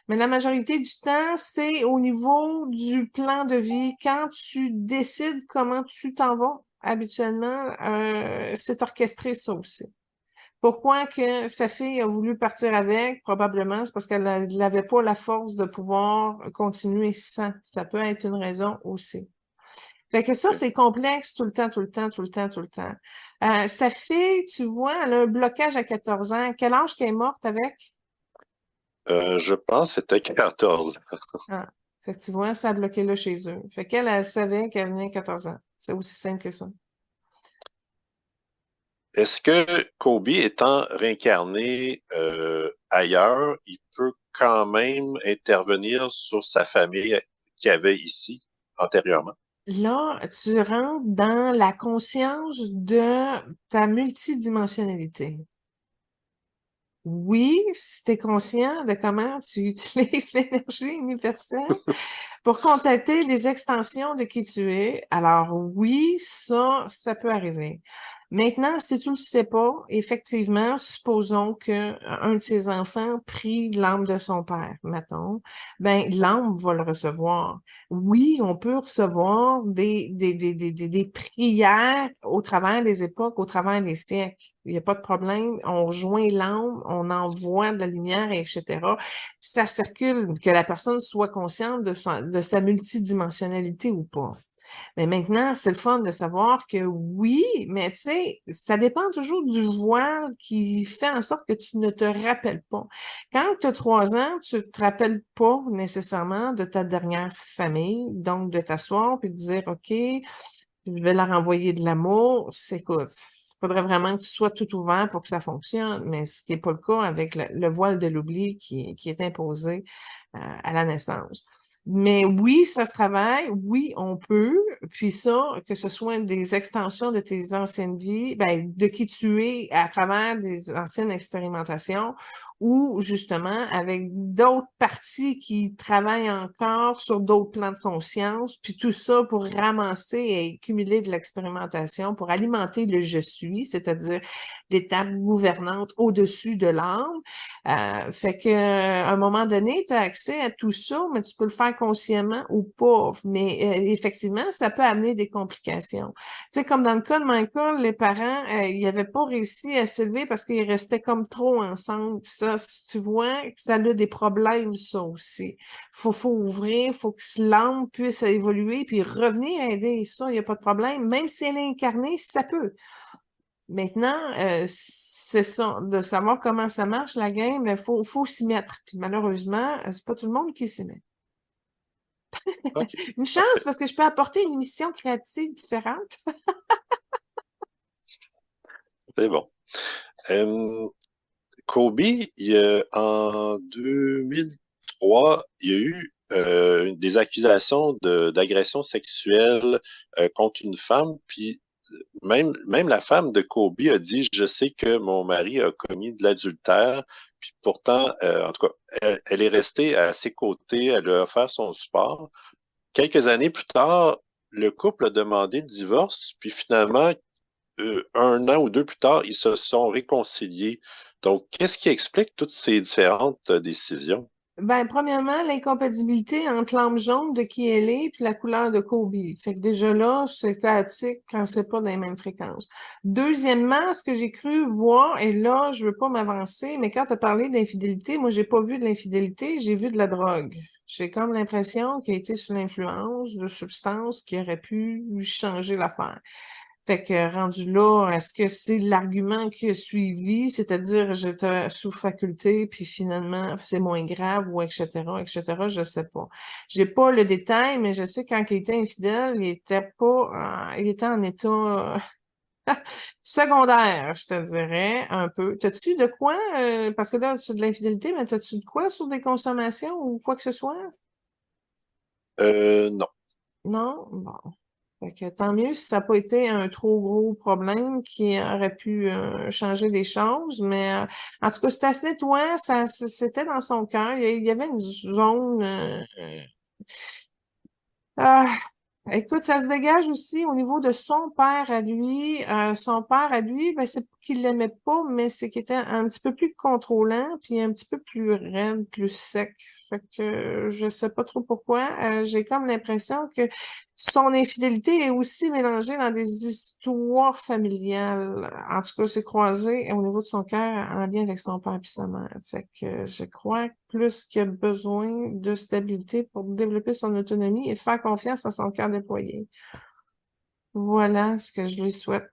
Mais la majorité du temps, c'est au niveau du plan de vie. Quand tu décides comment tu t'en vas, habituellement, c'est orchestré ça aussi. Pourquoi que sa fille a voulu partir avec? Probablement, c'est parce qu'elle n'avait pas la force de pouvoir continuer sans. Ça peut être une raison aussi. Fait que ça, OK. c'est complexe tout le temps, tout le temps, tout le temps, tout le temps. Sa fille, tu vois, elle a un blocage à 14 ans. Quel âge qu'elle est morte avec? Je pense que c'était 14. Ah. Fait que tu vois, ça a bloqué là chez eux. Fait qu'elle, elle savait qu'elle venait à 14 ans. C'est aussi simple que ça. Est-ce que Kobe étant réincarné ailleurs, il peut quand même intervenir sur sa famille qu'il avait ici antérieurement? Là, tu rentres dans la conscience de ta multidimensionnalité. Oui, si tu es conscient de comment tu utilises l'énergie universelle pour contacter les extensions de qui tu es, alors oui, ça peut arriver. Maintenant, si tu le sais pas, effectivement, supposons que un de ses enfants prie l'âme de son père, mettons, ben l'âme va le recevoir. Oui, on peut recevoir des prières au travers des époques, au travers des siècles. Il n'y a pas de problème. On rejoint l'âme, on envoie de la lumière, etc. Ça circule, que la personne soit consciente de sa multidimensionnalité ou pas. Mais maintenant, c'est le fun de savoir que oui, mais tu sais, ça dépend toujours du voile qui fait en sorte que tu ne te rappelles pas. Quand tu as 3 ans, tu ne te rappelles pas nécessairement de ta dernière famille, donc de t'asseoir puis de dire, OK, je vais leur envoyer de l'amour. Écoute, il faudrait vraiment que tu sois tout ouvert pour que ça fonctionne, mais ce qui n'est pas le cas avec le voile de l'oubli qui est imposé à la naissance. Mais oui, ça se travaille, oui, on peut, puis ça, que ce soit des extensions de tes anciennes vies, ben, de qui tu es à travers des anciennes expérimentations, ou justement avec d'autres parties qui travaillent encore sur d'autres plans de conscience, puis tout ça pour ramasser et cumuler de l'expérimentation, pour alimenter le je suis, c'est-à-dire l'étape gouvernante au-dessus de l'âme. Fait que à un moment donné, tu as accès à tout ça, mais tu peux le faire consciemment ou pas. Mais effectivement, ça peut amener des complications. Tu sais, comme dans le cas de Michael, les parents, ils n'avaient pas réussi à s'élever parce qu'ils restaient comme trop ensemble. Puis ça, tu vois, ça a des problèmes, ça aussi. Faut ouvrir, faut que l'âme puisse évoluer, puis revenir aider. Ça, il n'y a pas de problème. Même si elle est incarnée, ça peut. Maintenant, c'est ça, de savoir comment ça marche, la game, il faut s'y mettre. Puis malheureusement, c'est pas tout le monde qui s'y met. OK, Une chance, parfait. parce que je peux apporter une mission créative différente. C'est bon. Euh, Kobe, en 2003, il y a eu des accusations d'agression sexuelle contre une femme, puis même la femme de Kobe a dit, je sais que mon mari a commis de l'adultère, puis pourtant, en tout cas, elle est restée à ses côtés, elle lui a offert son support. Quelques années plus tard, le couple a demandé le divorce, puis finalement, un an ou deux plus tard, ils se sont réconciliés. Donc, qu'est-ce qui explique toutes ces différentes décisions? Ben, premièrement, l'incompatibilité entre l'âme jaune de qui elle est puis la couleur de Kobe. Fait que déjà là, c'est chaotique quand c'est pas dans les mêmes fréquences. Deuxièmement, ce que j'ai cru voir, et là, je veux pas m'avancer, mais quand tu as parlé d'infidélité, moi, j'ai pas vu de l'infidélité, j'ai vu de la drogue. J'ai comme l'impression qu'il a été sous l'influence de substances qui auraient pu changer l'affaire. Fait que rendu là, est-ce que c'est l'argument qui a suivi, c'est-à-dire j'étais sous faculté, puis finalement c'est moins grave ou etc., je sais pas. J'ai pas le détail, mais je sais quand il était infidèle, il était pas, il était en état secondaire, je te dirais, un peu. T'as-tu de quoi, parce que là, c'est de l'infidélité, mais t'as-tu de quoi sur des consommations ou quoi que ce soit? Non. Non? Bon. Fait que tant mieux si ça n'a pas été un trop gros problème qui aurait pu changer des choses. Mais en tout cas, c'était assez nettoyant, c'était dans son cœur. Il y avait une zone. Ah, écoute, ça se dégage aussi au niveau de son père à lui. Son père à lui, ben, c'est pas qu'il l'aimait pas, mais c'est qu'il était un petit peu plus contrôlant, puis un petit peu plus raide, plus sec. Fait que je sais pas trop pourquoi. J'ai comme l'impression que son infidélité est aussi mélangée dans des histoires familiales. En tout cas, c'est croisé au niveau de son cœur en lien avec son père et sa mère. Fait que je crois plus qu'il a besoin de stabilité pour développer son autonomie et faire confiance à son cœur déployé. Voilà ce que je lui souhaite.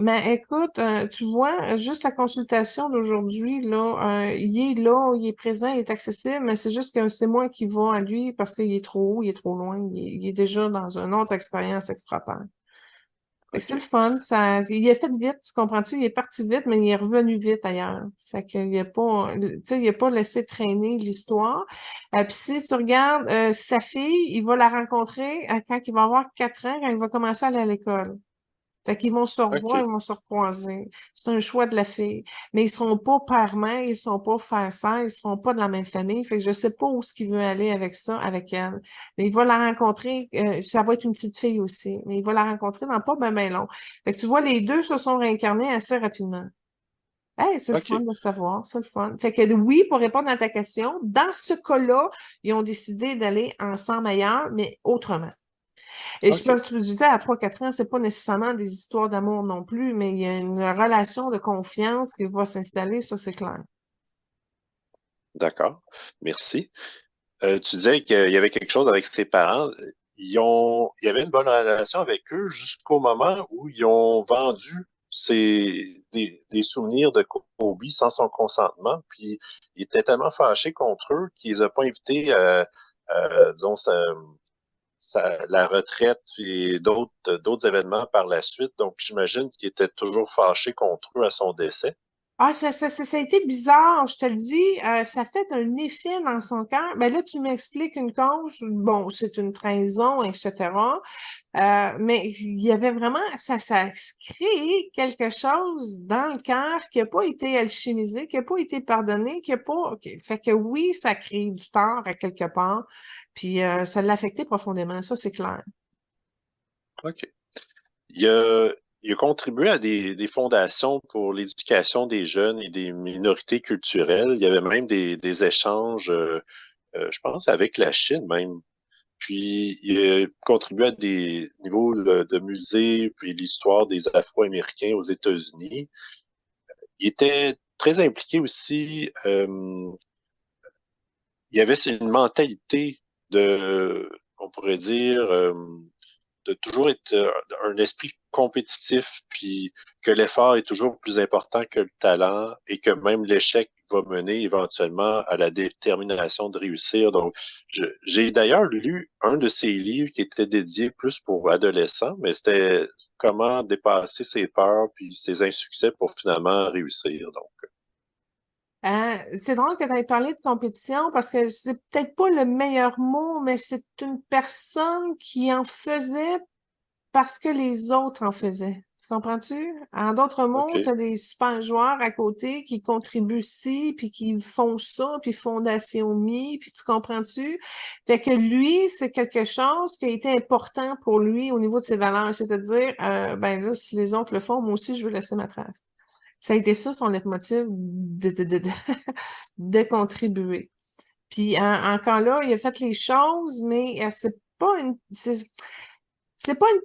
Mais écoute, tu vois, juste la consultation d'aujourd'hui, il est présent, il est accessible, mais c'est juste que c'est moi qui vais à lui parce qu'il est trop haut, il est trop loin, il est déjà dans une autre expérience extra-terre. Fait que c'est le OK. fun, ça, il est fait vite, tu comprends-tu? Il est parti vite, mais il est revenu vite ailleurs. Fait qu'il a pas, tu sais, il a pas laissé traîner l'histoire. Puis si tu regardes, sa fille, il va la rencontrer quand il va avoir 4 ans, quand il va commencer à aller à l'école. Fait qu'ils vont se revoir, ils OK. vont se recroiser. C'est un choix de la fille. Mais ils seront pas père-mère, ils seront pas frère-sœur, ils seront pas de la même famille. Fait que je sais pas où ce qu'il veut aller avec ça, avec elle. Mais il va la rencontrer, ça va être une petite fille aussi, mais il va la rencontrer dans pas ben long. Fait que tu vois, les deux se sont réincarnés assez rapidement. Hey, c'est le fun OK. de savoir, c'est le fun. Fait que oui, pour répondre à ta question, dans ce cas-là, ils ont décidé d'aller ensemble ailleurs, mais autrement. Et je OK. peux te le dire, à 3 4 ans, c'est pas nécessairement des histoires d'amour non plus, mais il y a une relation de confiance qui va s'installer, ça c'est clair. D'accord. Merci. Tu disais qu'il y avait quelque chose avec ses parents. Il y avait une bonne relation avec eux jusqu'au moment où ils ont vendu des souvenirs de Kobe sans son consentement. Puis il était tellement fâché contre eux qu'il les a pas invités disons, la retraite et d'autres événements par la suite. Donc j'imagine qu'il était toujours fâché contre eux à son décès. Ah, ça a été bizarre, je te le dis, ça fait un effet dans son cœur. Ben là, tu m'expliques une cause, bon, c'est une trahison, etc. Mais il y avait vraiment, ça a créé quelque chose dans le cœur qui n'a pas été alchimisé, qui n'a pas été pardonné, qui a pas, fait que oui, ça crée du tort à quelque part, puis ça l'a affecté profondément, ça c'est clair. OK. Il a, il a contribué à des fondations pour l'éducation des jeunes et des minorités culturelles. Il y avait même des échanges, je pense, avec la Chine même. Puis, il a contribué à des niveaux de musées, puis l'histoire des Afro-Américains aux États-Unis. Il était très impliqué aussi. Il y avait une mentalité on pourrait dire, de toujours être un esprit compétitif, puis que l'effort est toujours plus important que le talent et que même l'échec va mener éventuellement à la détermination de réussir. Donc, j'ai d'ailleurs lu un de ses livres qui était dédié plus pour adolescents, mais c'était comment dépasser ses peurs puis ses insuccès pour finalement réussir. Donc, C'est drôle que tu aies parlé de compétition parce que c'est peut-être pas le meilleur mot, mais c'est une personne qui en faisait parce que les autres en faisaient. Tu comprends-tu? En d'autres mots, tu OK. as des super joueurs à côté qui contribuent ici, puis qui font ça, puis Fondation Mi, puis tu comprends-tu? Fait que lui, c'est quelque chose qui a été important pour lui au niveau de ses valeurs, c'est-à-dire, ben là, si les autres le font, moi aussi, je veux laisser ma trace. Ça a été ça son leitmotiv de contribuer. Puis encore là, il a fait les choses, mais c'est pas une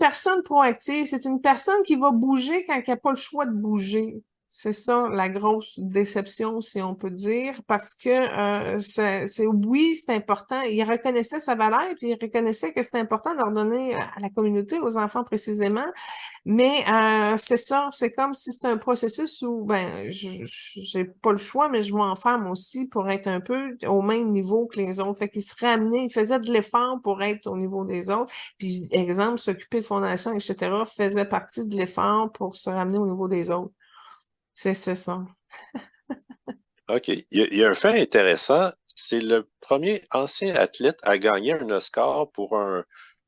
personne proactive, c'est une personne qui va bouger quand il n'y a pas le choix de bouger. C'est ça la grosse déception, si on peut dire, parce que oui, c'est important. Il reconnaissait sa valeur, puis il reconnaissait que c'était important de leur donner à la communauté, aux enfants précisément, mais c'est ça, c'est comme si c'était un processus où ben j'ai pas le choix, mais je vais en faire moi aussi pour être un peu au même niveau que les autres. Fait qu'il se ramenait, il faisait de l'effort pour être au niveau des autres. Puis, exemple, s'occuper de fondation, etc., faisait partie de l'effort pour se ramener au niveau des autres. C'est ça. OK. Il y a un fait intéressant. C'est le premier ancien athlète à gagner un Oscar pour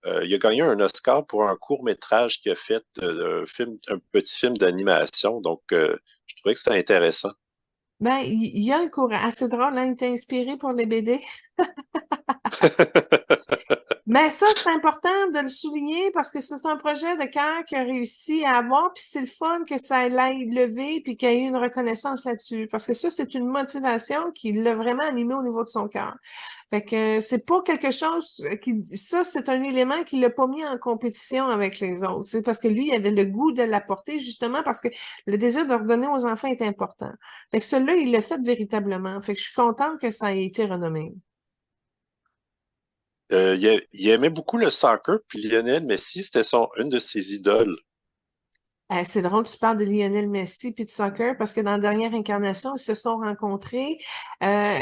il a gagné un Oscar pour un court-métrage qu'il a fait, un petit film d'animation. Donc, je trouvais que c'était intéressant. Ben, il y a un courant assez drôle, hein, il t'a inspiré pour les BD. Mais ça, c'est important de le souligner parce que c'est un projet de cœur qu'il a réussi à avoir, puis c'est le fun que ça l'ait levé puis qu'il y ait eu une reconnaissance là-dessus. Parce que ça, c'est une motivation qui l'a vraiment animé au niveau de son cœur. Fait que c'est pas quelque chose ça, c'est un élément qui l'a pas mis en compétition avec les autres. C'est parce que lui, il avait le goût de l'apporter justement parce que le désir de redonner aux enfants est important. Fait que celui-là, il l'a fait véritablement. Fait que je suis contente que ça ait été renommé. Il aimait beaucoup le soccer, puis Lionel Messi, c'était une de ses idoles. C'est drôle, tu parles de Lionel Messi puis de soccer parce que dans la dernière incarnation, ils se sont rencontrés. Euh,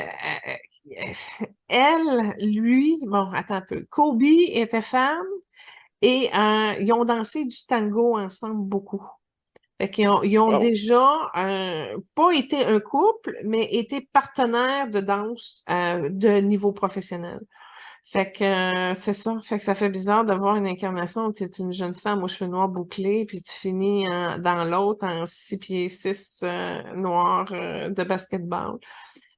Elle, lui, bon, attends un peu. Kobe était femme et ils ont dansé du tango ensemble beaucoup. Fait ils ont Wow. déjà pas été un couple, mais été partenaires de danse de niveau professionnel. Fait que c'est ça. Fait que ça fait bizarre de voir une incarnation où tu es une jeune femme aux cheveux noirs bouclés, puis tu finis dans l'autre en 6 pieds 6 noirs de basketball.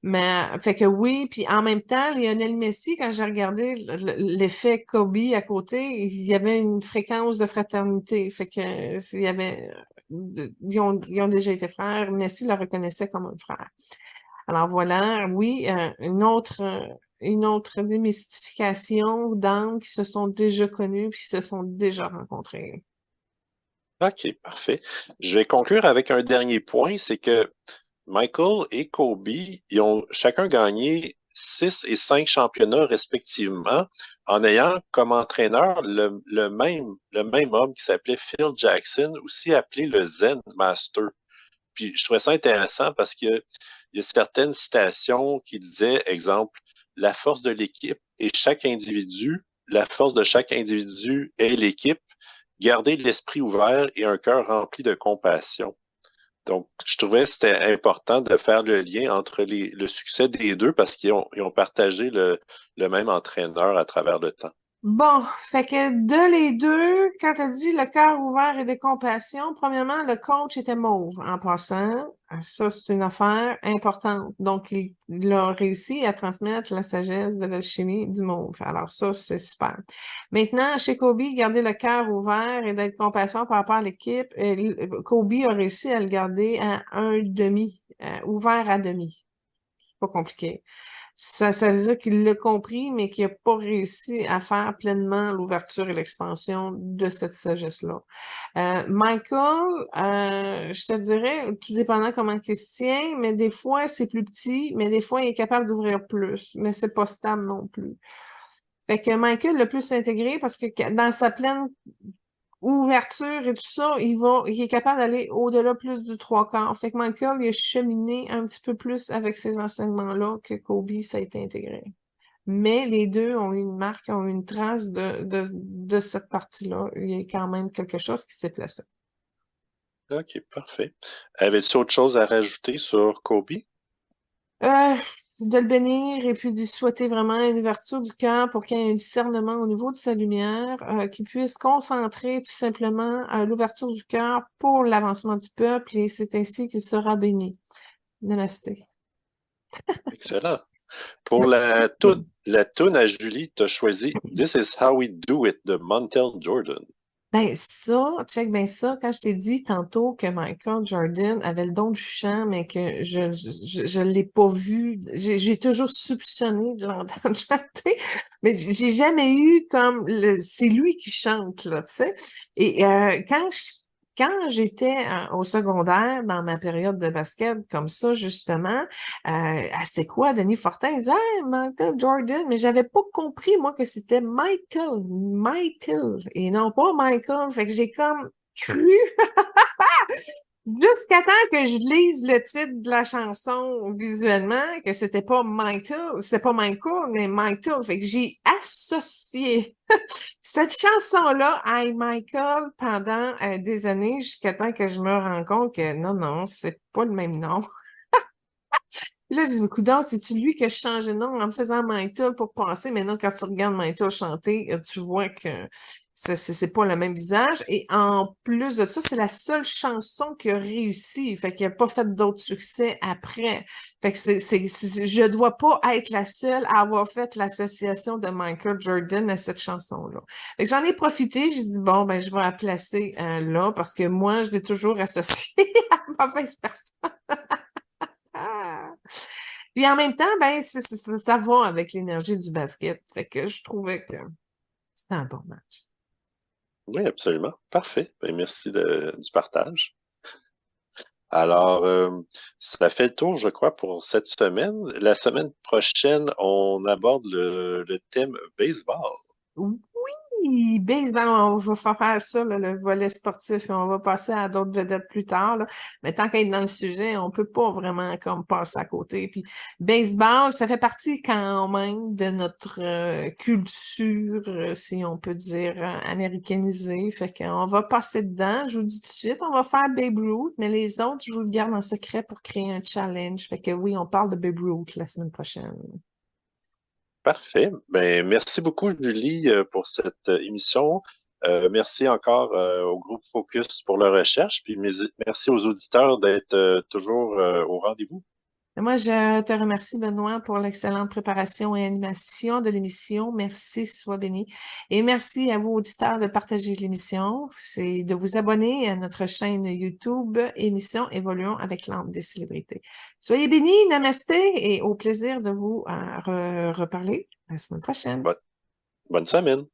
Mais fait que oui, puis en même temps, Lionel Messi, quand j'ai regardé l'effet Kobe à côté, il y avait une fréquence de fraternité. Fait que il y avait ils ont déjà été frères. Messi le reconnaissait comme un frère. Alors voilà, oui, une autre démystification d'âmes qui se sont déjà connus puis qui se sont déjà rencontrés. OK, parfait. Je vais conclure avec un dernier point, c'est que Michael et Kobe, ils ont chacun gagné 6 et 5 championnats respectivement, en ayant comme entraîneur le même homme qui s'appelait Phil Jackson, aussi appelé le Zen Master. Puis je trouvais ça intéressant parce qu'il y a certaines citations qui disaient, exemple, la force de l'équipe est chaque individu, la force de chaque individu est l'équipe, garder l'esprit ouvert et un cœur rempli de compassion. Donc, je trouvais que c'était important de faire le lien entre le succès des deux parce qu'ils ont partagé le même entraîneur à travers le temps. Bon, fait que de les deux, quand tu as dit le cœur ouvert et de compassion, premièrement, le coach était mauve en passant. Ça, c'est une affaire importante. Donc, il a réussi à transmettre la sagesse de l'alchimie du mauve. Alors, ça, c'est super. Maintenant, chez Kobe, garder le cœur ouvert et d'être compassion par rapport à l'équipe, Kobe a réussi à le garder à un demi, ouvert à demi. C'est pas compliqué. Ça veut dire qu'il l'a compris, mais qu'il n'a pas réussi à faire pleinement l'ouverture et l'expansion de cette sagesse-là. Michael, je te dirais, tout dépendant comment il se tient, mais des fois, c'est plus petit, mais des fois, il est capable d'ouvrir plus, mais c'est pas stable non plus. Fait que Michael le plus intégré parce que dans sa pleine ouverture et tout ça, il est capable d'aller au-delà plus du trois quarts. Fait que Michael, il a cheminé un petit peu plus avec ces enseignements-là que Kobe, ça a été intégré. Mais les deux ont eu une marque, ont eu une trace de cette partie-là. Il y a quand même quelque chose qui s'est placé. OK, parfait. Avais-tu autre chose à rajouter sur Kobe? Euh, de le bénir et puis de lui souhaiter vraiment une ouverture du cœur pour qu'il y ait un discernement au niveau de sa lumière, qu'il puisse concentrer tout simplement l'ouverture du cœur pour l'avancement du peuple et c'est ainsi qu'il sera béni. Namasté. Excellent. Pour la toune à Julie, tu as choisi This is How We Do It de Montel Jordan. Ben ça, check ben ça, quand je t'ai dit tantôt que Michael Jordan avait le don du chant, mais que je l'ai pas vu, j'ai toujours soupçonné de l'entendre chanter, mais j'ai jamais eu comme c'est lui qui chante, là, tu sais. Et quand j'étais au secondaire, dans ma période de basket, comme ça, justement, c'est quoi, Denis Fortin? Il disait, hey, Michael Jordan, mais j'avais pas compris, moi, que c'était Michael, et non pas Michael. Fait que j'ai comme cru jusqu'à temps que je lise le titre de la chanson visuellement, que c'était pas Michael, mais Michael. Fait que j'ai associé cette chanson-là à Michael pendant des années jusqu'à temps que je me rends compte que non, c'est pas le même nom. Puis là, je dis, coudonc, c'est-tu lui que je changeais de nom en me faisant Michael pour penser? Mais non, quand tu regardes Michael chanter, tu vois que c'est pas le même visage. Et en plus de ça, c'est la seule chanson qui a réussi. Fait qu'il a pas fait d'autres succès après. Fait que je dois pas être la seule à avoir fait l'association de Michael Jordan à cette chanson-là. Fait que j'en ai profité. J'ai dit, bon, ben, je vais la placer là parce que moi, je l'ai toujours associé à mauvaise personne. Ah. Puis en même temps, ben, ça va avec l'énergie du basket. Fait que je trouvais que c'était un bon match. Oui, absolument. Parfait. Ben, merci du partage. Alors, ça fait le tour, je crois, pour cette semaine. La semaine prochaine, on aborde le thème baseball. Oui, baseball, on va faire ça, là, le volet sportif, et on va passer à d'autres vedettes plus tard, là. Mais tant qu'à être dans le sujet, on peut pas vraiment comme passer à côté. Puis baseball, ça fait partie quand même de notre culture, si on peut dire, américanisée. Fait qu'on va passer dedans. Je vous dis tout de suite, on va faire Babe Ruth, mais les autres, je vous le garde en secret pour créer un challenge. Fait que oui, on parle de Babe Ruth la semaine prochaine. Parfait. Ben, merci beaucoup, Julie, pour cette émission. Merci encore au groupe Focus pour leur recherche, puis merci aux auditeurs d'être toujours au rendez-vous. Moi, je te remercie, Benoît, pour l'excellente préparation et animation de l'émission. Merci, sois béni. Et merci à vous, auditeurs, de partager l'émission. C'est de vous abonner à notre chaîne YouTube, émission Évoluons avec l'âme des célébrités. Soyez bénis, namasté, et au plaisir de vous reparler la semaine prochaine. Bonne semaine.